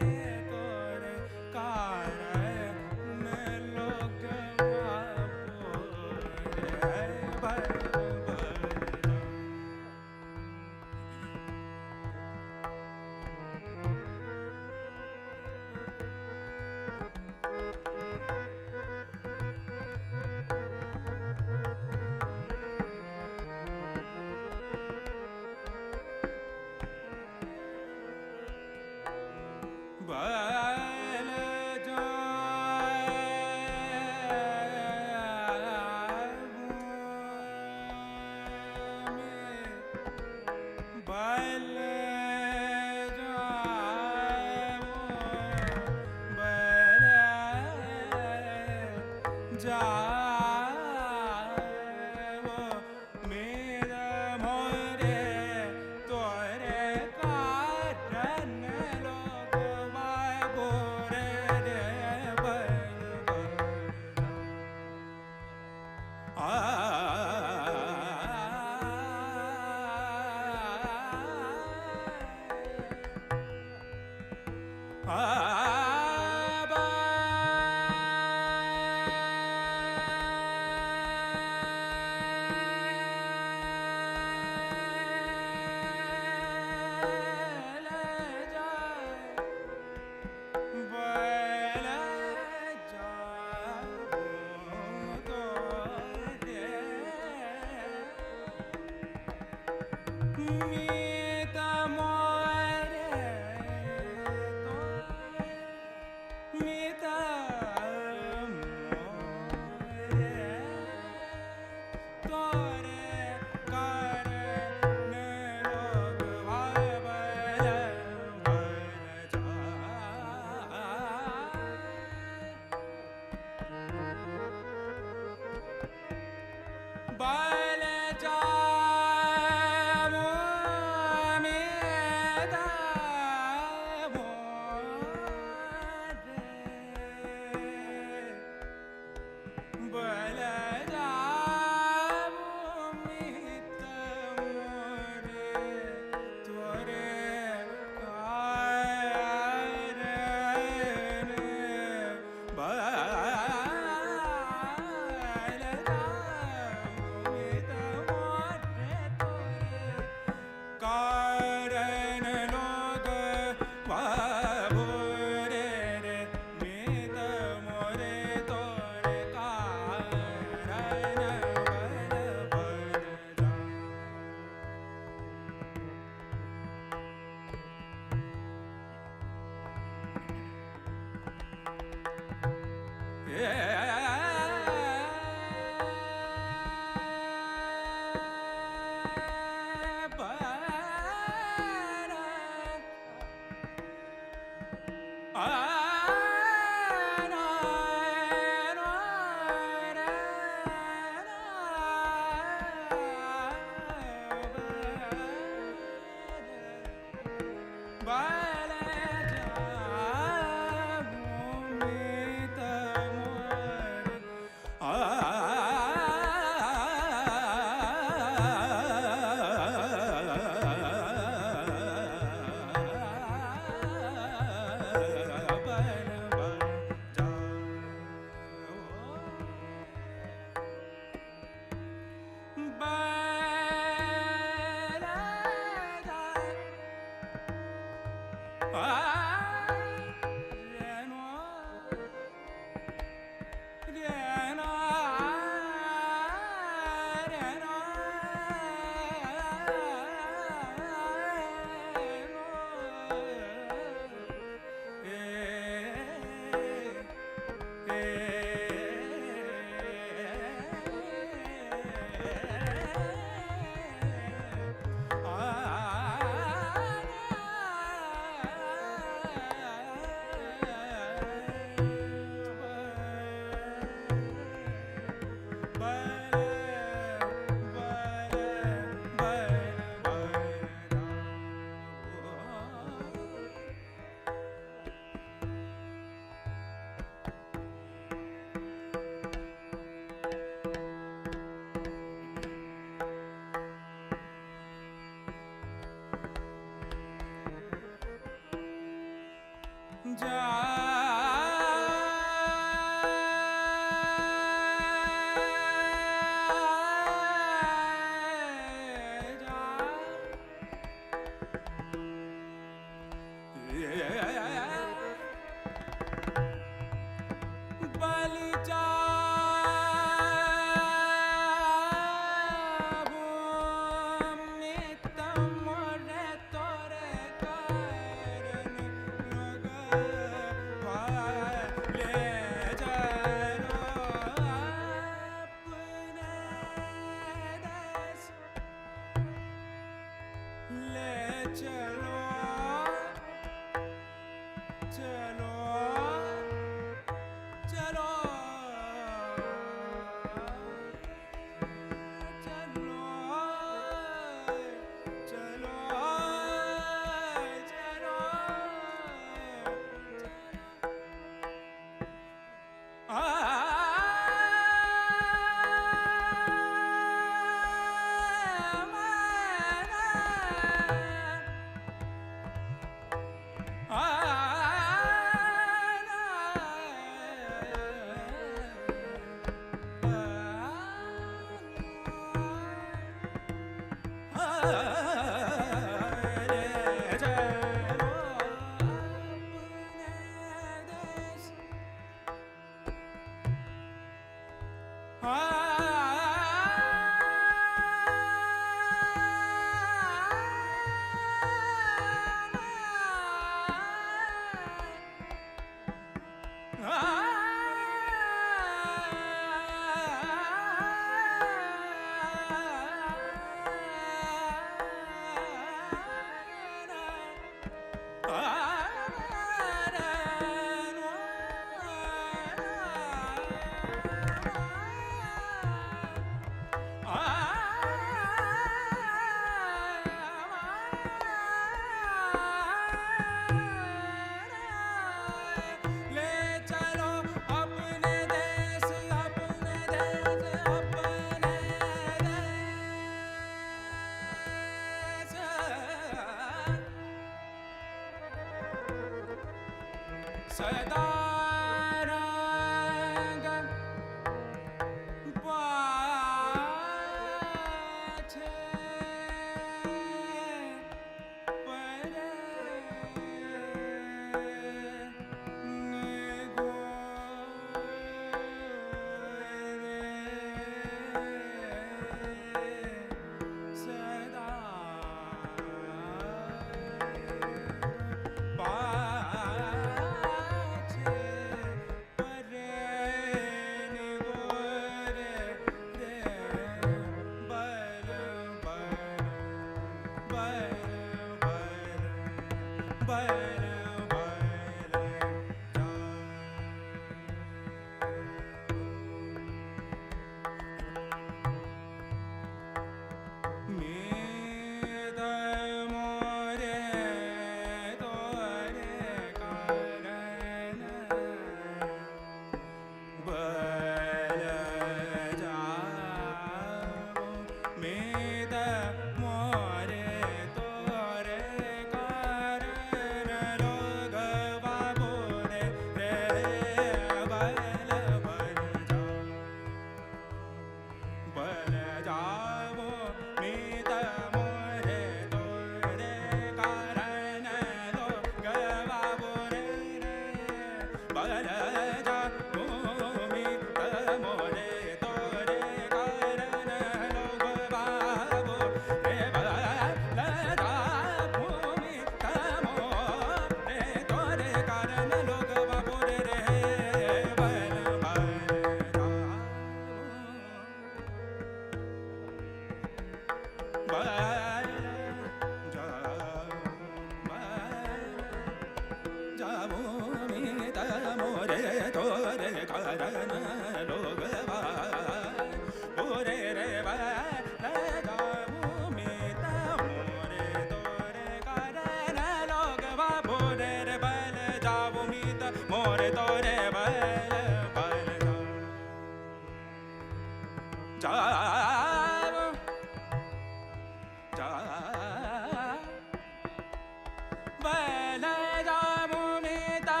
Bala jamu mita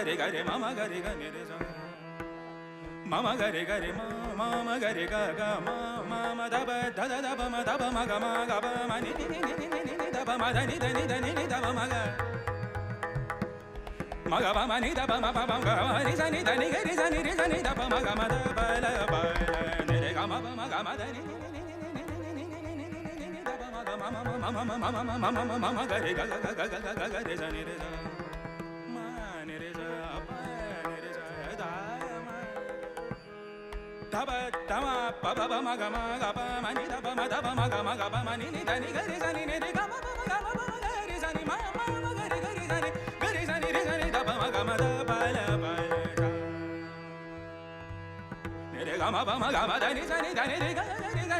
gare gare mama gare gare re sa mama gare gare mama gare ga ga mama da ba da da ba ma da ba ma ga ma ni ni ni ni ni da ba ma da ni da ba ma ga ma ga ba ma ni da ba ma ba ga ni sa ni da ni ga ni sa ni da ba ma ga ma da ba la ba ni re ga ma ba ma ga ma da ni da ba ma ga mama gare ga ga ga ga ga ga re sa ni re sa Daba dama pa pa pa ma ga ma ni da ba ma ga ma ni ni da ni ga re sa ni ne re ga ma ga ga re sa ni ma ga re sa ni re sa ni da ba ma ga ma da ba la ba da ne re ga ma da ni sa ni da ni re ga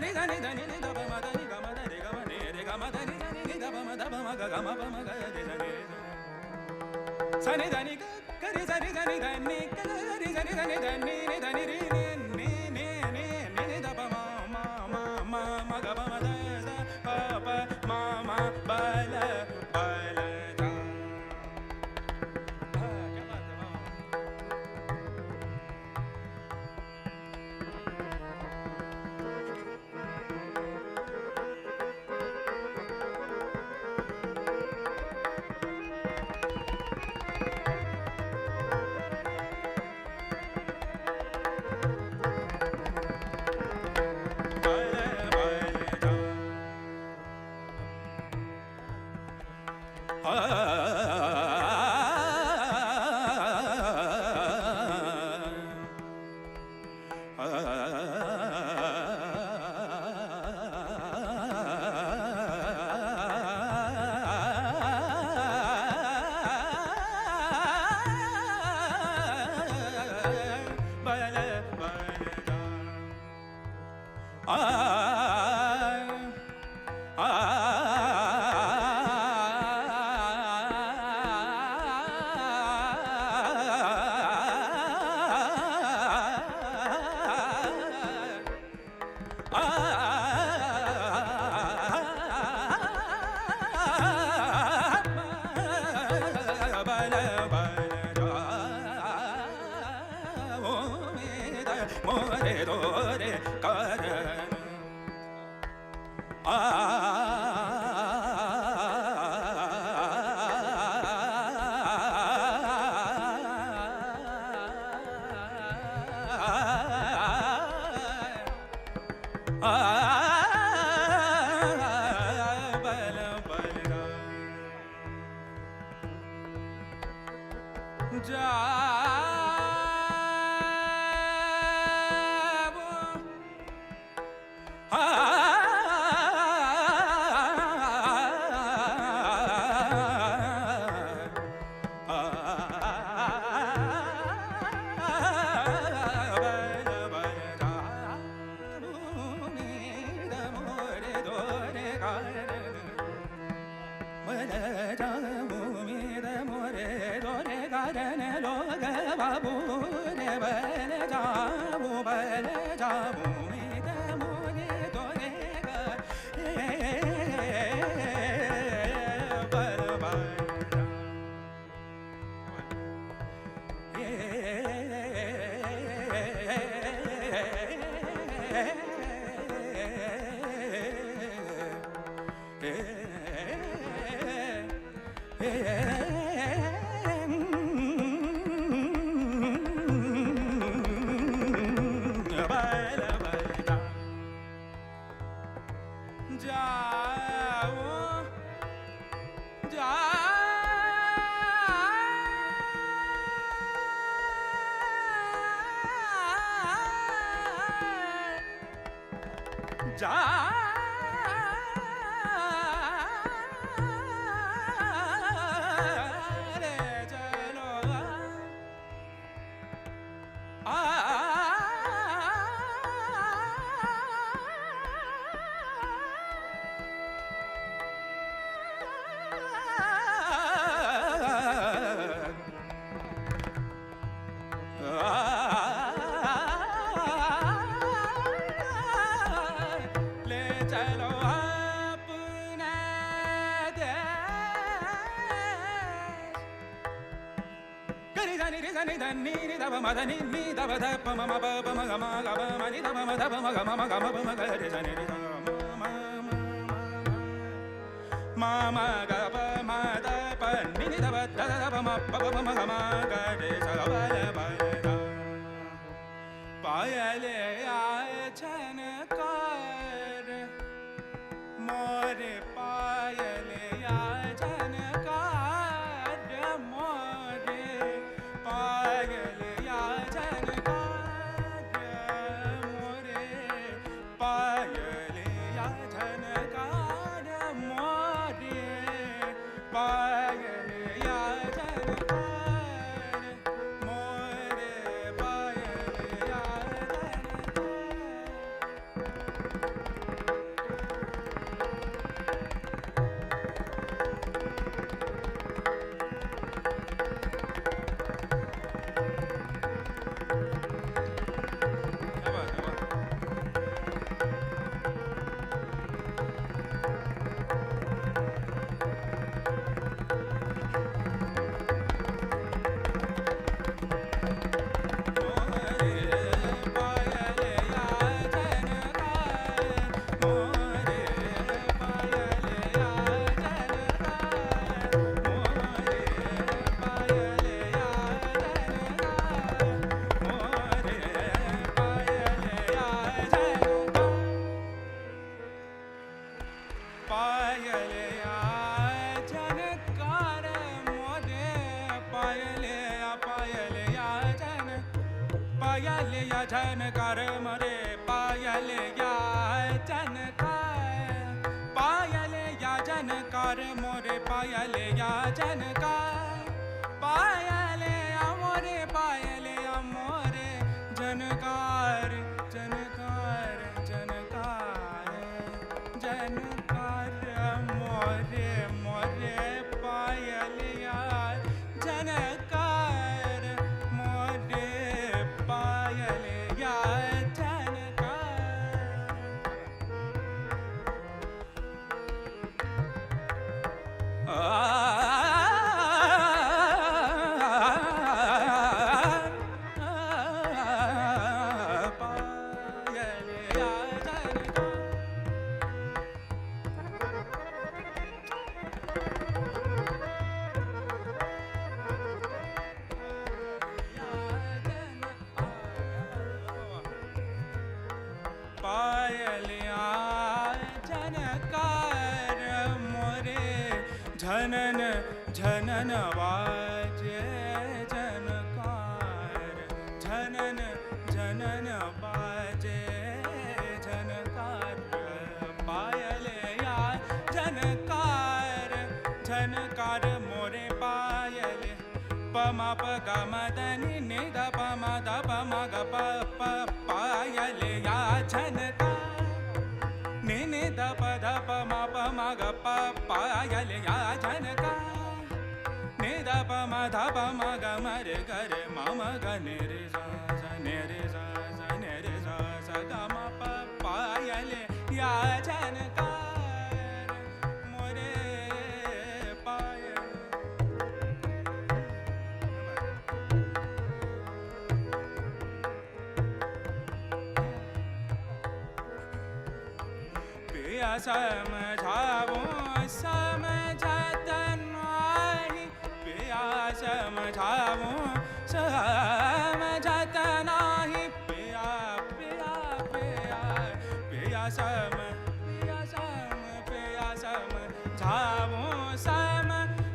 re sa ni da ni da ba ma da ni ga ma da re ga ma ni re ga ma da ni sa ni da ba ma ga ma ga re sa ni sa ni da ni ga re sa ni da ni ga re sa ni da ni da ni da ni re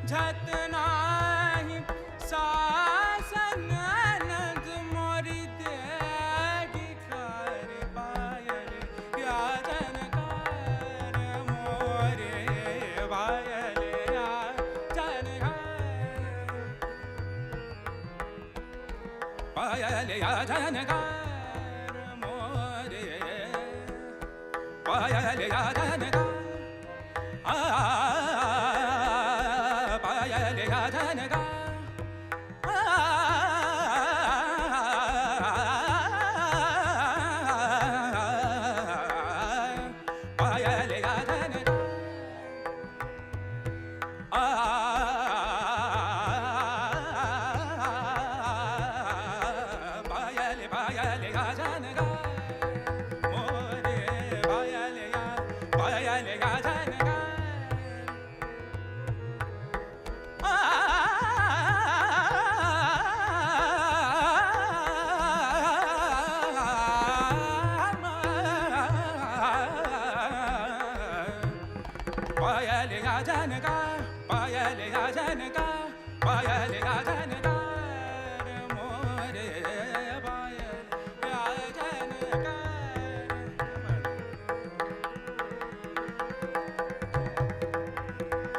झत नाही सासन नंद मोरी देगी car पायल या जनकार मोरे पायल या जनकार पायल या जनकार मोरे पायल या जनकार पायल या जनकार पायल या जनकार पायल पायल या जनकार मोरे पायल या जनकार पायल या जनकार पायल या जनकार पायल या जनकार मोरे पायल या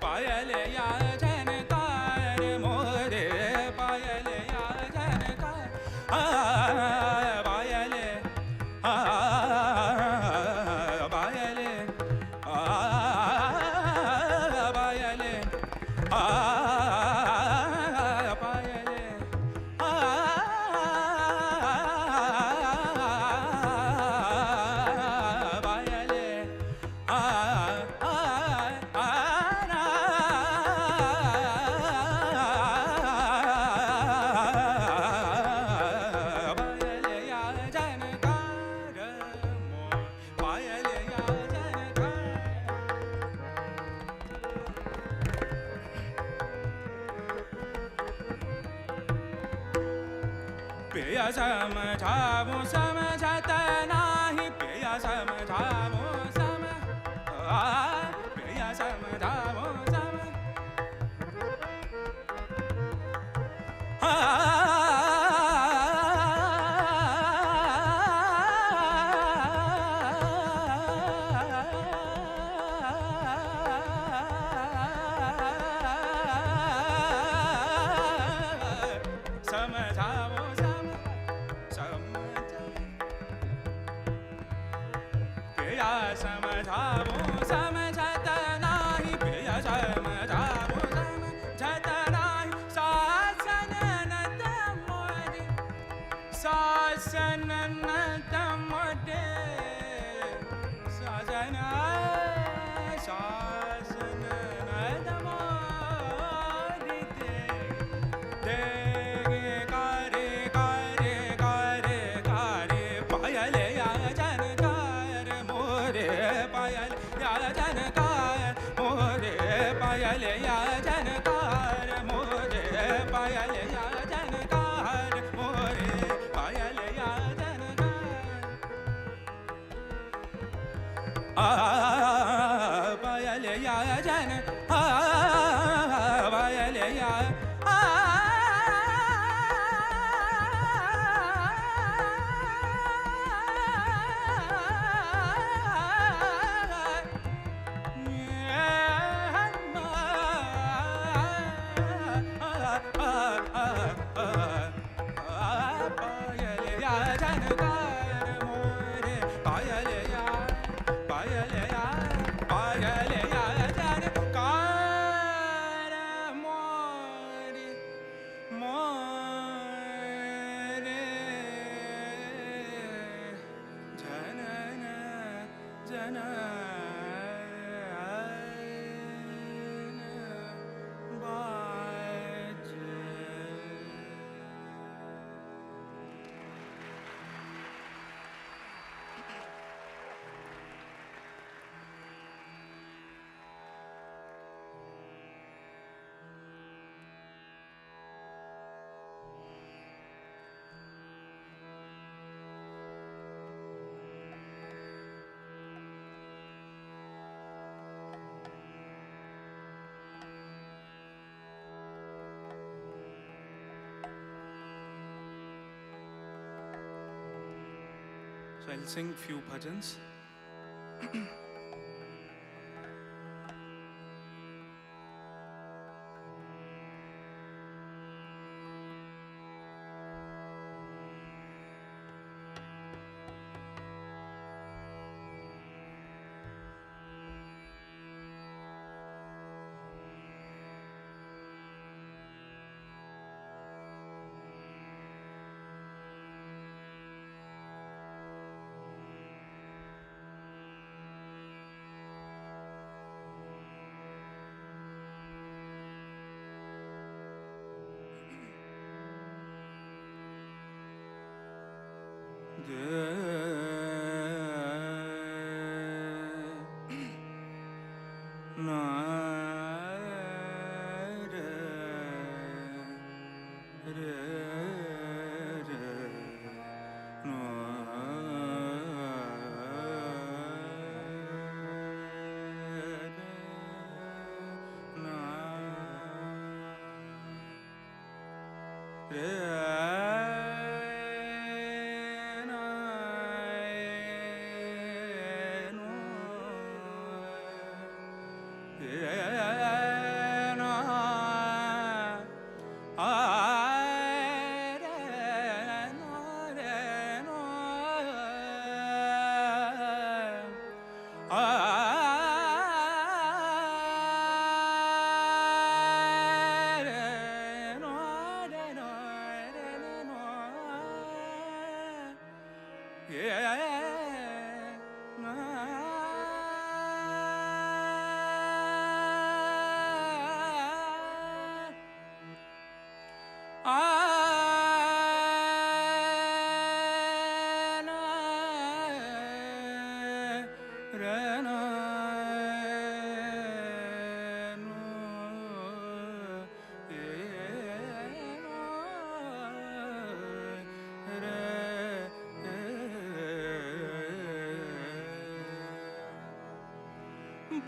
पायल या जनकार मोरे पायल या जनकार पायल पायल पायल पिया समझावो समझत नाही पिया समझावो पिया समझावो समझावो पिया समझावो समझत नाही पिया समझावो समझत नाही सासन नत मोरे सासन नत मोरे सासन सासन नत मोरे दे कारे कारे कारे कारे पायल या जनकार मोरे पायल या जनकार मोरे पायल या जनकार मोरे पायल या जनकार मोरे पायल या जनकार पायल या जन पायल या पायल या ಜನ So I'll sing few bhajans.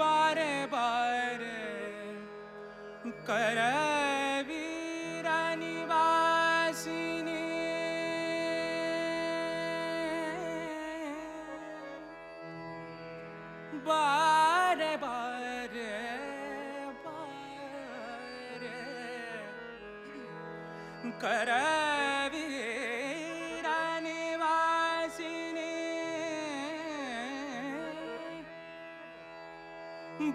बारे बारे करवीर निवासिनी बारे बारे बारे करवीर निवासिनी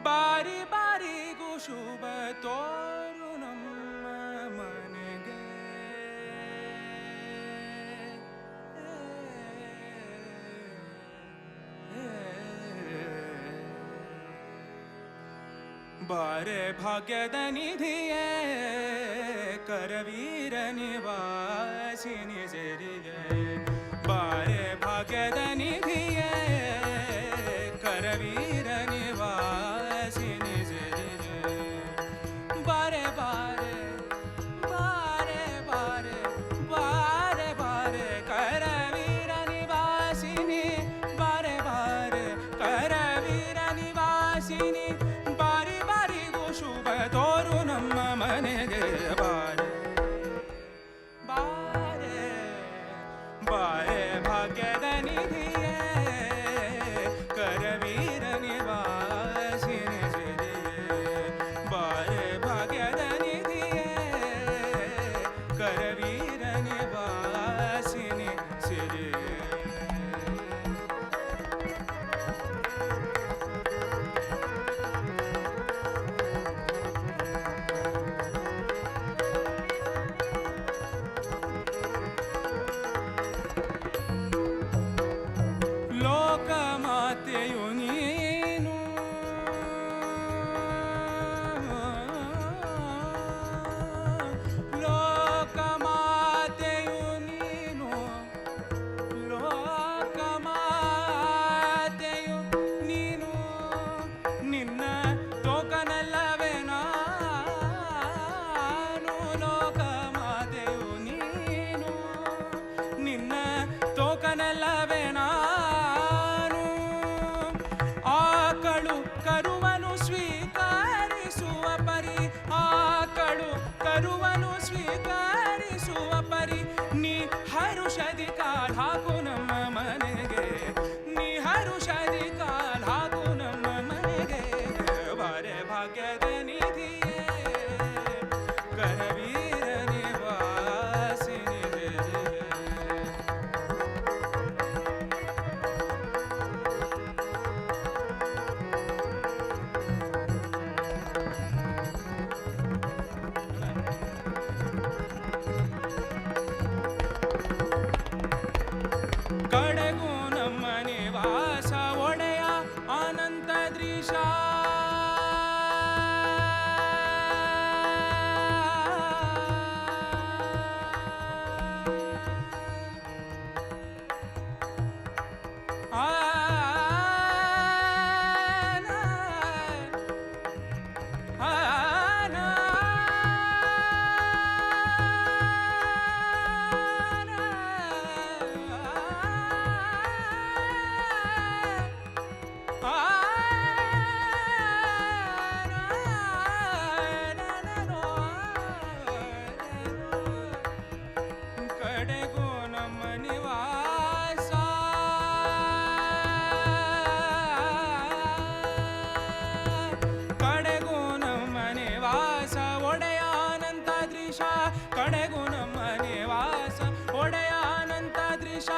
ಬಾರಿ ಬಾರಿಗೂ ಶುಭ ತೋರು ನಮ್ಮ ಮನೆಗೆ ಬಾರೆ ಭಾಗ್ಯದ ನಿಧಿಯೇ ಕರವೀರ ನಿವಾಸಿನಿ ಜರಿಗೆ ಬಾರೆ ಭಾಗ್ಯದ ನಿಧಿಯೇ ಕರವೀರ ನಿವಾಸಿನಿ ಜರಿಗೆ ಬಾರೆ ಬಾರೆ ಬಾರೆ ಬಾರೆ ಬಾರೆ ಬಾರೆ ಕರವೀರ ನಿವಾಸಿನಿ ಬಾರೆ ಬಾರೆ ಕರವೀರ ನಿವಾಸಿನಿ ಬಾರಿ ಬಾರಿಗೂ ಶುಭ ತೋರು ನಮ್ಮ ಮನೆಗೆ ಬಾರೆ ಬಾರೆ ಅಲ್ಲವೇ ನಾನು ಆಕಳು ಕರುವನು ಸ್ವೀಕರಿಸುವ ಪರಿ ಆಕಳು ಕರುವನು ಸ್ವೀಕರಿಸುವ ಪರಿ ನೀ ಹರುಷದಿ ಕಾಲ್ ಹಾಕು ನಮ್ಮ ಮನೆಗೆ ನೀ ಹರುಷದಿ ಕಾಲ್ ಹಾಕು ನಮ್ಮ ಮನೆಗೆ ಬಾರೆ ಭಾಗ್ಯದ ನಿಧಿಯೇ ಕರವೀರ ನಿವಾಸಿನಿ ಕಡೆಗೂ ನಮ್ಮ ನಿವಾಸ ಒಡೆಯ ಅನಂತ ದೃಶ ಕಡೆಗೂ ನಮ್ಮ ನಿವಾಸ ಕಡೆಗೂ ನಮ್ಮ ನಿವಾಸ ಒಡೆಯ ಅನಂತ ದೃಶ ಕಡೆಗೂ ನಮ್ಮ ನಿವಾಸ ಒಡೆಯ ಅನಂತ ದೃಶ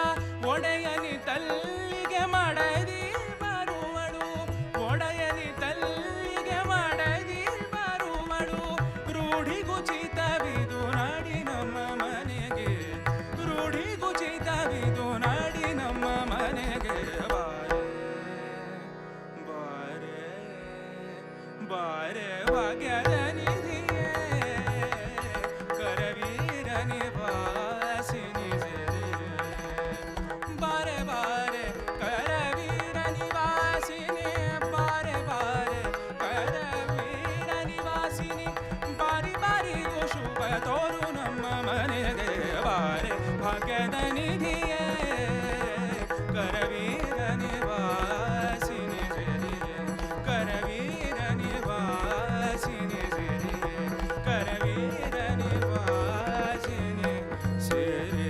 ಒಡೆಯನಿ ತಲ್ಲಿಗೆ ಮಾಡದಿ ಬರುವಳು ಒಡೆಯನಿ ತಲ್ಲಿಗೆ ಮಾಡದಿ ಬರುವಳು ರೂಢಿಗುಚಿತವಿದು ನಾಡಿ ನಮ್ಮ ಮನೆಗೆ ರೂಢಿಗುಚಿತವಿದು ನಾಡಿ ನಮ್ಮ ಮನೆಗೆ ಬಾರೆ ಬಾರೆ ಬಾರೆ ಭಾಗ್ಯದ ನಿಧಿಯೇ ಕರವೀರ ನಿವಾಸಿನಿ ಬಾರೆ ಬಾರೆ ಕರವೀರ ನಿವಾಸಿನಿ ಬಾರೆ ಬಾರೆ ಕರವೀರ ನಿವಾಸಿನಿ ಬಾರಿ ಬಾರಿಗೂ ಶುಭ ತೋರು ನಮ್ಮ ಮನೆಗೆ ಬಾರೆ ಭಾಗ್ಯದ ನಿಧಿಯೇ ಕರವೀರ ನಿವಾಸಿನಿ ಕರವೀರ ನಿವಾಸಿನಿ ಕರವೀರ ನಿವಾಸಿನಿ ಸೇರಿ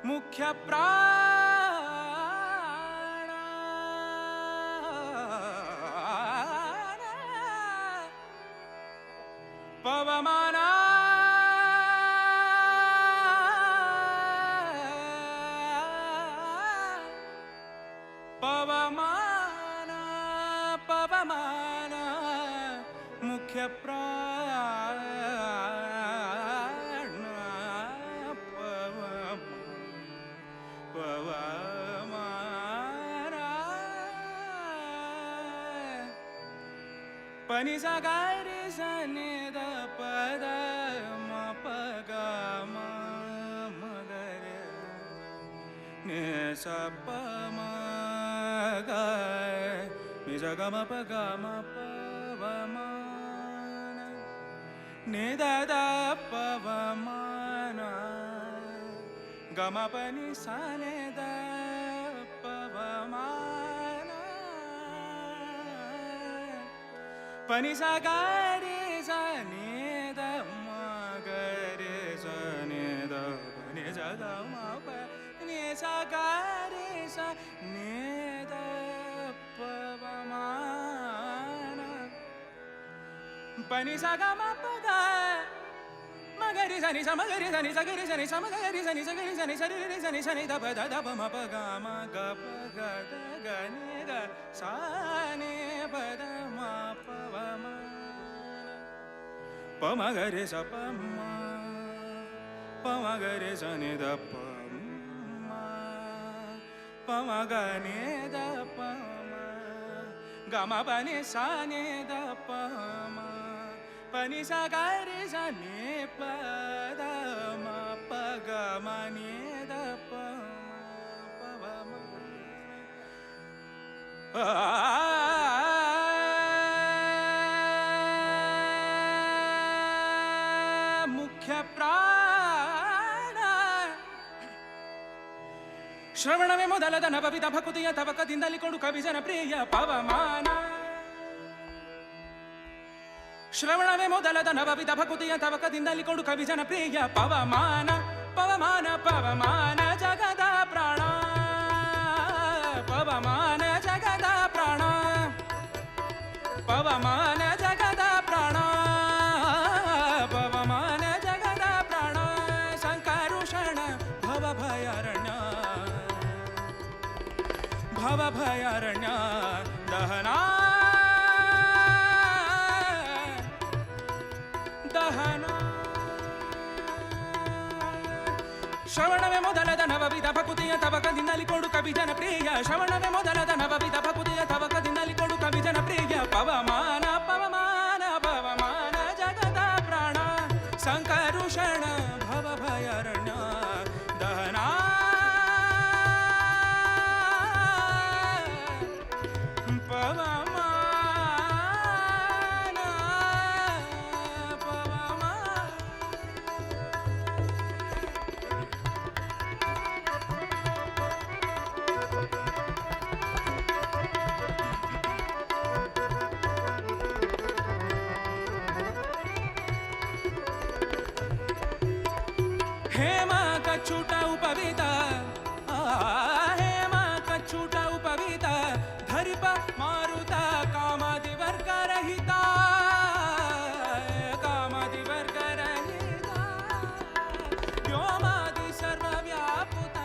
ಮುಖ್ಯ ಪ್ರಾಣ ಪವಮಾನ ಪವಮಾನ ಪವಮಾನ ಮುಖ್ಯ ಪ್ರಾಣ ಪನಿ ಸಗಾರಿ ಸನಿದ ಪದ ಮ ಪಗ ಮ ಮಗರೆ ನಿ ಸ ಪ ಮ ಗ ನಿ ಸ ಗ ಮ ಪ ಗ ಮ ಪ ವ ಮ ನಿ ದ ದ ಪ ವ ಮ ನ ಗ ಮ ಪ ನಿ ಸ ನಿ ದ ಪ ವ ಮ ಪನಿ ಸ ಗ ರಿ ಸ ನಿ ದ ಮ ಗ ರಿ ಸ ನಿ ದ ನಿ ಸ ಗ ಮ ಪ ನಿ ಸ ಗ ರಿ ಸ ನಿ ದ ಪ ವ ಮ ನ ಪನಿ ಸ ಗ ಮ ಪ ಗ ಮ ಗ ರಿ ಸ ನಿ ಸ ಮ ಗ ರಿ ಸ ನಿ ಸ ಗ ರಿ ಸ ನಿ ಸ ಮ ಗ ರಿ ಸ ನಿ ಸ ಗ ರಿ ಸ ನಿ ಸ ರಿ ರಿ ಸ ನಿ ಸ ನಿ ದ ಪ ದ ದ ಪ ಮ ಪ ಗ ಮ ಗ ಪ ಗ ದ ಗ ನಿ ಗ ಸ ನಿ ಪ ದ ಮ ಪ ವ ಮ ಪ ಮ ಗ ರಿ ಸ ಪ ಮ ಪ ಮ ಗ ರಿ ಸ ನಿ ದ ಪ ಮ ಪ ಮ ಗ ನಿ ದ ಪ ಮ ಗ ಮ ಪ ನಿ ಸ ನಿ ದ ಪ ಮ ಪ ನಿ ಸ ಗ ರಿ ಸ ನಿ ಪ ದ ಮ ಪ ಗ ಮ ನಿ ದ ಪ ಮ ಪ ವ ಮ ಮುಖ್ಯ ಪ್ರಾಣ ಶ್ರವಣವೇ ಮೊದಲದ ನವವಿಧ ಭಕುತಿಯ ತವಕದಿಂದಲಿ ಕೊಡು ಕವಿಜನ ಪ್ರಿಯ ಪವಮಾನ ಶ್ರವಣವೇ ಮೊದಲದ ನವವಿಧ ಭಕುತಿಯ ತವಕದಿಂದಲಿ ಕೊಡು ಕವಿಜನ ಪ್ರಿಯ ಪವಮಾನ ಪವಮಾನ ಪವಮಾನ ಜಗದ ಪ್ರಾಣ ಪವಮಾನ ಜಗದ ಪ್ರಾಣ ಪವಮಾನ ಜಗದ ಪ್ರಾಣ ಪವಮಾನ ಜಗದ ಪ್ರಾಣ ಸಂಕರುಷಣ ಭವ ಭಯಾರಣ್ಯ ಭವ ಭಯಾರಣ್ಯ ದಹನ ದಹನ ಶ್ರವಣವೇ ಮೊದಲದ ನವವಿಧ ಭಕುತಿಯ ತವಕದಿಂದಲಿ ಕೊಡು ಕವಿಜನ ಪ್ರಿಯ ಶ್ರವಣವೇ ಮೊದಲದ ನವವಿಧ ಭಕುತಿಯ ತವಕದಿಂದಲಿ ಕೊಡು ಕವಿಜನ ಪ್ರಿಯ ಪವಮಾನ ಪವಮಾನ ಪವಮಾನ ಜಗದ ಪ್ರಾಣ ಸಂಕರುಷಣ ಭವ ಭಯಾರಣ್ಯ ದಹನ ಹೇಮ ಕಚ್ಚೂಟ ಉಪವಿತ ಹೇಮ ಕಚ್ಚೂಟ ಉಪವಿತ ಧರಿಪ ಮಾರುತ ಕಾಮಾದಿ ವರ್ಗರಹಿತ ಕಾಮಾದಿ ವರ್ಗರಹಿತ ವ್ಯೋಮಾದಿ ಸರ್ವವ್ಯಾಪುತ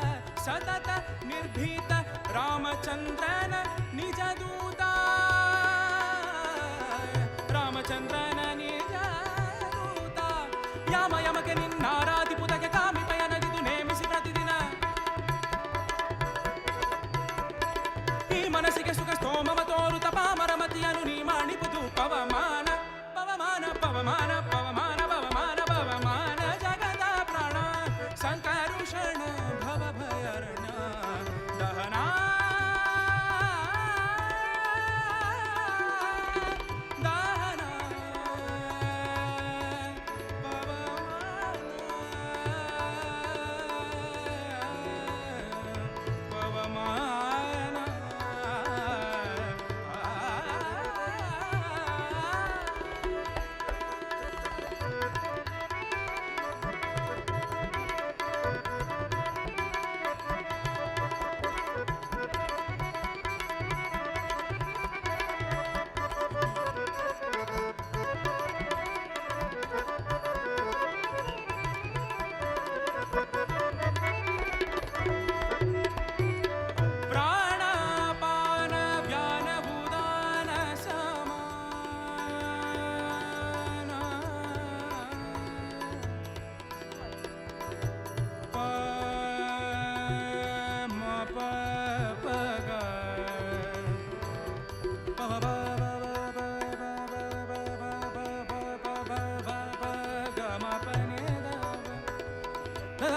ಸತತ ನಿರ್ಭೀತ ರಾಮಚಂದ್ರನ ನಿಜ ದೂತ ರಾಮಚಂದ್ರನ ನಿಜ ದೂತ ಯಾಮ ಯಮಕೆ ನಿನ್ನಾರಾಧಿಪುತಗೆ ಕಾಮಿ ಪಯನದಿದು ನೇಮಿಸಿ ಪ್ರತಿದಿನ ಈ ಮನಸ್ಸಿಗೆ ಸುಖ ಸ್ತೋಮವ ತೋರುತ ಪಾಮರ ಮತಿಯನು ನೀ ಮಾಡಿಪುದು ಪವಮಾನ ಪವಮಾನ ಪವಮಾನ ಪವಮಾನ ಪವಮಾನ ಪವಮಾನ ಜಗದ ಪ್ರಾಣ ಸಂಕರುಷಣ ಭವ ಭಯಾರಣ್ಯ ದಹನ ದಹನ ಪವಮಾನ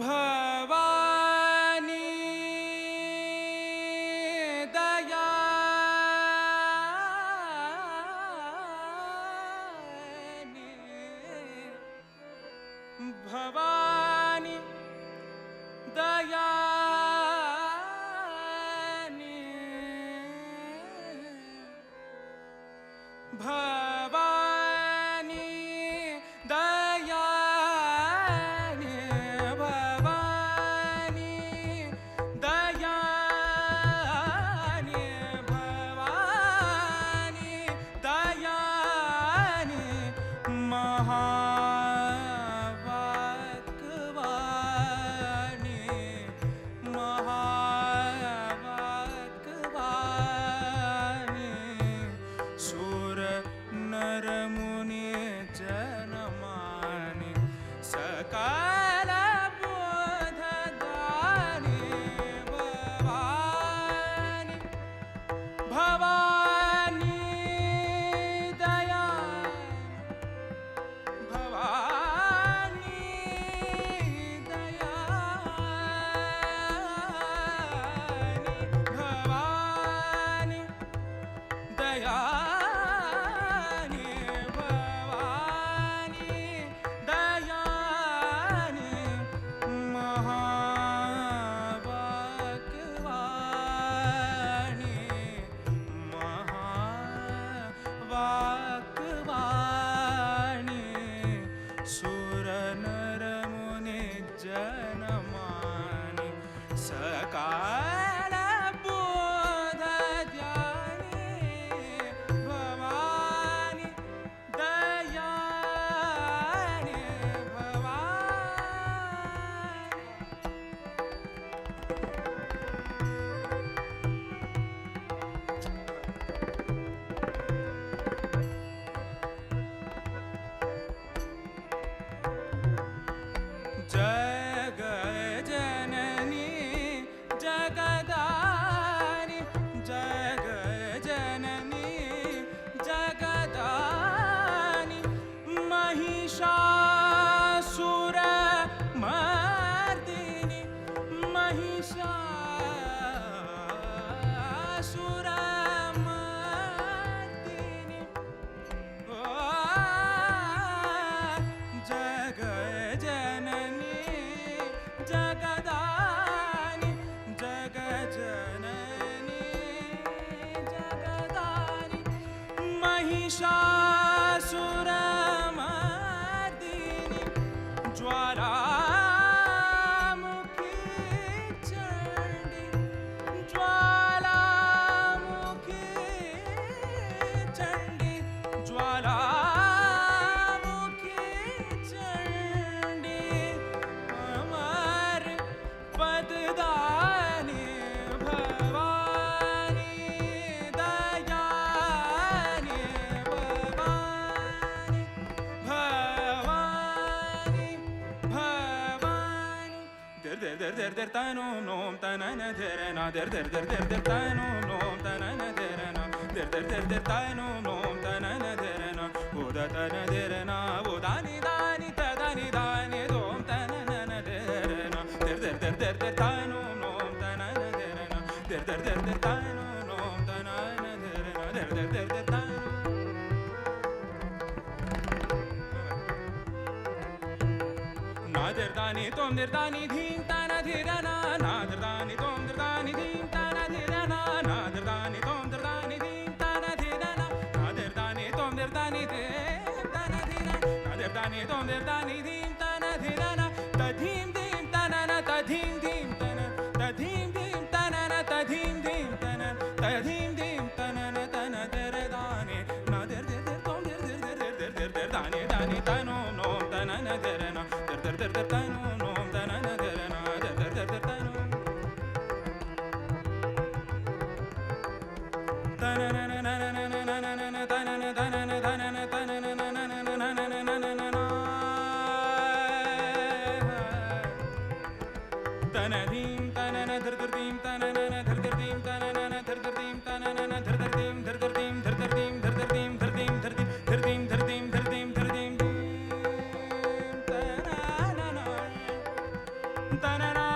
भवानी दया भवानी दया भवानी दया der der tano nom tanana derana der der tano nom tanana derana der der tano nom tanana derana oda tana derana odani dani tadani dani dom tanana derana der tano nom tanana derana der tano nom tanana derana der tano nader dani tom der dani dhin tana dhirana nader dani tom der dani dhin tana dhirana nader dani tom der dani dhin tana dhirana nader dani tom der dani dhin tana dhirana nader dani tom der dani dhin tana dhirana tadhim dim tana tadhim dim tana tadhim dim tana tadhim dim tana tadhim dim tana tana der dani nader der tom der dani dani tano nom tana derana der tano nom tana derana der tano tanadim tanana derdim tanana derdim tanana derdim tanana derdim derdim derdim derdim derdim derdim derdim derdim derdim tanana tanana tanana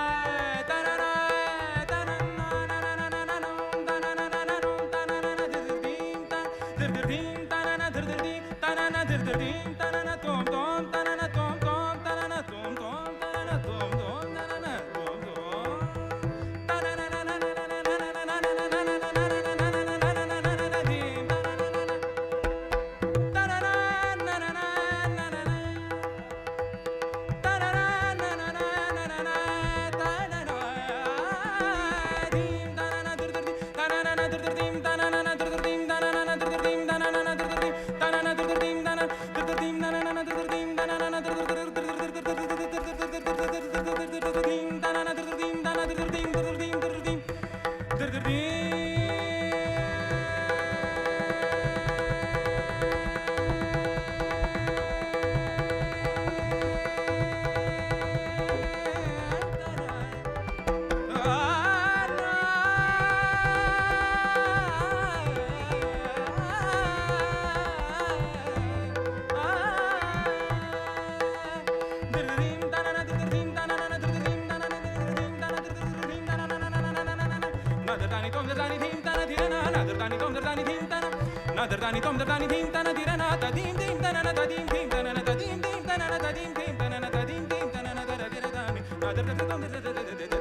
Dani tom dani dim tana dirana tadim dim tana tadim dim tana tadim dim tana tadim dim tana tadim dim tana dara dani nader tom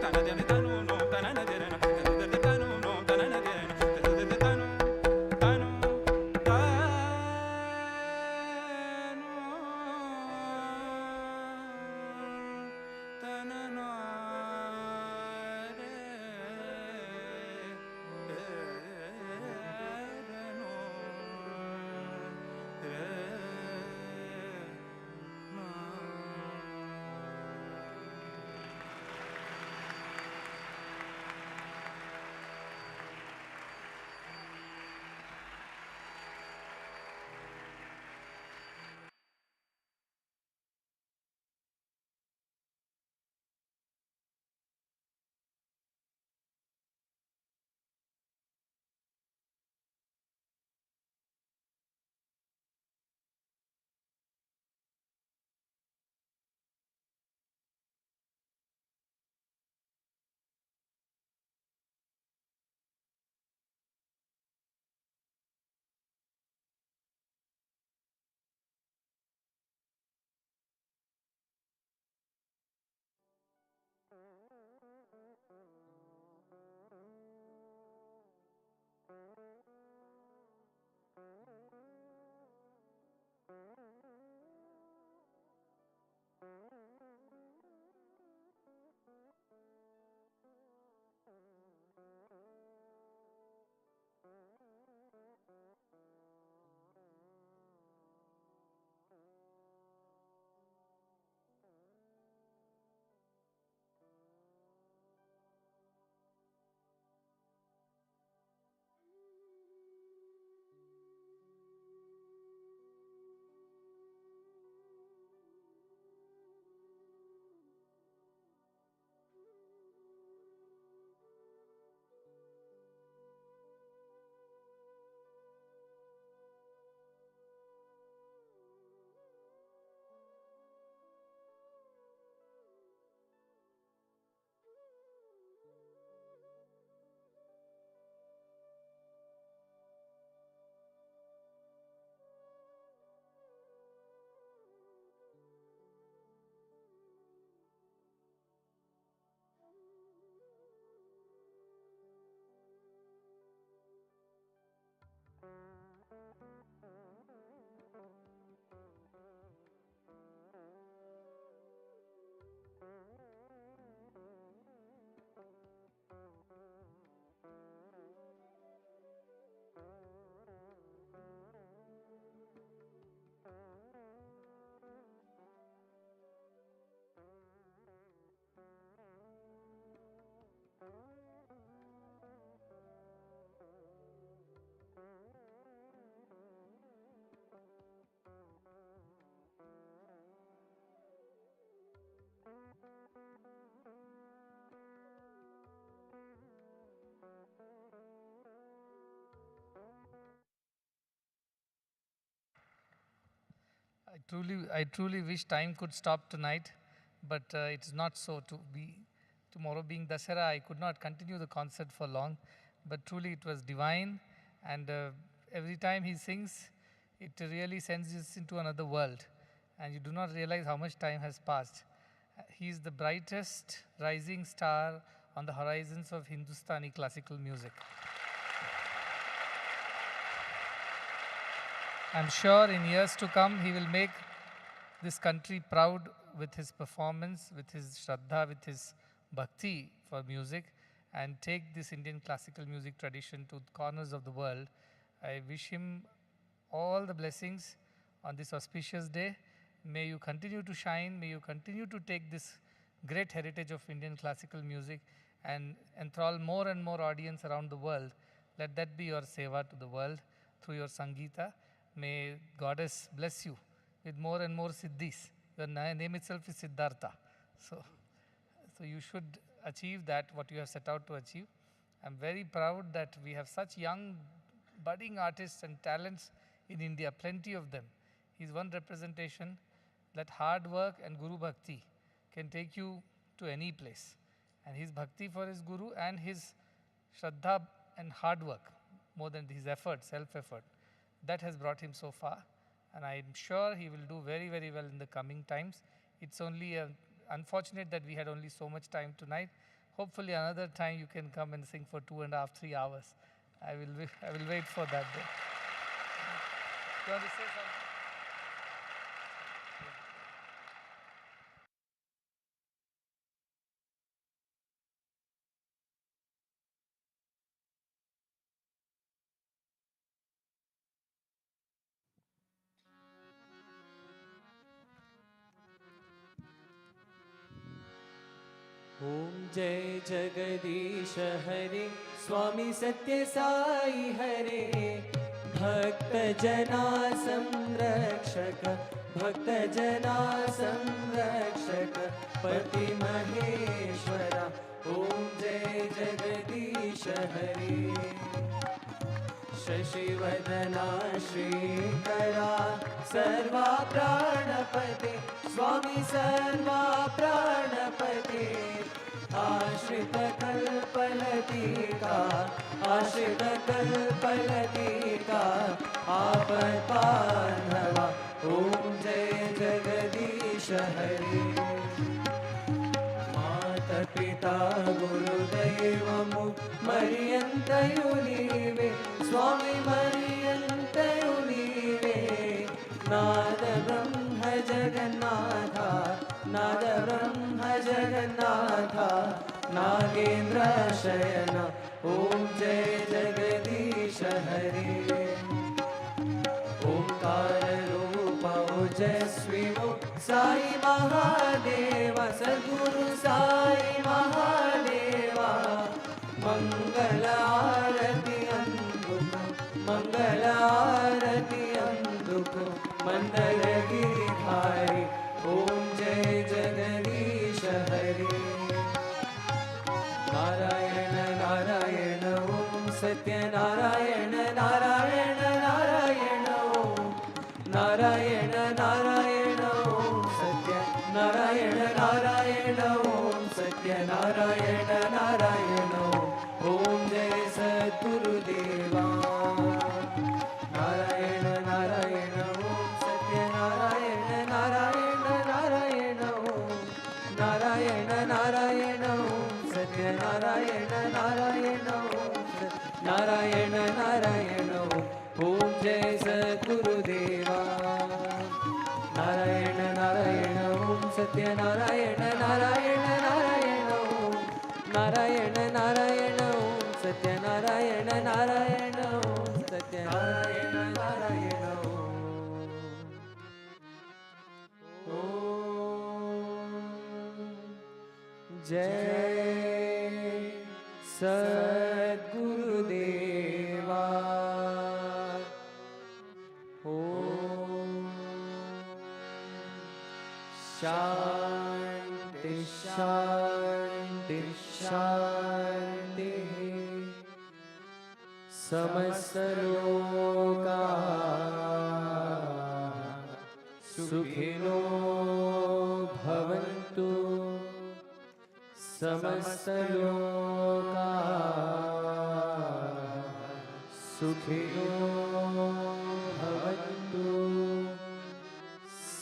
tana dani tanu no tana dirana tanu no tana dirana tanu tanu tana no I truly wish time could stop tonight, but it's not so. Tomorrow being Dasara, I could not continue the concert for long, but truly it was divine, and every time he sings, it really sends us into another world, and you do not realize how much time has passed. He is the brightest rising star on the horizons of Hindustani classical music. I'm sure in years to come he will make this country proud with his performance, with his Shraddha, with his bhakti for music, and take this Indian classical music tradition to corners of the world. I wish him all the blessings on this auspicious day. May you continue to shine, may you continue to take this great heritage of Indian classical music and enthrall more and more audience around the world. Let that be your seva to the world through your Sangeeta. May Goddess bless you with more and more siddhis. Your name itself is Siddhartha. So you should achieve that, what you have set out to achieve. I'm very proud that we have such young budding artists and talents in India, plenty of them. He's one representation that hard work and Guru Bhakti can take you to any place. And his Bhakti for his Guru and his Shraddha and hard work, more than his effort, self-effort, that has brought him so far. And I'm sure he will do very, very well in the coming times. It's only unfortunate that we had only so much time tonight. Hopefully another time you can come and sing for 2.5, 3 hours. I will wait for that day. You want to say something? ॐ जय जगदीश हरे स्वामी सत्य साई हरे भक्त जना संरक्षक भक्त जना संरक्षक पति महेश्वरा ॐ जय जगदीश हरे शशिवदना श्रीकरा सर्वा प्राणपते स्वामी सर्वा प्राणपते आश्रित कल्पलतिका आश्रित कल्पलतिका आपद्बान्धवा ॐ जय जगदीश हरे मातापिता गुरुदैवमु मर्यन्तयु नीवे स्वामी मर्यन्तयु नीवे नाद ब्रह्म जगन्नाथा नाद ब्रह्म जगन्नाथा नागेन्द्र शयन ॐ जय जगदीश हरे ओंकार रूप ओजस्वी साई महादेव सद्गुरु साई महादेवा मंगल आरती अंधुको मंगल आरती अंधुको मंदर गिरिधारी ॐ जय जगदीश हरे नारायण नारायण ॐ सत्यनारायण नारायण नारायण ॐ नारायण नारायण ॐ सत्य नारायण नारायण ॐ सत्य नारायण नारायण ॐ जय सद्गुरुदेवा नारायण नारायण ॐ सत्य नारायण नारायण नारायण ॐ नारायण नारायण ॐ सत्य नारायण नारायण ॐ नारायण नारायण ॐ जय सद्गुरुदेवा नारायण नारायण ॐ सत्य नारायण नारायण नारायण ॐ नारायण नारायण ॐ सत्य नारायण नारायण ॐ सत्य नारायण नारायण ॐ जय सद्गुरुदेवा ॐ शान्ति शान्ति शान्ति समस्त लोका सुखिनो भवन्तु समस्तलोकाः सुखिनो भवन्तु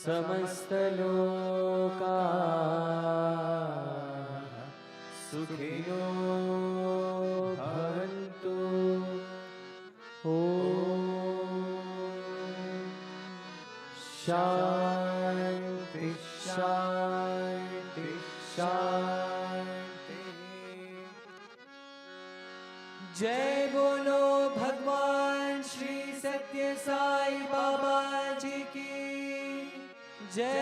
समस्तलोकाः सुखिनो भवन्तु ॐ शान्ति शान्ति शान्ति। जय बोलो भगवान श्री सत्य साई बाबा जी की जय।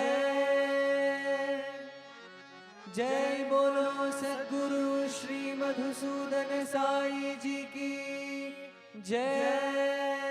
जय बोलो सद्गुरु श्री मधुसूदन साई जी की जय।